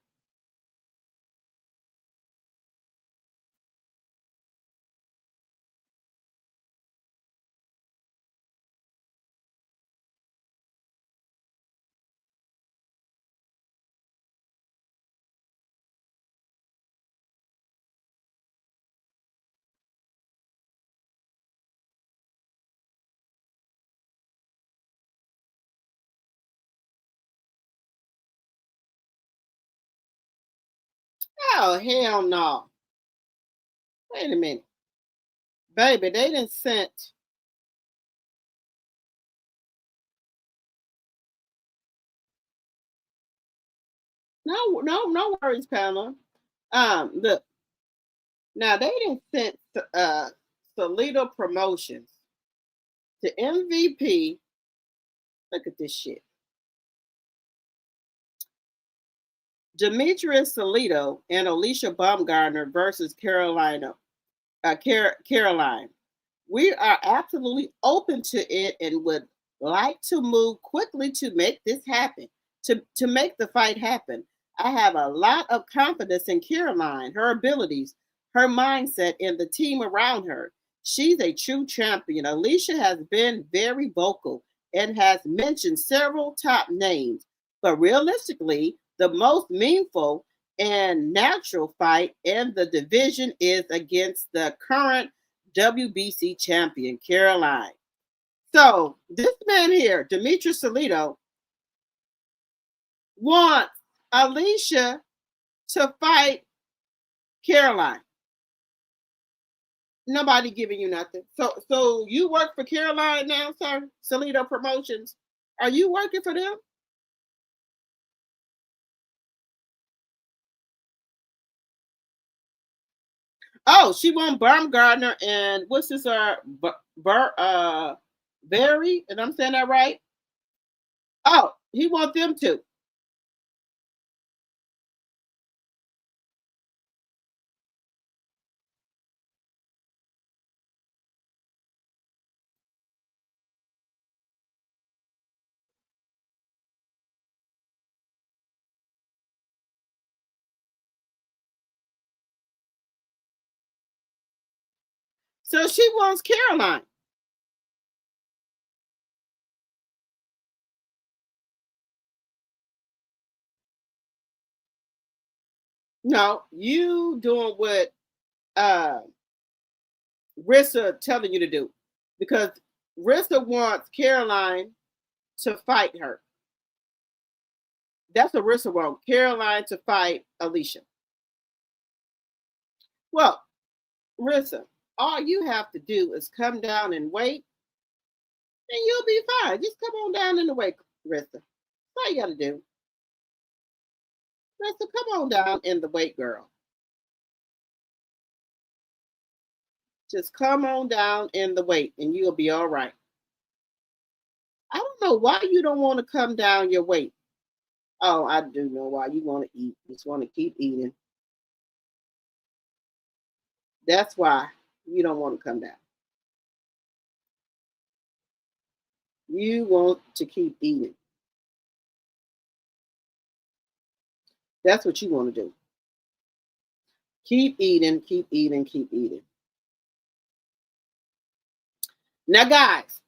Oh, hell no. Wait a minute. Baby, they didn't sent. No worries, Pamela. Look. Now they didn't sent Toledo Promotions to MVP. Look at this shit. Demetrius Toledo and Alicia Baumgartner versus Caroline. We are absolutely open to it and would like to move quickly to make this happen, to make the fight happen. I have a lot of confidence in Caroline, her abilities, her mindset, and the team around her. She's a true champion. Alicia has been very vocal and has mentioned several top names, but realistically, the most meaningful and natural fight in the division is against the current WBC champion, Caroline. So this man here, Demetrius Toledo, wants Alicia to fight Caroline. Nobody giving you nothing. So you work for Caroline now, sir? Toledo Promotions. Are you working for them? Oh, she won Baumgartner and what's this? Barry, and I'm saying that right? Oh, he wants them to. So she wants Caroline. No, you doing what Rissa telling you to do, because Rissa wants Caroline to fight her. That's what Rissa wants. Caroline to fight Alicia. Well, Rissa, all you have to do is come down and wait, and you'll be fine. Just come on down in the wait, Rissa. That's all you got to do. Rissa, come on down in the wait, girl. Just come on down in the wait, and you'll be all right. I don't know why you don't want to come down your weight. Oh, I do know why. You want to eat. You just want to keep eating. That's why you don't want to come down. You want to keep eating. That's what you want to do. Keep eating, keep eating, keep eating. Now, guys,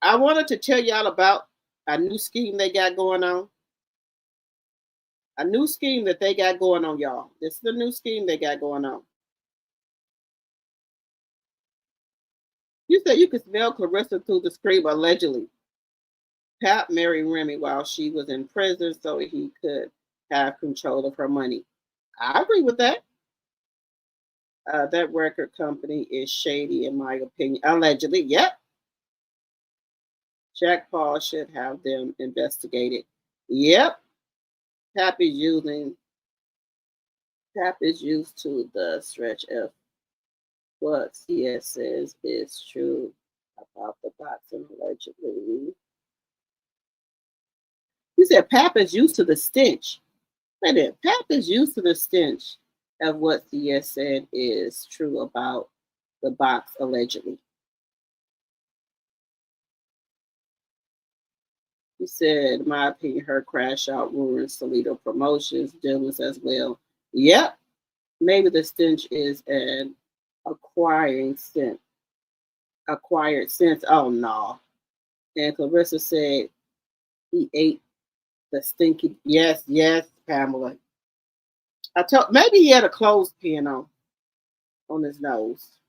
I wanted to tell y'all about a new scheme they got going on. A new scheme that they got going on, y'all. This is the new scheme they got going on. You said you could smell Clarissa through the screen, allegedly. Pap married Remy while she was in prison so he could have control of her money. I agree with that. That record company is shady, in my opinion. Allegedly, yep. Jack Paul should have them investigated. Yep. Pap is used to the stretch of what CS says is true about the boxing, allegedly. You said Pap is used to the stench. Wait a minute. Pap is used to the stench of what CS said is true about the box, allegedly. He said, in my opinion, her crash out ruins Toledo Promotions, Dylan's as well. Yep. Maybe the stench is an acquired sense. Oh, no. And Clarissa said he ate the stinky. Yes, Pamela. Maybe he had a clothespin on his nose.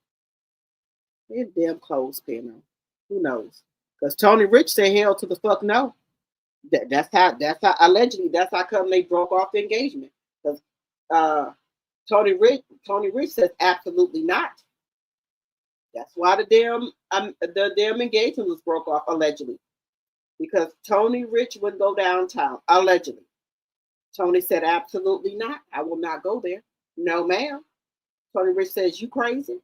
He had a damn clothespin on. Who knows? Because Tony Rich said hell to the fuck no. That's how allegedly that's how come they broke off the engagement. Because Tony Rich says absolutely not. That's why the damn engagement was broke off allegedly. Because Tony Rich would go downtown allegedly. Tony said absolutely not. I will not go there. No, ma'am. Tony Rich says, you crazy?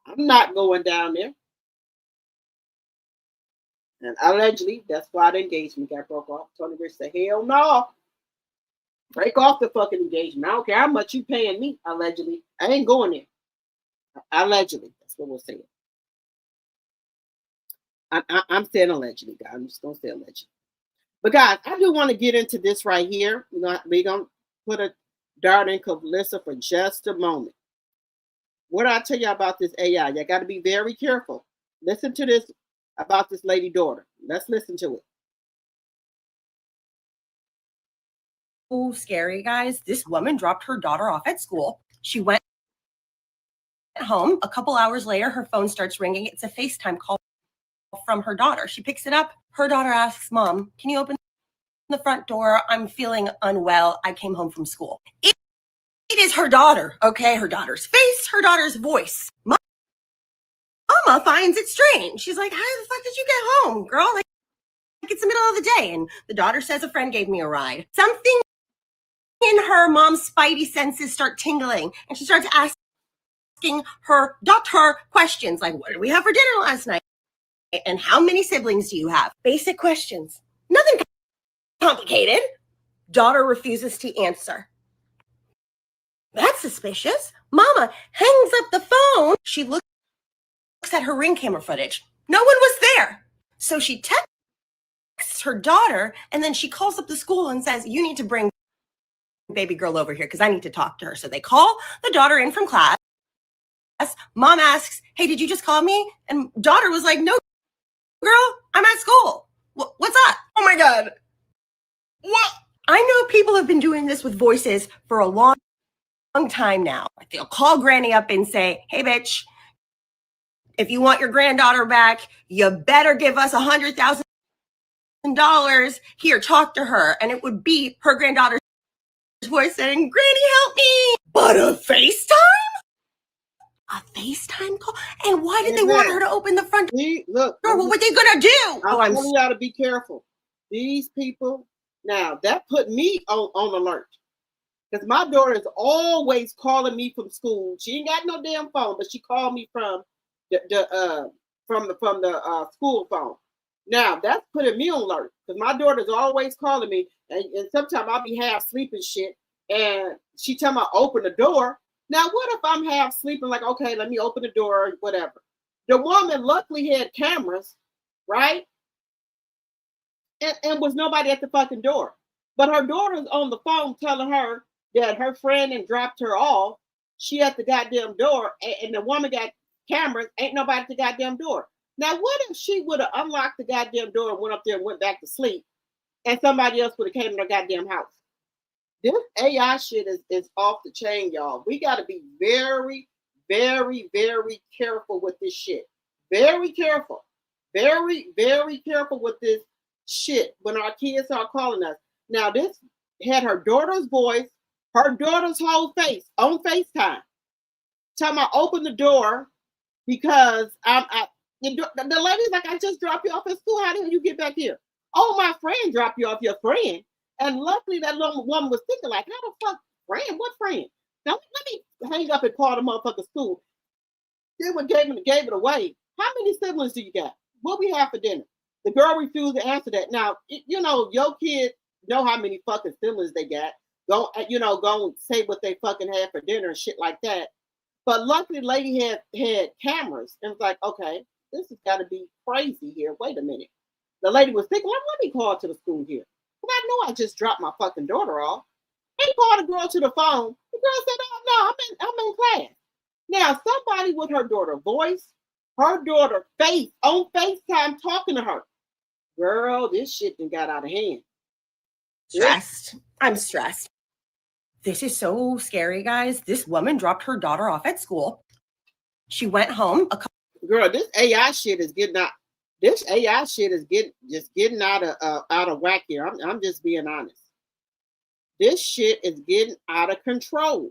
I'm not going down there. And allegedly, that's why the engagement got broke off. Tony Rich said, hell no. Break off the fucking engagement. I don't care how much you paying me, allegedly. I ain't going there. Allegedly. That's what we'll say. I'm saying allegedly, guys. I'm just going to say allegedly. But guys, I do want to get into this right here. We're going to put a dart in Calissa for just a moment. What did I tell you about this AI? You got to be very careful. Listen to this about this lady daughter. Let's listen to it. Oh, scary, guys. This woman dropped her daughter off at school. She went home. A couple hours later, her phone starts ringing. It's a FaceTime call from her daughter. She picks it up. Her daughter asks, Mom, can you open the front door? I'm feeling unwell. I came home from school. It is her daughter, okay? Her daughter's face, her daughter's voice. Mama finds it strange. She's like, how the fuck did you get home, girl? Like, it's the middle of the day. And the daughter says a friend gave me a ride. Something in her mom's spidey senses start tingling. And she starts asking her daughter questions like, what did we have for dinner last night? And how many siblings do you have? Basic questions. Nothing complicated. Daughter refuses to answer. That's suspicious. Mama hangs up the phone. She looks at her ring camera footage. No one was there. So she texts her daughter, and then she calls up the school and says, you need to bring baby girl over here because I need to talk to her. So they call the daughter in from class. Mom asks, hey, did you just call me? And daughter was like, no, girl, I'm at school. What's up? Oh my God. What? I know people have been doing this with voices for a long time now. They'll call granny up and say, hey, bitch, if you want your granddaughter back, you better give us $100,000. Here, talk to her. And it would be her granddaughter's voice saying, Granny, help me. But a FaceTime? A FaceTime call? And why did they want her to open the front door? Look, what were they going to do? I'm telling you how to be careful. These people, now, that put me on alert. Because my daughter is always calling me from school. She ain't got no damn phone, but she called me from the school phone. Now that's putting me on alert because my daughter's always calling me, and sometimes I'll be half sleeping shit, and she tell me open the door. Now what if I'm half sleeping? Like, okay, let me open the door, whatever. The woman luckily had cameras, right? And was nobody at the fucking door, but her daughter's on the phone telling her that her friend and dropped her off. She at the goddamn door, and the woman got cameras. Ain't nobody at the goddamn door. Now, what if she would have unlocked the goddamn door and went up there and went back to sleep, and somebody else would have came to her goddamn house? This AI shit is off the chain, y'all. We got to be very, very, very careful with this shit. Very careful. Very, very careful with this shit when our kids are calling us. Now, this had her daughter's voice, her daughter's whole face on FaceTime. Tell me, open the door because the lady's like, I just dropped you off at school. How did you get back here? Oh, my friend dropped you off, your friend. And luckily that little woman was thinking like, how the fuck, friend? What friend? Now, let me hang up and call the motherfucker school. Then when gave it away, how many siblings do you got? What we have for dinner? The girl refused to answer that. Now, you know, your kids know how many fucking siblings they got. Go and say what they fucking had for dinner and shit like that. But luckily, the lady had cameras and was like, okay, this has got to be crazy here. Wait a minute. The lady was thinking, let me call to the school here. Because I know I just dropped my fucking daughter off. He called the girl to the phone. The girl said, oh, no, I'm in class. Now, somebody with her daughter voice, her daughter face on FaceTime talking to her. Girl, this shit done got out of hand. Stressed. I'm stressed. This is so scary, guys. This woman dropped her daughter off at school. She went home. Girl, this AI shit is getting out. This AI shit is getting out of whack here. I'm just being honest. This shit is getting out of control.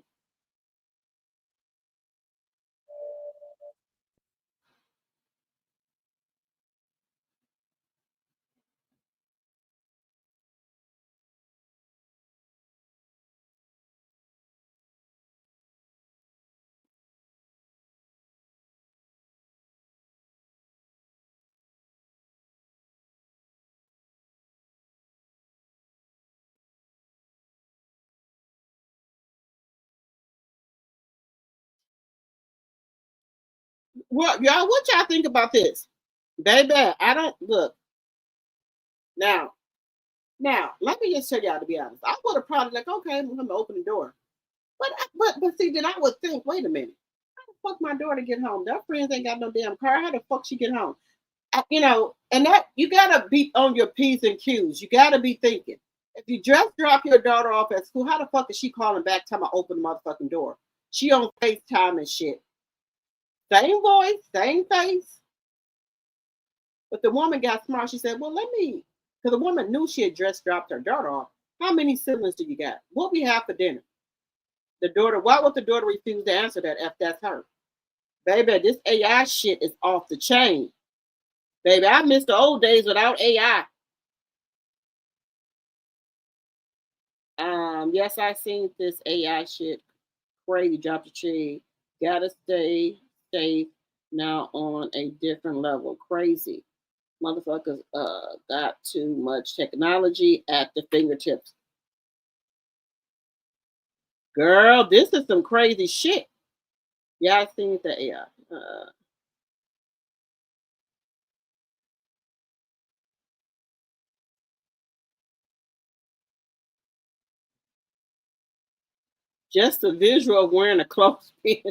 Well, y'all, what y'all think about this? Baby, I don't look. Now, let me just tell y'all, to be honest. I would have probably like, okay, I'm gonna open the door. But see, then I would think, wait a minute, how the fuck my daughter get home? Their friends ain't got no damn car. How the fuck she get home? And that you gotta be on your P's and Q's. You gotta be thinking. If you just drop your daughter off at school, how the fuck is she calling back time I open the motherfucking door? She on FaceTime and shit. Same voice, same face. But the woman got smart. She said, well, because the woman knew she had just dropped her daughter off. How many siblings do you got? What we have for dinner? The daughter, why would the daughter refuse to answer that if that's her? Baby, this AI shit is off the chain. Baby, I miss the old days without AI. Yes, I seen this AI shit. Crazy, drop the tree. Gotta stay safe now on a different level. Crazy. Motherfuckers got too much technology at the fingertips. Girl, this is some crazy shit. Yeah, I seen the AI. Just a visual of wearing a clothespin.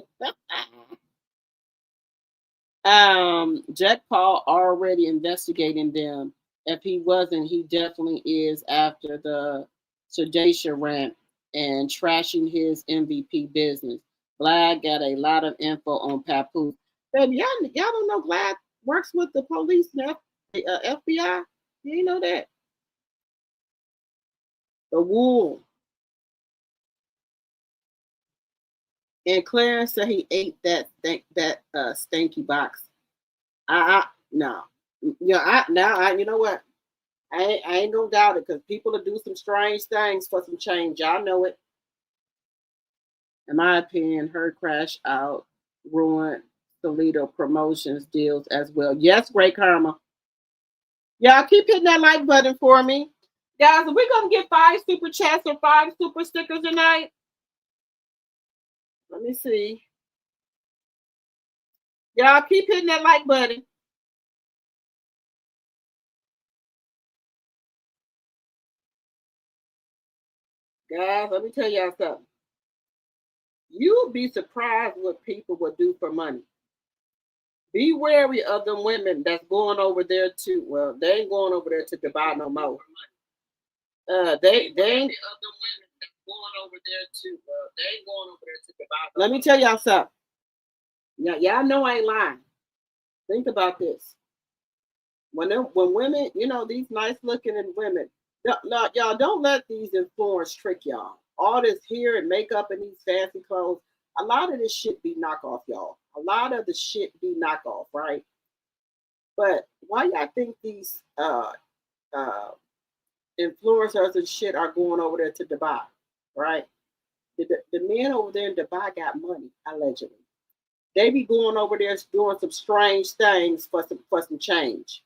Jack Paul already investigating them. If he wasn't, he definitely is after the sedation rant and trashing his MVP business. Glad got a lot of info on Papoose. Baby, y'all don't know Glad works with the police and the FBI? You know that? The wool. And Clarence said he ate that stinky box. No. You know what? I ain't gonna doubt it because people will do some strange things for some change. Y'all know it. In my opinion, her crash out ruined Toledo promotions deals as well. Yes, great karma. Y'all keep hitting that like button for me. Guys, are we gonna get 5 super chats or 5 super stickers tonight? Let me see. Y'all keep hitting that like button. Guys, let me tell y'all something. You'll be surprised what people will do for money. Be wary of them women that's going over there to, well, they ain't going over there to Dubai no more. They ain't going over there to, they ain't going over there to Dubai. Let me tell y'all something. Y'all know I ain't lying. Think about this. When women, these nice looking women, y'all don't let these influencers trick y'all. All this hair and makeup and these fancy clothes, a lot of this shit be knockoff, y'all. A lot of the shit be knockoff, right? But why y'all think these influencers and shit are going over there to Dubai, right? The men over there in Dubai got money, allegedly. They be going over there doing some strange things for some change.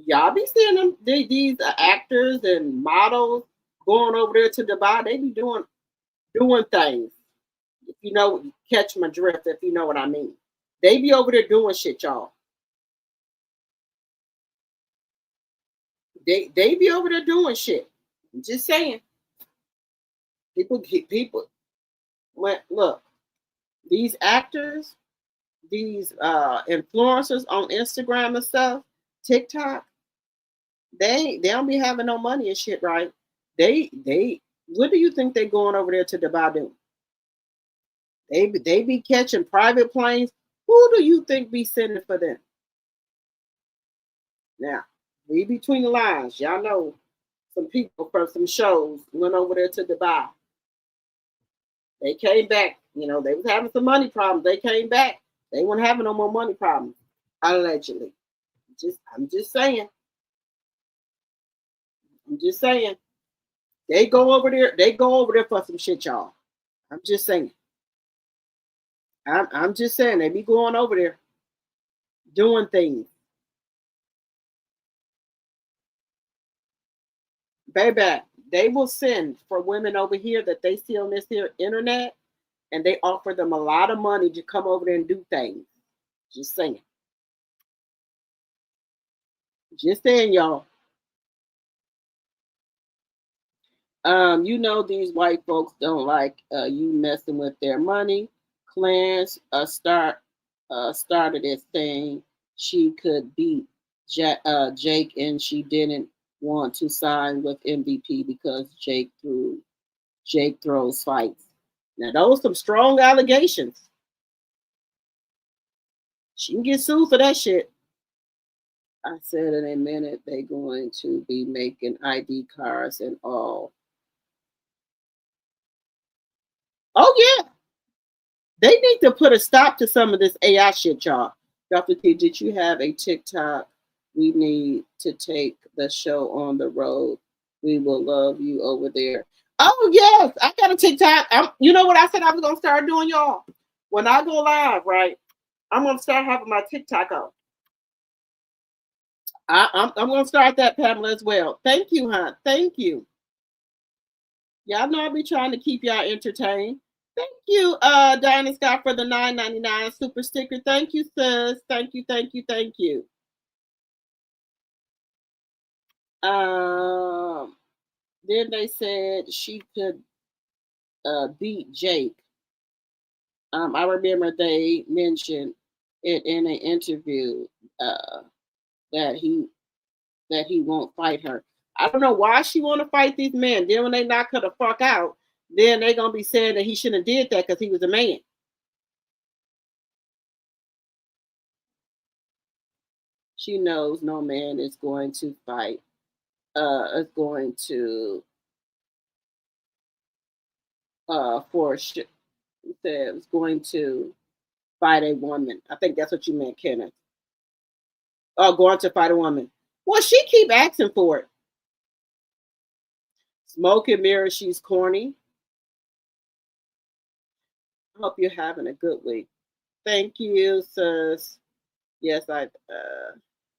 Y'all be seeing them, these actors and models going over there to Dubai. They be doing things. If you know, catch my drift, if you know what I mean. They be over there doing shit, y'all. They be over there doing shit. I'm just saying. People. Look, these actors, these influencers on Instagram and stuff, TikTok, they don't be having no money and shit, right? They what do you think they going over there to Dubai do? They be catching private planes. Who do you think be sending for them? Now, read between the lines. Y'all know some people from some shows went over there to Dubai. They came back. You know, they was having some money problems. They came back. They weren't having no more money problems, allegedly. I'm just saying. I'm just saying. They go over there. They go over there for some shit, y'all. I'm just saying. I'm just saying. They be going over there doing things. Baby, they will send for women over here that they see on this here internet, and they offer them a lot of money to come over there and do things. Just saying. Just saying, y'all. You know these white folks don't like you messing with their money. Clarence started this thing. She could beat Jake, and she didn't want to sign with MVP because Jake throws fights. Now those some strong allegations. She can get sued for that shit. I said in a minute they're going to be making ID cards and all. Oh yeah. They need to put a stop to some of this AI shit, y'all. Dr. T, did you have a TikTok? We need to take the show on the road. We will love you over there. Oh yes, I got a TikTok. You know what I said I was gonna start doing, y'all? When I go live, right? I'm gonna start having my TikTok on. I'm gonna start that, Pamela, as well. Thank you, hon. Thank you. Y'all know I'll be trying to keep y'all entertained. Thank you, Diana Scott, for the $9.99 super sticker. Thank you, sis. Thank you, thank you, thank you. Then they said she could beat Jake. I remember they mentioned it in an interview that he won't fight her. I don't know why she want to fight these men. Then when they knock her the fuck out, then they're gonna be saying that he shouldn't have did that because he was a man. She knows no man is going to fight. Is going to for sure. He said it's going to fight a woman. I think that's what you meant, Kenneth. Oh, going to fight a woman. Well, she keep asking for it. Smoke and mirror, she's corny. Hope you're having a good week. Thank you, sis. Yes,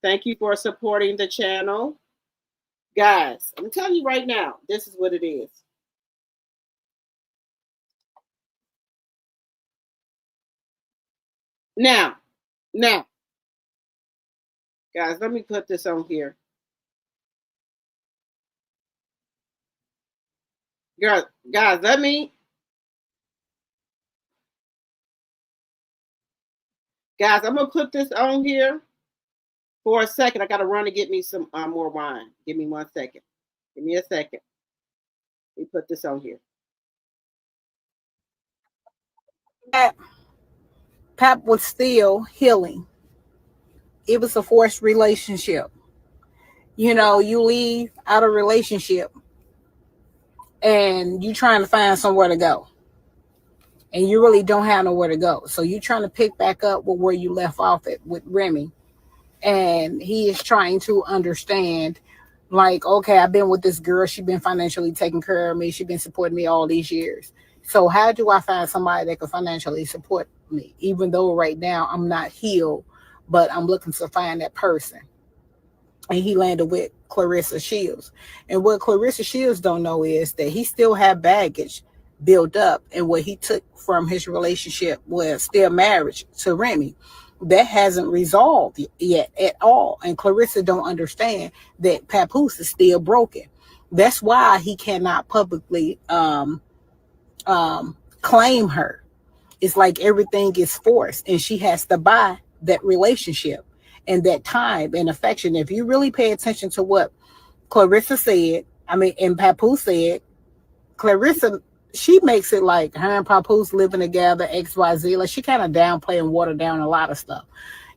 thank you for supporting the channel. Guys, I'm telling you right now, this is what it is. Now, guys, let me put this on here. Guys, let me. Guys, I'm going to put this on here for a second. I got to run and get me some more wine. Give me 1 second. Give me a second. Let me put this on here. Pap was still healing. It was a forced relationship. You know, you leave out of a relationship and you trying to find somewhere to go. And you really don't have nowhere to go. So you're trying to pick back up with where you left off at with Remy. And he is trying to understand, like, okay, I've been with this girl. She's been financially taking care of me. She's been supporting me all these years. So how do I find somebody that can financially support me? Even though right now I'm not healed, but I'm looking to find that person. And he landed with Clarissa Shields. And what Clarissa Shields don't know is that he still had baggage built up, and what he took from his relationship was still marriage to Remy. That hasn't resolved yet at all. And Clarissa don't understand that Papoose is still broken. That's why he cannot publicly claim her. It's like everything is forced, and she has to buy that relationship and that time and affection. If you really pay attention to what Clarissa said, and Papoose said, Clarissa she makes it like her and Papoose living together, XYZ. Like she kind of downplay and water down a lot of stuff,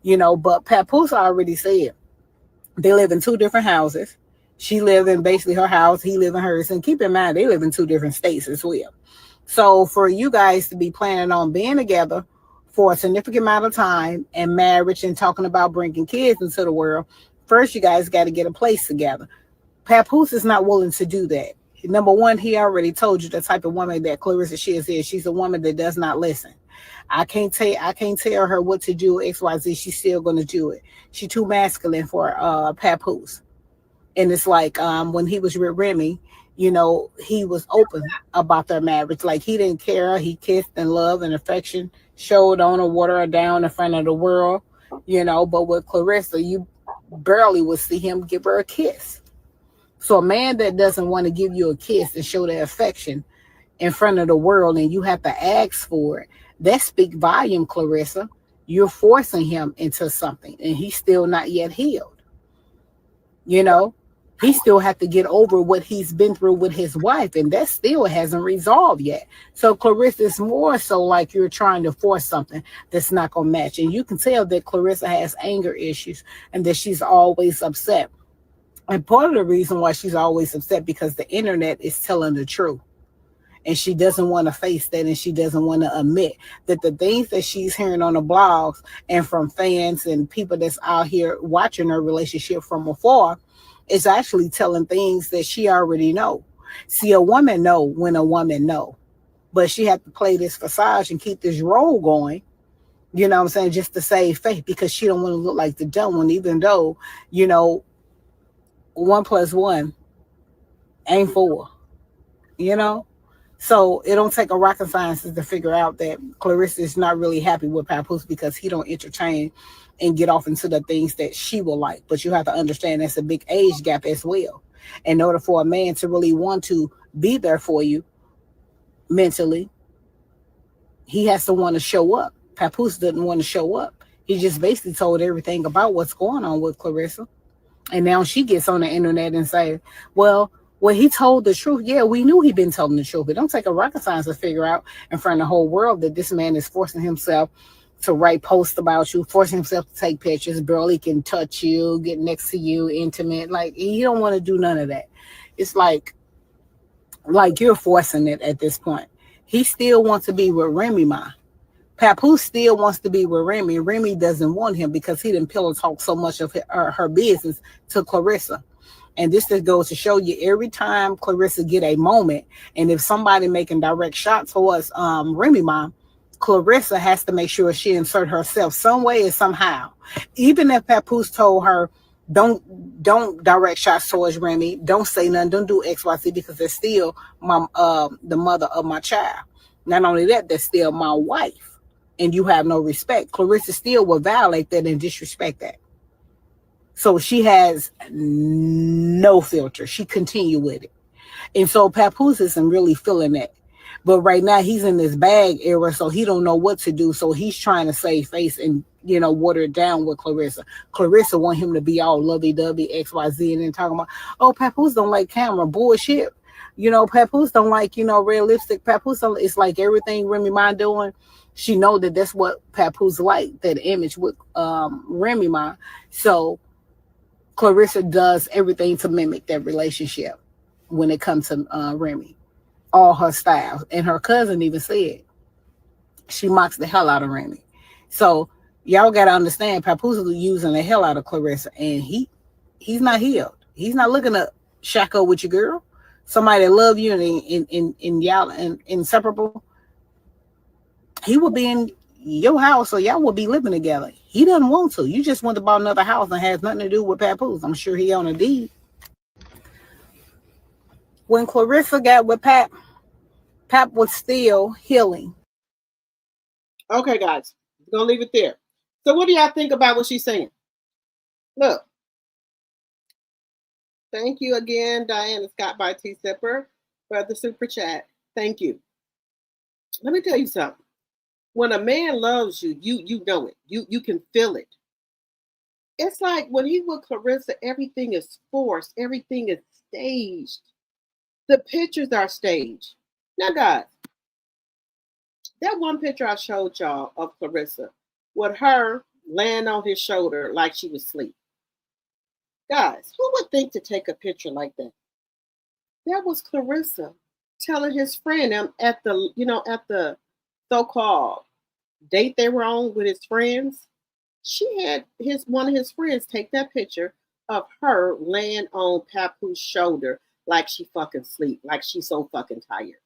you know. But Papoose already said they live in 2 different houses. She live in basically her house, he live in hers. And keep in mind, they live in 2 different states as well. So for you guys to be planning on being together for a significant amount of time and marriage and talking about bringing kids into the world, first you guys got to get a place together. Papoose is not willing to do that. Number one, he already told you the type of woman that Clarissa Shields is. She's a woman that does not listen. I can't tell her what to do, XYZ. She's still gonna do it. She's too masculine for Papoose. And it's like when he was with Remy, you know, he was open about their marriage. Like he didn't care. He kissed and love and affection, showed on her, water her down in front of the world, you know. But with Clarissa, you barely would see him give her a kiss. So a man that doesn't want to give you a kiss and show their affection in front of the world and you have to ask for it, that speak volume, Clarissa. You're forcing him into something and he's still not yet healed. You know, he still have to get over what he's been through with his wife, and that still hasn't resolved yet. So Clarissa is more so like you're trying to force something that's not going to match. And you can tell that Clarissa has anger issues and that she's always upset. And part of the reason why she's always upset because the internet is telling the truth. And she doesn't want to face that, and she doesn't want to admit that the things that she's hearing on the blogs and from fans and people that's out here watching her relationship from afar is actually telling things that she already know. See, a woman know when a woman know, but she had to play this facade and keep this role going, you know what I'm saying, just to save face because she don't want to look like the dumb one, even though, you know, 1 + 1 ain't 4, you know? So it don't take a rocket scientist to figure out that Clarissa is not really happy with Papoose because he don't entertain and get off into the things that she will like. But you have to understand that's a big age gap as well. In order for a man to really want to be there for you mentally, he has to want to show up. Papoose doesn't want to show up. He just basically told everything about what's going on with Clarissa. And now she gets on the internet and say, well, he told the truth. Yeah, we knew he'd been telling the truth. It don't take a rocket science to figure out in front of the whole world that this man is forcing himself to write posts about you, forcing himself to take pictures, barely can touch you, get next to you, intimate. Like, he don't want to do none of that. It's like you're forcing it at this point. He still wants to be with Remy Ma. Papoose still wants to be with Remy. Remy doesn't want him because he didn't pillow talk so much of her business to Clarissa. And this just goes to show you every time Clarissa get a moment, and if somebody making direct shots towards Remy Ma, Clarissa has to make sure she insert herself some way or somehow. Even if Papoose told her, don't direct shots towards Remy, don't say nothing, don't do XYZ because they're still the mother of my child. Not only that, they're still my wife. And you have no respect. Clarissa still will violate that and disrespect that. So she has no filter. She continue with it. And so Papoose isn't really feeling that. But right now he's in this bag era, so he don't know what to do. So he's trying to save face and, you know, water it down with Clarissa. Clarissa want him to be all lovey-dovey, XYZ, and then talking about, oh, Papoose don't like camera. Bullshit. You know, Papoose don't like, you know, red lipstick. Papoose don't, it's like everything Remy Ma doing. She know that that's what Papoose like, that image with Remy Ma. So Clarissa does everything to mimic that relationship when it comes to Remy. All her styles. And her cousin even said she mocks the hell out of Remy. So y'all got to understand, Papoose is using the hell out of Clarissa, and he's not healed. He's not looking to shack up with your girl. Somebody that love you and y'all inseparable. He will be in your house, so y'all will be living together. He doesn't want to. You just went to buy another house and has nothing to do with Papoose. I'm sure he on a deed. When Clarissa got with Pap was still healing. Okay, guys, we're gonna leave it there. So what do y'all think about what she's saying? Look. Thank you again, Diana Scott by T Sipper for the super chat. Thank you. Let me tell you something. When a man loves you, you know it. You can feel it. It's like when he with Clarissa, everything is forced. Everything is staged. The pictures are staged. Now, guys, that one picture I showed y'all of Clarissa with her laying on his shoulder like she was asleep. Guys, who would think to take a picture like that? That was Clarissa telling his friend at the so-called date they were on with his friends. She had one of his friends take that picture of her laying on Papoos's shoulder like she fucking sleep, like she's so fucking tired.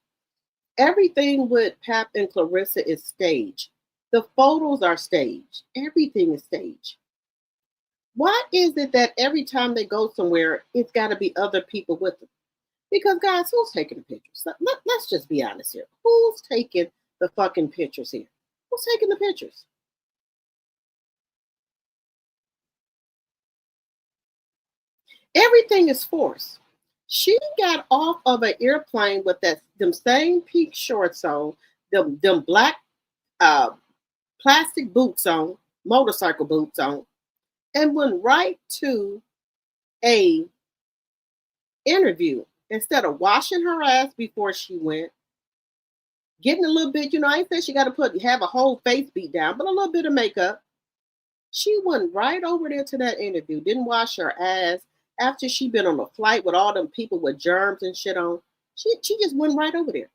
Everything with Pap and Clarissa is staged. The photos are staged. Everything is staged. Why is it that every time they go somewhere, it's got to be other people with them? Because, guys, who's taking the pictures? Let's just be honest here. Who's taking the fucking pictures here? Who's taking the pictures? Everything is forced. She got off of an airplane with them same pink shorts on, them black plastic boots on, motorcycle boots on, and went right to a interview instead of washing her ass before she went, getting a little bit, I ain't saying she got to have a whole face beat down, but a little bit of makeup. She went right over there to that interview, didn't wash her ass after she'd been on a flight with all them people with germs and shit on. She just went right over there.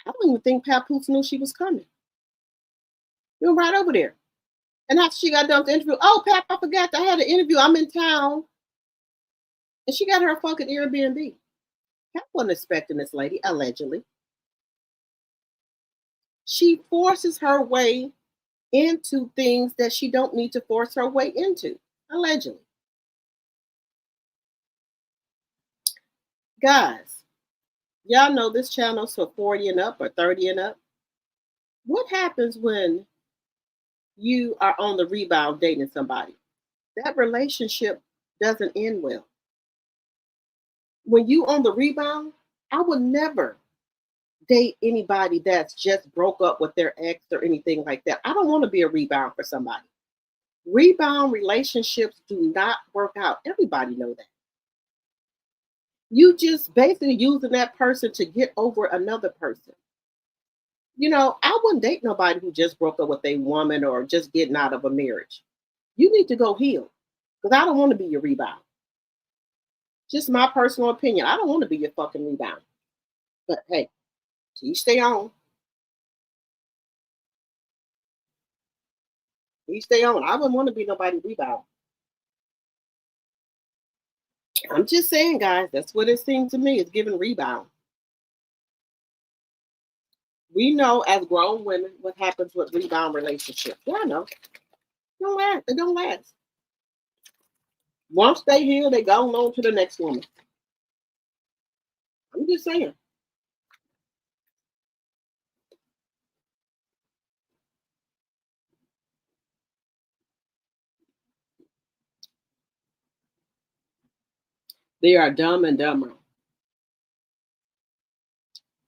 I don't even think Papoose knew she was coming. Went right over there. And after she got done with the interview, oh, Pap, I forgot I had an interview. I'm in town. And she got her fucking Airbnb. Pap wasn't expecting this lady, allegedly. She forces her way into things that she don't need to force her way into, allegedly. Guys, y'all know this channel's for 40 and up or 30 and up. What happens when you are on the rebound dating somebody? That relationship doesn't end well. When you on the rebound, I would never date anybody that's just broke up with their ex or anything like that. I don't want to be a rebound for somebody. Rebound relationships do not work out. Everybody know that. You just basically using that person to get over another person. I wouldn't date nobody who just broke up with a woman or just getting out of a marriage. You need to go heal, because I don't want to be your rebound. Just my personal opinion. I don't want to be your fucking rebound. But hey, you stay on. You stay on. I wouldn't want to be nobody rebound. I'm just saying, guys, that's what it seems to me. It's giving rebound. We know as grown women what happens with rebound relationships. Yeah, I know. They don't last. Once they heal, they go on to the next woman. I'm just saying. They are dumb and dumber.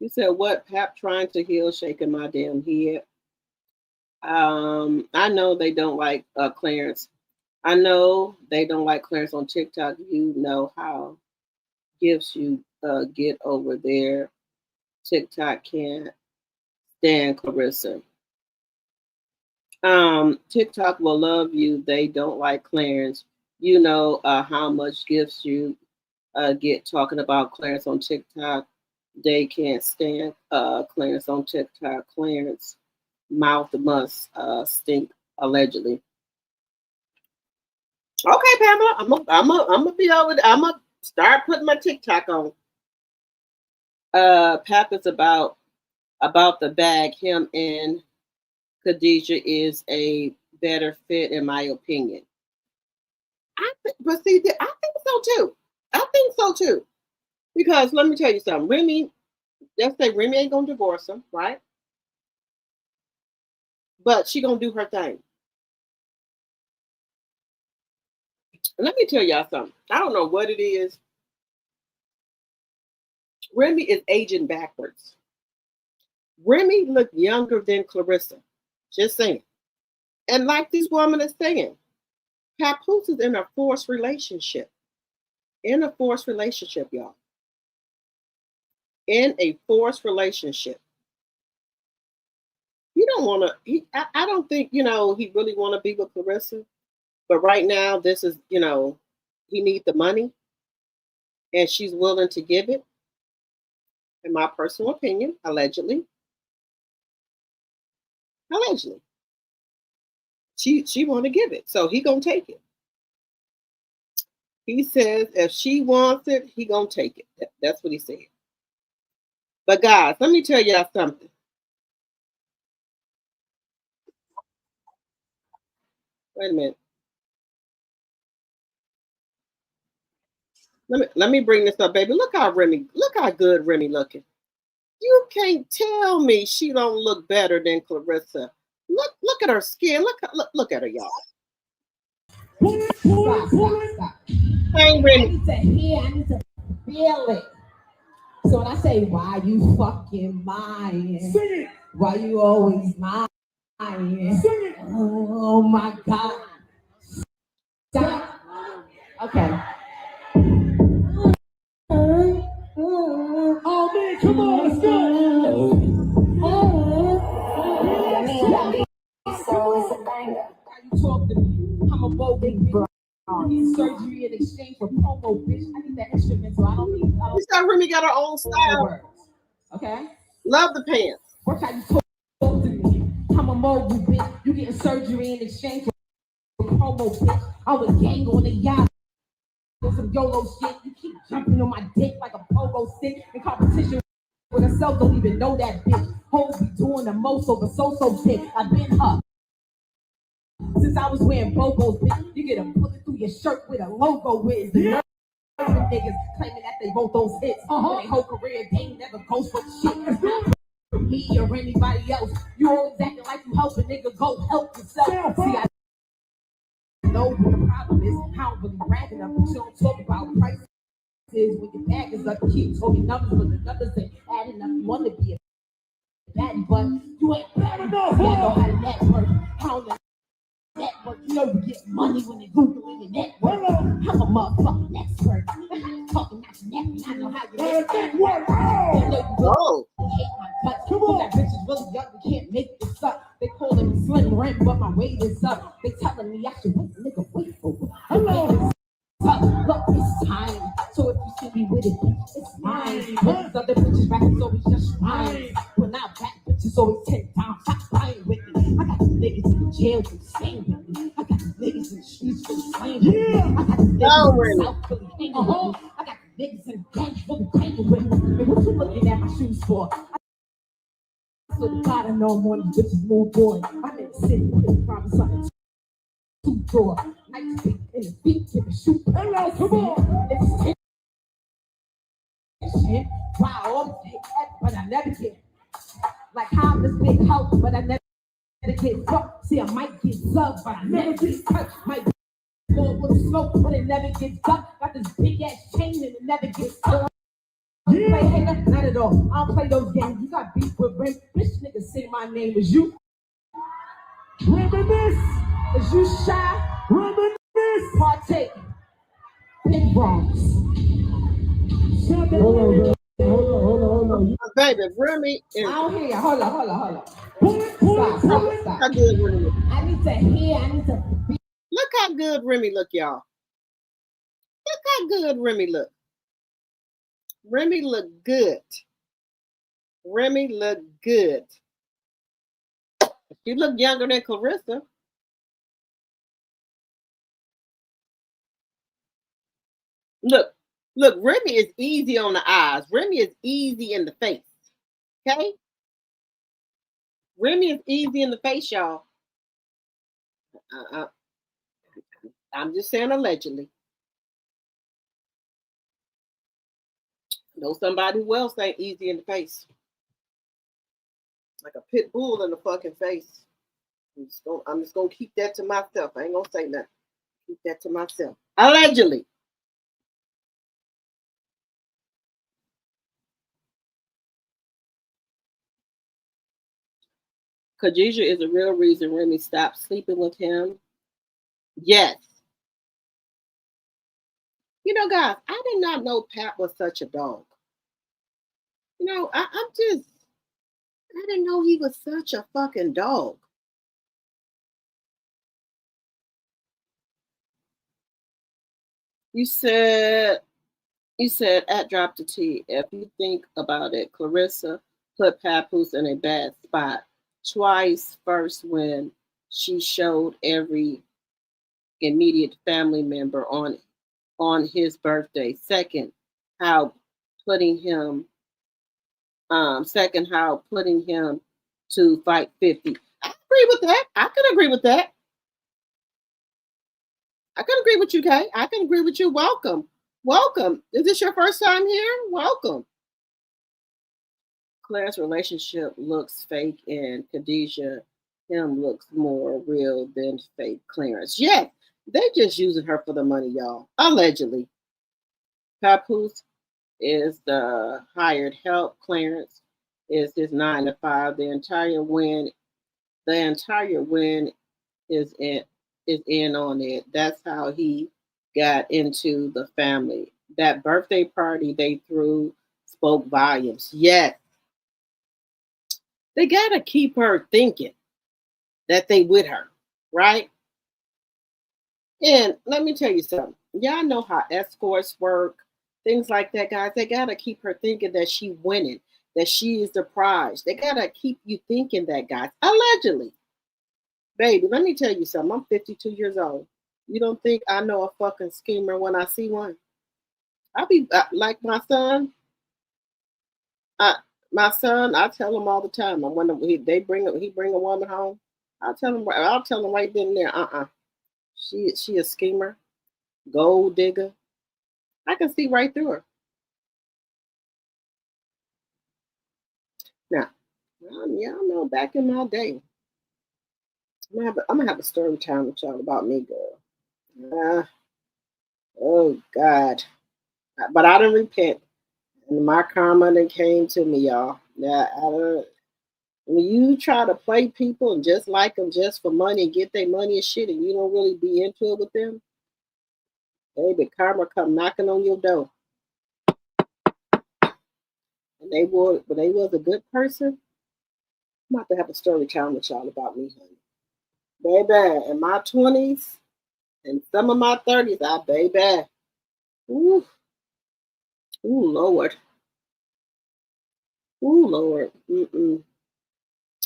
You said, what? Pap trying to heal, shaking my damn head. I know they don't like Clarence. I know they don't like Clarence on TikTok. You know how gifts you get over there. TikTok can't stand Clarissa. TikTok will love you. They don't like Clarence. You know how much gifts you get talking about Clarence on TikTok. They can't stand Clarence on TikTok. Clarence mouth must stink, allegedly. Okay, Pamela, I'm gonna be over. I'm gonna start putting my TikTok on. Pap is about the bag. Him and Khadijah is a better fit, in my opinion. I think so too. I think so too. Because let me tell you something. Remy, let's say Remy ain't gonna divorce him, right? But she gonna do her thing. Let me tell y'all something. I don't know what it is. Remy is aging backwards. Remy looked younger than Clarissa. Just saying. And like this woman is saying, Papoose is in a forced relationship. In a forced relationship, y'all. in a forced relationship. You don't want to. I don't think he really want to be with Clarissa. But right now, this is he needs the money, and she's willing to give it. In my personal opinion, allegedly, she want to give it, so he gonna take it. He says if she wants it, he gonna take it. That's what he said. But guys, let me tell y'all something. Wait a minute. Let me bring this up, baby. Look how good Remy looking. You can't tell me she don't look better than Clarissa. Look at her skin. Look at her, y'all. Stop. Hey, Remy. I need to hear. I need to feel it. So when I say, why you fucking lying? Sing it. Why you always lying? Sing it. Oh my God. Stop. Okay. Oh man, come on, let's go. Why you talk to me? I'm a bold big bro. I need surgery in exchange for promo, bitch. I need that instrument, so I don't need. This time Remy got her own style. Okay. Love the pants. Watch how you talk to me. I'm a mobile bitch. You getting surgery in exchange for promo, bitch. I was gang on the yacht. Some YOLO shit. You keep jumping on my dick like a pogo stick in competition with herself. Don't even know that bitch. Hoes be doing the most over so dick. I've been up since I was wearing bobos, bitch. You get a bullet through your shirt with a logo with the nerve of niggas claiming that they wrote those hits. Their whole career, they ain't never ghost for shit. Me or anybody else, you always acting like you help a nigga. Go help yourself. See, I know what the problem is. I don't really brag enough, but you don't talk about prices when your bag is up. Keep talking numbers, but the numbers ain't adding up. You want to be a bad, but you ain't bad enough. You know how to network. I don't know network. You know you get money when they Google in the network. I'm a motherfucking expert. Talking about your neck, I know how you network. Oh. Hate my guts. Come on. That bitch is really young. We can't make this up. They calling me slim rent, but my weight is up. They telling me I should wait, nigga, wait for it. Hello. Look, it's time. So if you see me with it, bitch, it's mine. When these other bitches back, it's always just mine. When I back, bitches always 10 times. Stop buying with me. I got these niggas in jail for staying with me. I got these niggas in the streets for slaying with me. I got these niggas in the South Philly hanging with me. I got these niggas in the gangs really hanging with me. And what you looking at my shoes for? So the God I know more than bitches move on. I'm in the city with the promise on the door. Nice beat in the beat, give a shoot. Hello, come on. It's shit. Wow, all the but I never get. Like how this big house, but I never get fucked. See, I might get sucked, but I never get cut. Might go with smoke, but it never gets ducked. Got this big ass chain and it never gets stuck. You play hater? Not at all. I don't play those games. You got beef with Rim. Bitch nigga say my name is you. Reminisce. Is you shy? Reminisce. Partake. Big Bronx. Hold on. Baby, Remy is. I don't hear you. Hold on. Stop. How good Remy look. I need to hear. Look how good Remy look, y'all. Look how good Remy look. Remy look good. Remy look good. She look younger than Clarissa. Look, Remy is easy on the eyes. Remy is easy in the face. Okay? Remy is easy in the face, y'all. I'm just saying allegedly. Know somebody who else ain't easy in the face. Like a pit bull in the fucking face. I'm just gonna keep that to myself. I ain't gonna say nothing. Keep that to myself. Allegedly. Khadijah is a real reason Remy stopped sleeping with him. Yes. You know, guys, I did not know Pat was such a dog. You know, I didn't know he was such a fucking dog. You said at Drop the T, if you think about it, Clarissa put Papoose in a bad spot twice. First, when she showed every immediate family member on his birthday. Second, how putting him to fight 50. I agree with that. I can agree with that. I can agree with you, Kay. I can agree with you. Welcome. Welcome. Is this your first time here? Welcome. Claire's relationship looks fake and Khadijah, him looks more real than fake Clarence. Yeah, they just using her for the money, y'all. Allegedly. Papoose is the hired help. Clarence is his 9 to 5. The entire win is in on it. That's how he got into the family. That birthday party they threw spoke volumes. Yes. They gotta keep her thinking that they with her, right? And let me tell you something. Y'all know how escorts work, things like that, guys. They gotta keep her thinking that she winning, that she is the prize. They gotta keep you thinking that, guys. Allegedly. Baby, let me tell you something. I'm 52 years old. You don't think I know a fucking schemer when I see one? I be like my son. I tell him all the time. And when he bring a woman home, I'll tell him right then and there. She a schemer, gold digger. I can see right through her. Now, y'all know back in my day, I'm gonna have a story time with y'all about me, girl. Oh God, but I didn't repent, and my karma that came to me, y'all. When you try to play people and just like them just for money and get their money and shit, and you don't really be into it with them, baby, karma come knocking on your door. And they was a good person. I'm about to have a story time with y'all about me, honey. Baby, in my 20s and some of my 30s, baby. Ooh, Lord. Ooh, Lord.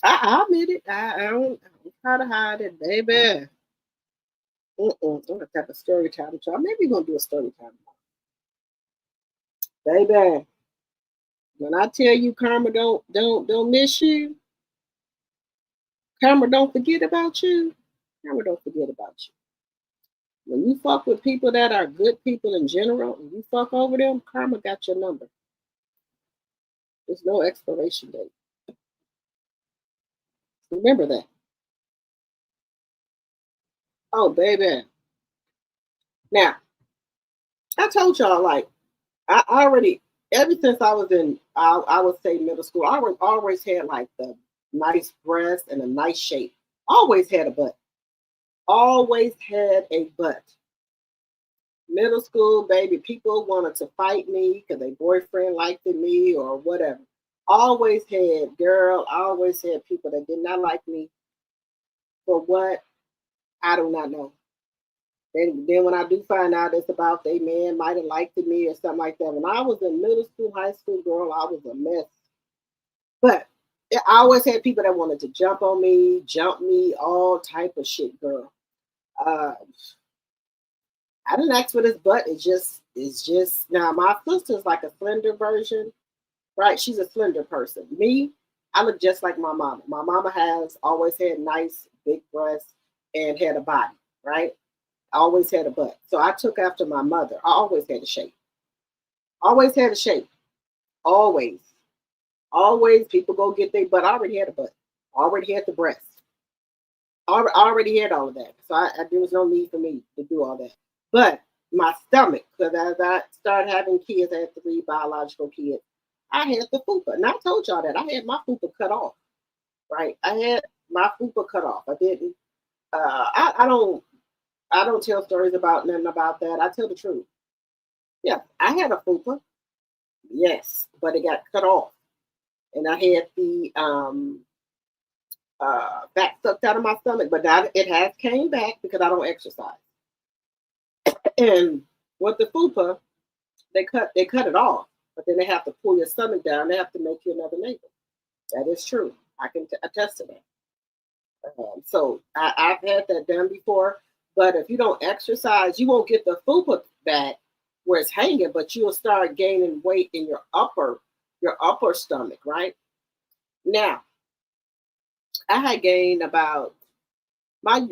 I admit it. I don't try to hide it, baby. I'm gonna have a story time with y'all. Maybe we're gonna do a story time. Baby, when I tell you karma don't miss you, karma don't forget about you, karma don't forget about you. When you fuck with people that are good people in general, and you fuck over them, karma got your number. There's no expiration date. Remember that. Oh, baby. Now, I told y'all, like, I already, ever since I was in, I would say middle school, I always had like the nice breast and a nice shape. Always had a butt. Always had a butt. Middle school, baby, people wanted to fight me because their boyfriend liked me or whatever. Always had people that did not like me for what? I do not know. Then when I do find out it's about they man might have liked me or something like that. When I was in middle school, high school, girl, I was a mess. But I always had people that wanted to jump on me, all type of shit, girl. I didn't ask for this butt. It's just now my sister's like a slender version, right? She's a slender person. Me, I look just like my mama. My mama has always had nice big breasts and had a body, right? I always had a butt. So I took after my mother. I always had a shape. Always had a shape. Always. Always people go get their butt. I already had a butt. I already had the breast. I already had all of that. So there was no need for me to do all that. But my stomach, because as I started having kids, I had 3 biological kids. I had the fupa. And I told y'all that. I had my fupa cut off. Right? I had my fupa cut off. I didn't. I don't tell stories about nothing about that. I tell the truth. Yeah, I had a fupa. Yes, but it got cut off. and I had the fat sucked out of my stomach, but now it has came back because I don't exercise. And with the fupa, they cut it off, but then they have to pull your stomach down. They have to make you another neighbor. That is true. I can attest to that. So I've had that done before. But if you don't exercise, you won't get the fupa back where it's hanging, but you'll start gaining weight in your upper stomach, right? Now, I had gained about my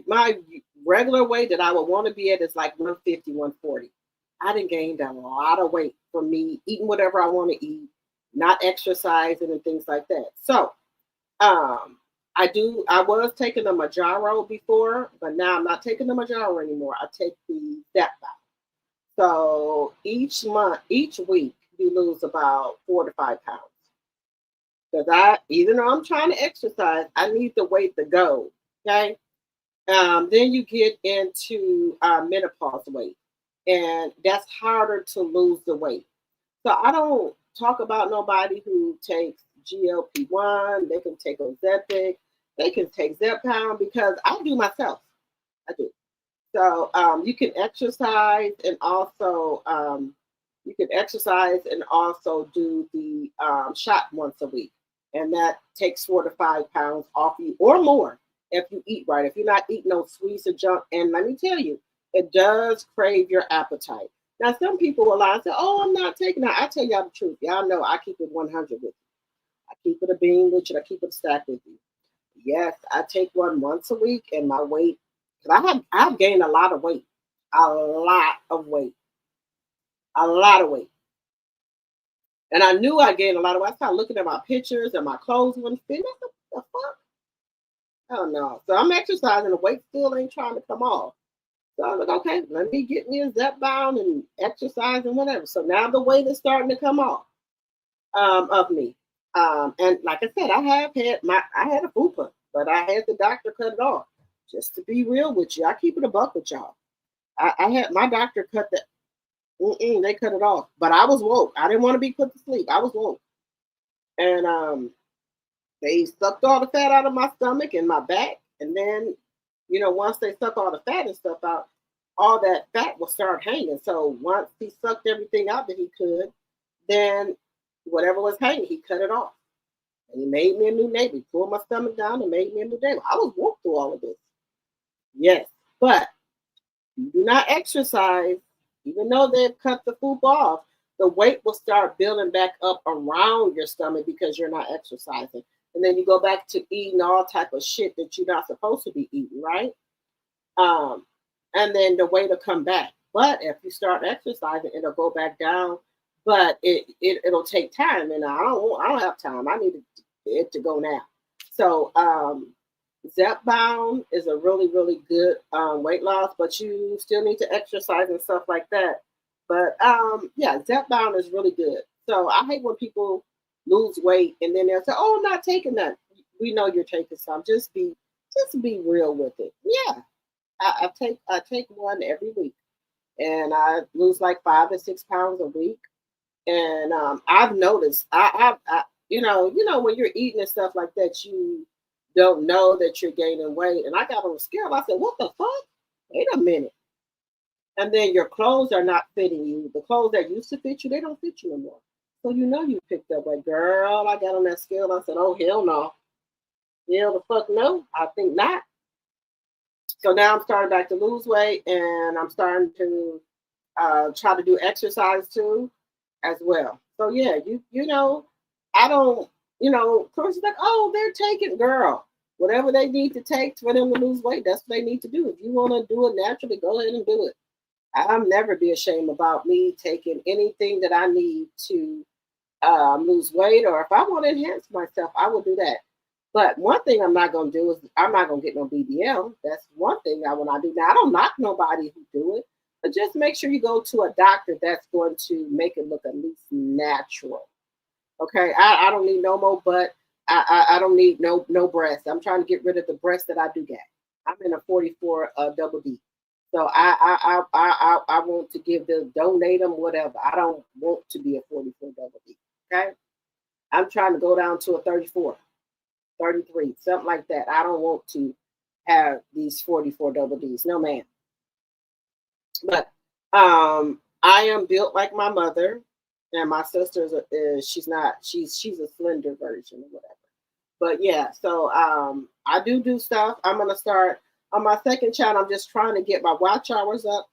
regular weight that I would want to be at is like 150, 140. I done gained a lot of weight from me eating whatever I want to eat, not exercising and things like that. So I was taking the Mounjaro before, but now I'm not taking the Mounjaro anymore. I take the Step Out. So each week, you lose about 4 to 5 pounds. Because even though I'm trying to exercise, I need the weight to go. Okay. Then you get into menopause weight, and that's harder to lose the weight. So I don't talk about nobody who takes GLP-1. They can take Ozempic. They can take Zepbound, because I do myself. I do. So you can exercise and also do the shot once a week, and that takes 4 to 5 pounds off you or more if you eat right. If you're not eating no sweets or junk, and let me tell you, it does crave your appetite. Now, some people will lie and say, "Oh, I'm not taking that." I tell y'all the truth. Y'all know I keep it 100 with you. I keep it a bean with you. I keep it a stack with you. Yes, I take one once a week, and my weight, because I've gained a lot of weight. A lot of weight. And I knew I gained a lot of weight. I started looking at my pictures and my clothes wouldn't fit. What the fuck? Oh no. So I'm exercising, the weight still ain't trying to come off. So I was like, okay, let me get me a Zepbound and exercise and whatever. So now the weight is starting to come off of me. And like I said, I had a fupa, but I had the doctor cut it off. Just to be real with you, I keep it a buck with y'all. I had my doctor cut that. They cut it off, but I was woke. I didn't want to be put to sleep. I was woke, and they sucked all the fat out of my stomach and my back, and then, once they suck all the fat and stuff out, all that fat will start hanging. So once he sucked everything out that he could, then whatever was hanging, he cut it off, and he made me a new neighbor. He pulled my stomach down and made me a new neighbor. I was woke through all of this. Yes, but you do not exercise. Even though they've cut the fupa off, the weight will start building back up around your stomach because you're not exercising. And then you go back to eating all type of shit that you're not supposed to be eating, right? And then the weight will come back. But if you start exercising, it'll go back down. But it'll take time, and I don't have time. I need it to go now. So Zepbound is a really, really good weight loss, but you still need to exercise and stuff like that. But yeah, Zepbound is really good. So I hate when people lose weight and then they'll say, "Oh, I'm not taking that." We know you're taking some. Just be real with it. Yeah, I take one every week, and I lose like 5 to 6 pounds a week. And I've noticed, when you're eating and stuff like that, you don't know that you're gaining weight. And I got on a scale. I said, "What the fuck? Wait a minute." And then your clothes are not fitting you. The clothes that used to fit you, they don't fit you anymore. So you picked up weight. Girl, I got on that scale. I said, "Oh, hell no. Hell the fuck no. I think not." So now I'm starting back to lose weight, and I'm starting to try to do exercise too as well. So yeah, I don't, of course, it's like, "Oh, they're taking," girl. Whatever they need to take for them to lose weight, that's what they need to do. If you want to do it naturally, go ahead and do it. I'll never be ashamed about me taking anything that I need to lose weight, or if I want to enhance myself, I will do that. But one thing I'm not going to do is I'm not going to get no BBL. That's one thing I will not do. Now, I don't knock nobody who do it, but just make sure you go to a doctor that's going to make it look at least natural. Okay, I don't need no more butt. I don't need no breasts. I'm trying to get rid of the breasts that I do get. I'm in a 44 double D. So I want to donate them, whatever. I don't want to be a 44 double D. Okay. I'm trying to go down to a 34, 33, something like that. I don't want to have these 44 double Ds. No, man. But I am built like my mother, and my sister is she's a slender version or whatever. But yeah, so I do stuff. I'm gonna start on my second channel. I'm just trying to get my watch hours up,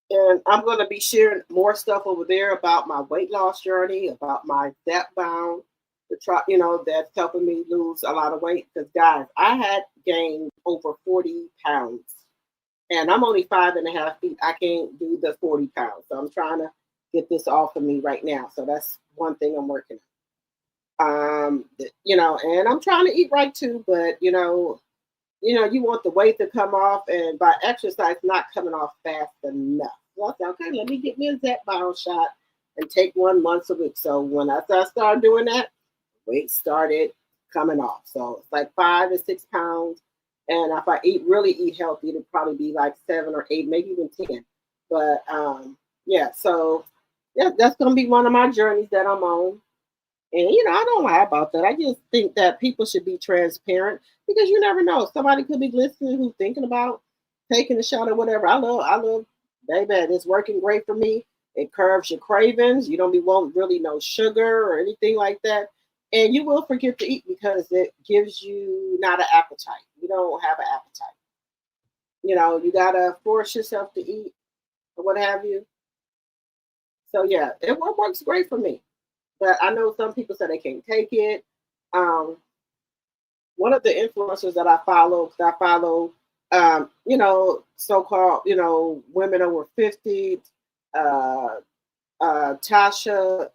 and I'm gonna be sharing more stuff over there about my weight loss journey, about my step bound, the try, that's helping me lose a lot of weight. Because guys, I had gained over 40 pounds. And I'm only 5.5 feet. I can't do the 40 pounds. So I'm trying to get this off of me right now. So that's one thing I'm working on. And I'm trying to eat right too, but you want the weight to come off, and by exercise not coming off fast enough. So I said, okay, let me get me a Zepbound shot and take one once a week. So when I started doing that, weight started coming off. So it's like 5 to 6 pounds. And if I really eat healthy, it'll probably be like 7 or 8, maybe even 10. But so that's gonna be one of my journeys that I'm on. And I don't lie about that. I just think that people should be transparent, because you never know. Somebody could be listening who's thinking about taking a shot or whatever. I love, baby, it's working great for me. It curbs your cravings. You don't be wanting really no sugar or anything like that. And you will forget to eat because it gives you not an appetite. You don't have an appetite. You gotta force yourself to eat or what have you. So yeah, it works great for me. But I know some people say they can't take it. One of the influencers that I follow, so-called, women over 50, Tasha,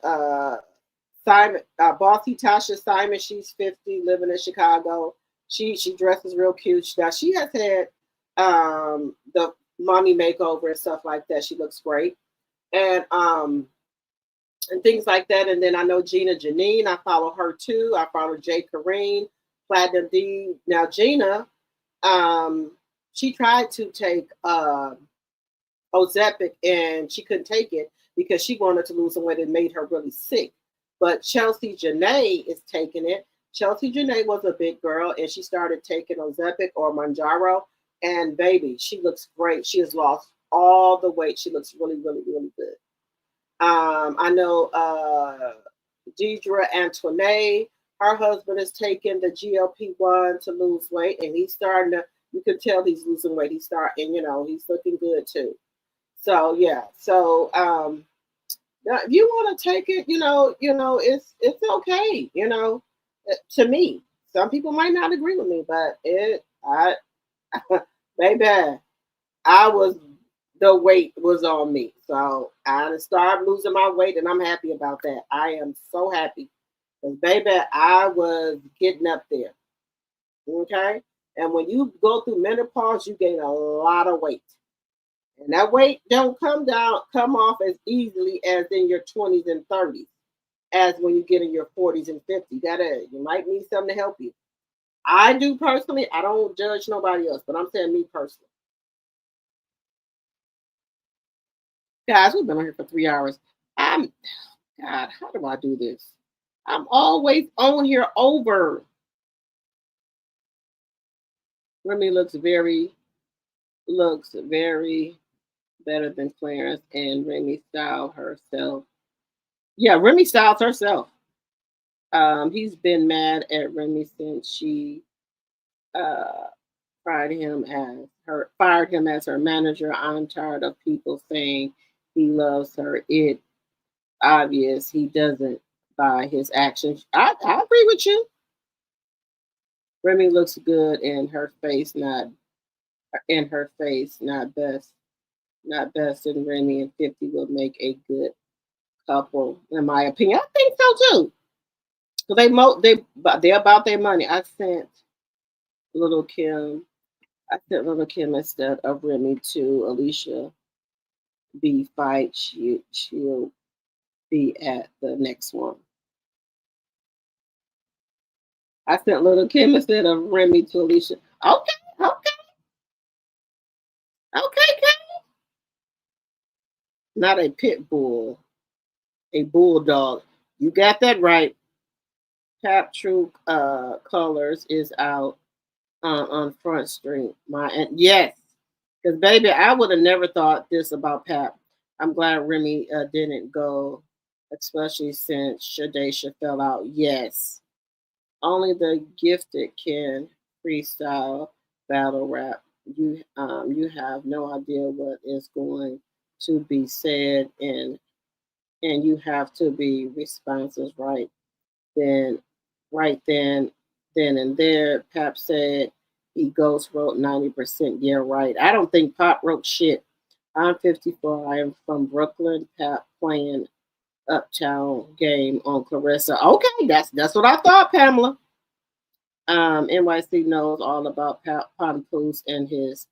Simon, Bossy Tasha Simon, she's 50, living in Chicago. She dresses real cute. Now she has had the mommy makeover and stuff like that. She looks great, and things like that. And then I know Gina Janine. I follow her too. I follow Jay Kareen, Platinum D. Now Gina, she tried to take Ozempic and she couldn't take it because she wanted to lose some weight. It made her really sick. But Chelsea Janae is taking it. Chelsea Janae was a big girl, and she started taking Ozempic or Mounjaro, and baby, she looks great. She has lost all the weight. She looks really, really, really good. I know Deidre Antoinette, her husband is taking the GLP-1 to lose weight, and he's starting to, you can tell he's losing weight. He's starting, he's looking good too. So yeah, so if you want to take it, it's okay. To me, some people might not agree with me, but baby, the weight was on me. So I started losing my weight, and I'm happy about that. I am so happy because baby, I was getting up there. Okay. And when you go through menopause, you gain a lot of weight. And that weight don't come off as easily as in your 20s and 30s, as when you get in your 40s and 50s. You might need something to help you. I do personally. I don't judge nobody else, but I'm saying me personally. Guys, we've been on here for 3 hours. God, how do I do this? I'm always on here over. Remy looks very better than Clarence, and Remy styled herself. Yeah, Remy styles herself. He's been mad at Remy since she fired him as her manager. I'm tired of people saying he loves her. It's obvious he doesn't by his actions. I agree with you. Remy looks good in her face, not best. Not best, and Remy and 50 will make a good couple, in my opinion. I think so too. So they're about their money. I sent Little Kim instead of Remy to Alicia B fight. She'll be at the next one. I sent Little Kim instead of Remy to Alicia. Okay. Not a pit bull, a bulldog. You got that right. Pap True Colors is out on Front Street. And yes, because baby, I would have never thought this about Pap. I'm glad Remy didn't go, especially since Shadesha fell out. Yes, only the gifted can freestyle battle rap. You have no idea what is going to be said, and you have to be responsive then right then and there. Pap said he ghost wrote 90%. Yeah, right. I don't think Pop wrote shit. I'm 54. I am from Brooklyn. Pap playing Uptown game on Clarissa. Okay, that's what I thought, Pamela. NYC knows all about Papoose and his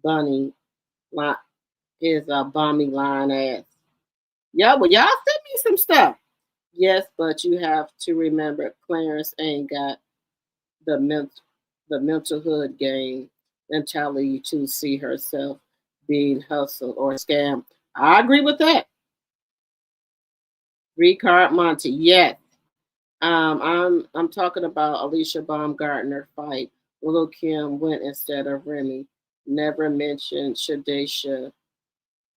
bunny line, his bomby line ass. Yeah, well, y'all send me some stuff. Yes, but you have to remember Clarence ain't got the mental hood game mentality to see herself being hustled or scammed. I agree with that. Ricard Monty, yes. I'm talking about Alicia Baumgartner fight. Lil Kim went instead of Remy. Never mentioned Shadesha.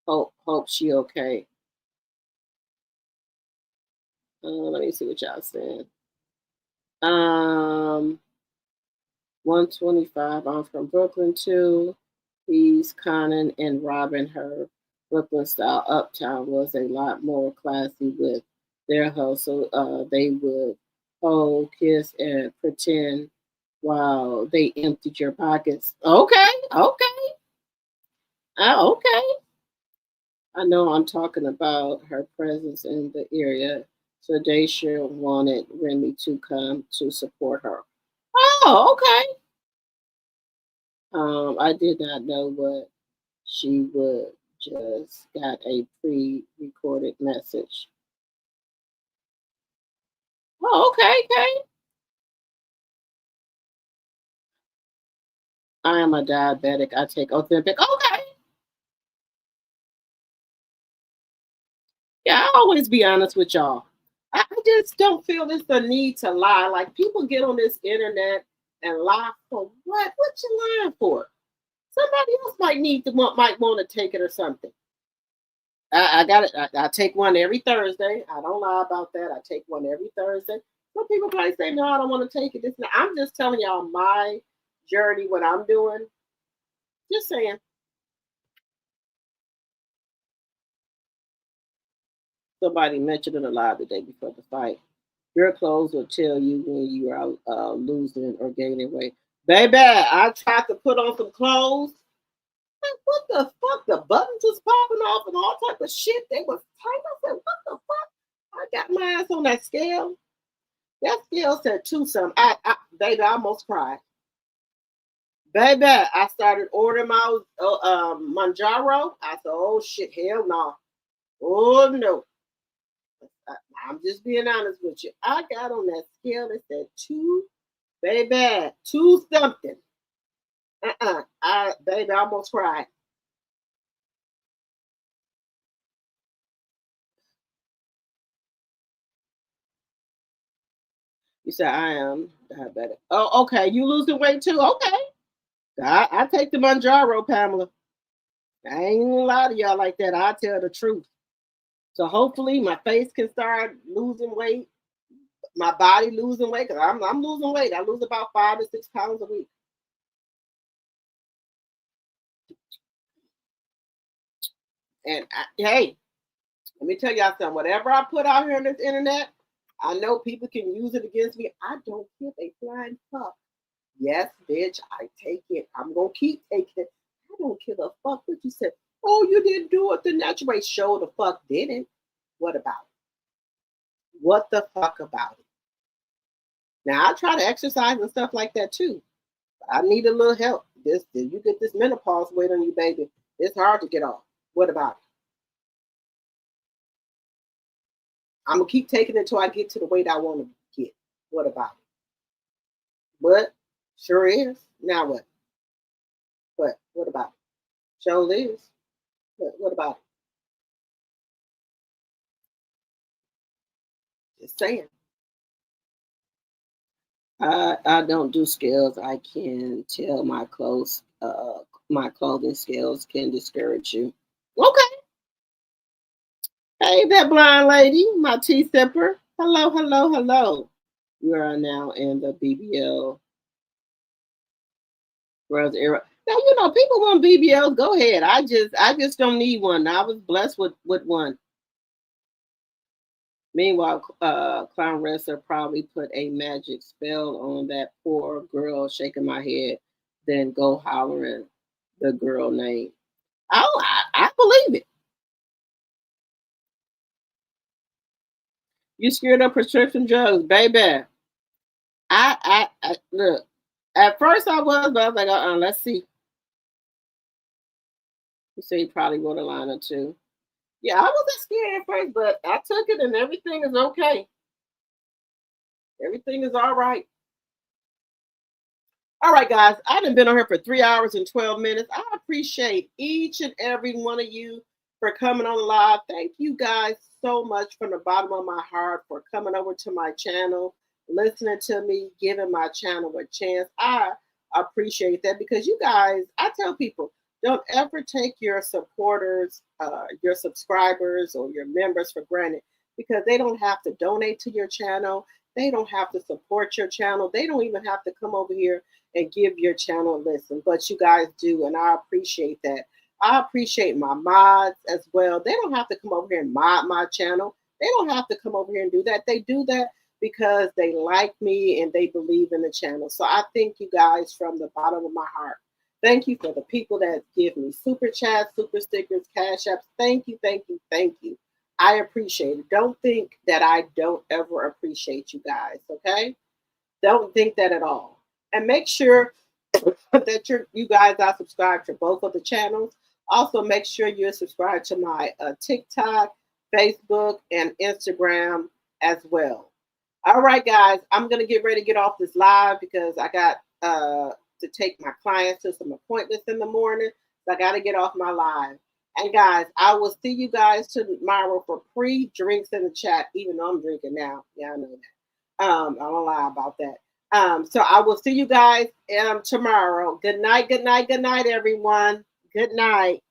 Hope she okay. Let me see what y'all saying. 125. I'm from Brooklyn too. He's conning and robbing her. Brooklyn style uptown was a lot more classy with their hustle. They would hold, kiss, and pretend while they emptied your pockets. Okay. Okay. I know I'm talking about her presence in the area. So Daisha wanted Remy to come to support her. Oh, okay. I did not know what she would just got a pre-recorded message. Oh, okay. I am a diabetic. I take Ozempic. Okay. Yeah, I always be honest with y'all. I just don't feel this the need to lie. Like people get on this internet and lie for what? What you lying for? Somebody else might want to take it or something. I got it. I take one every Thursday. I don't lie about that. I take one every Thursday. Some people probably say, no, I don't want to take it. I'm just telling y'all my journey, what I'm doing. Just saying. Somebody mentioned it a lot the day before the fight. Your clothes will tell you when you are losing or gaining weight. Baby, I tried to put on some clothes. Like, what the fuck? The buttons was popping off and all type of shit. They was tight. I said, what the fuck? I got my ass on that scale. That scale said 2 something. Baby, I almost cried. Baby, I started ordering my Manjaro. I said, oh shit, hell no. Oh no. I'm just being honest with you. I got on that scale that said 2, baby, 2 something. Baby, I almost cried. You said I am diabetic. Oh, okay. You losing weight too? Okay. I take the Manjaro, Pamela. I ain't gonna lie to y'all like that. I tell the truth. So hopefully my face can start losing weight, my body losing weight, because I'm losing weight. I lose about 5 to 6 pounds a week. And hey, let me tell y'all something. Whatever I put out here on this internet, I know people can use it against me. I don't give a flying fuck. Yes, bitch, I take it. I'm gonna keep taking it. I don't give a fuck what you said. Oh, you didn't do it the natural way. Show the fuck didn't. What about it? What the fuck about it? Now I try to exercise and stuff like that too. But I need a little help. You get this menopause weight on you, baby. It's hard to get off. What about it? I'm gonna keep taking it until I get to the weight I want to get. What about it? But sure is. Now what? What about it? Sure is. What about it? Just saying. I don't do scales. I can tell my clothing scales can discourage you. Okay. Hey, that blind lady, my tea sipper. Hello, hello, hello. You are now in the BBL Girls era. Now you know people want BBLs. Go ahead. I just don't need one. I was blessed with one. Meanwhile, Clown Ressa probably put a magic spell on that poor girl, shaking my head, then go hollering the girl name. Oh, I believe it. You scared of prescription drugs, baby. I look. At first I was, but I was like, let's see. You say you probably wrote a line or two. Yeah, I wasn't scared at first, but I took it and everything is okay. Everything is all right. All right, guys. I've been on here for 3 hours and 12 minutes. I appreciate each and every one of you for coming on live. Thank you guys so much from the bottom of my heart for coming over to my channel, listening to me, giving my channel a chance. I appreciate that because you guys, I tell people, don't ever take your supporters, your subscribers, or your members for granted because they don't have to donate to your channel. They don't have to support your channel. They don't even have to come over here and give your channel a listen, but you guys do, and I appreciate that. I appreciate my mods as well. They don't have to come over here and mod my channel. They don't have to come over here and do that. They do that because they like me and they believe in the channel. So I thank you guys from the bottom of my heart. Thank you for the people that give me super chats, super stickers, cash apps. Thank you, thank you, thank you. I appreciate it. Don't think that I don't ever appreciate you guys, okay? Don't think that at all. And make sure that you guys are subscribed to both of the channels. Also, make sure you're subscribed to my TikTok, Facebook, and Instagram as well. All right, guys, I'm going to get ready to get off this live because I got to take my clients to some appointments in the morning. So I got to get off my live. And guys, I will see you guys tomorrow for free drinks in the chat, even though I'm drinking now. Yeah, I know that. I don't lie about that. So I will see you guys tomorrow. Good night, good night, good night, everyone. Good night.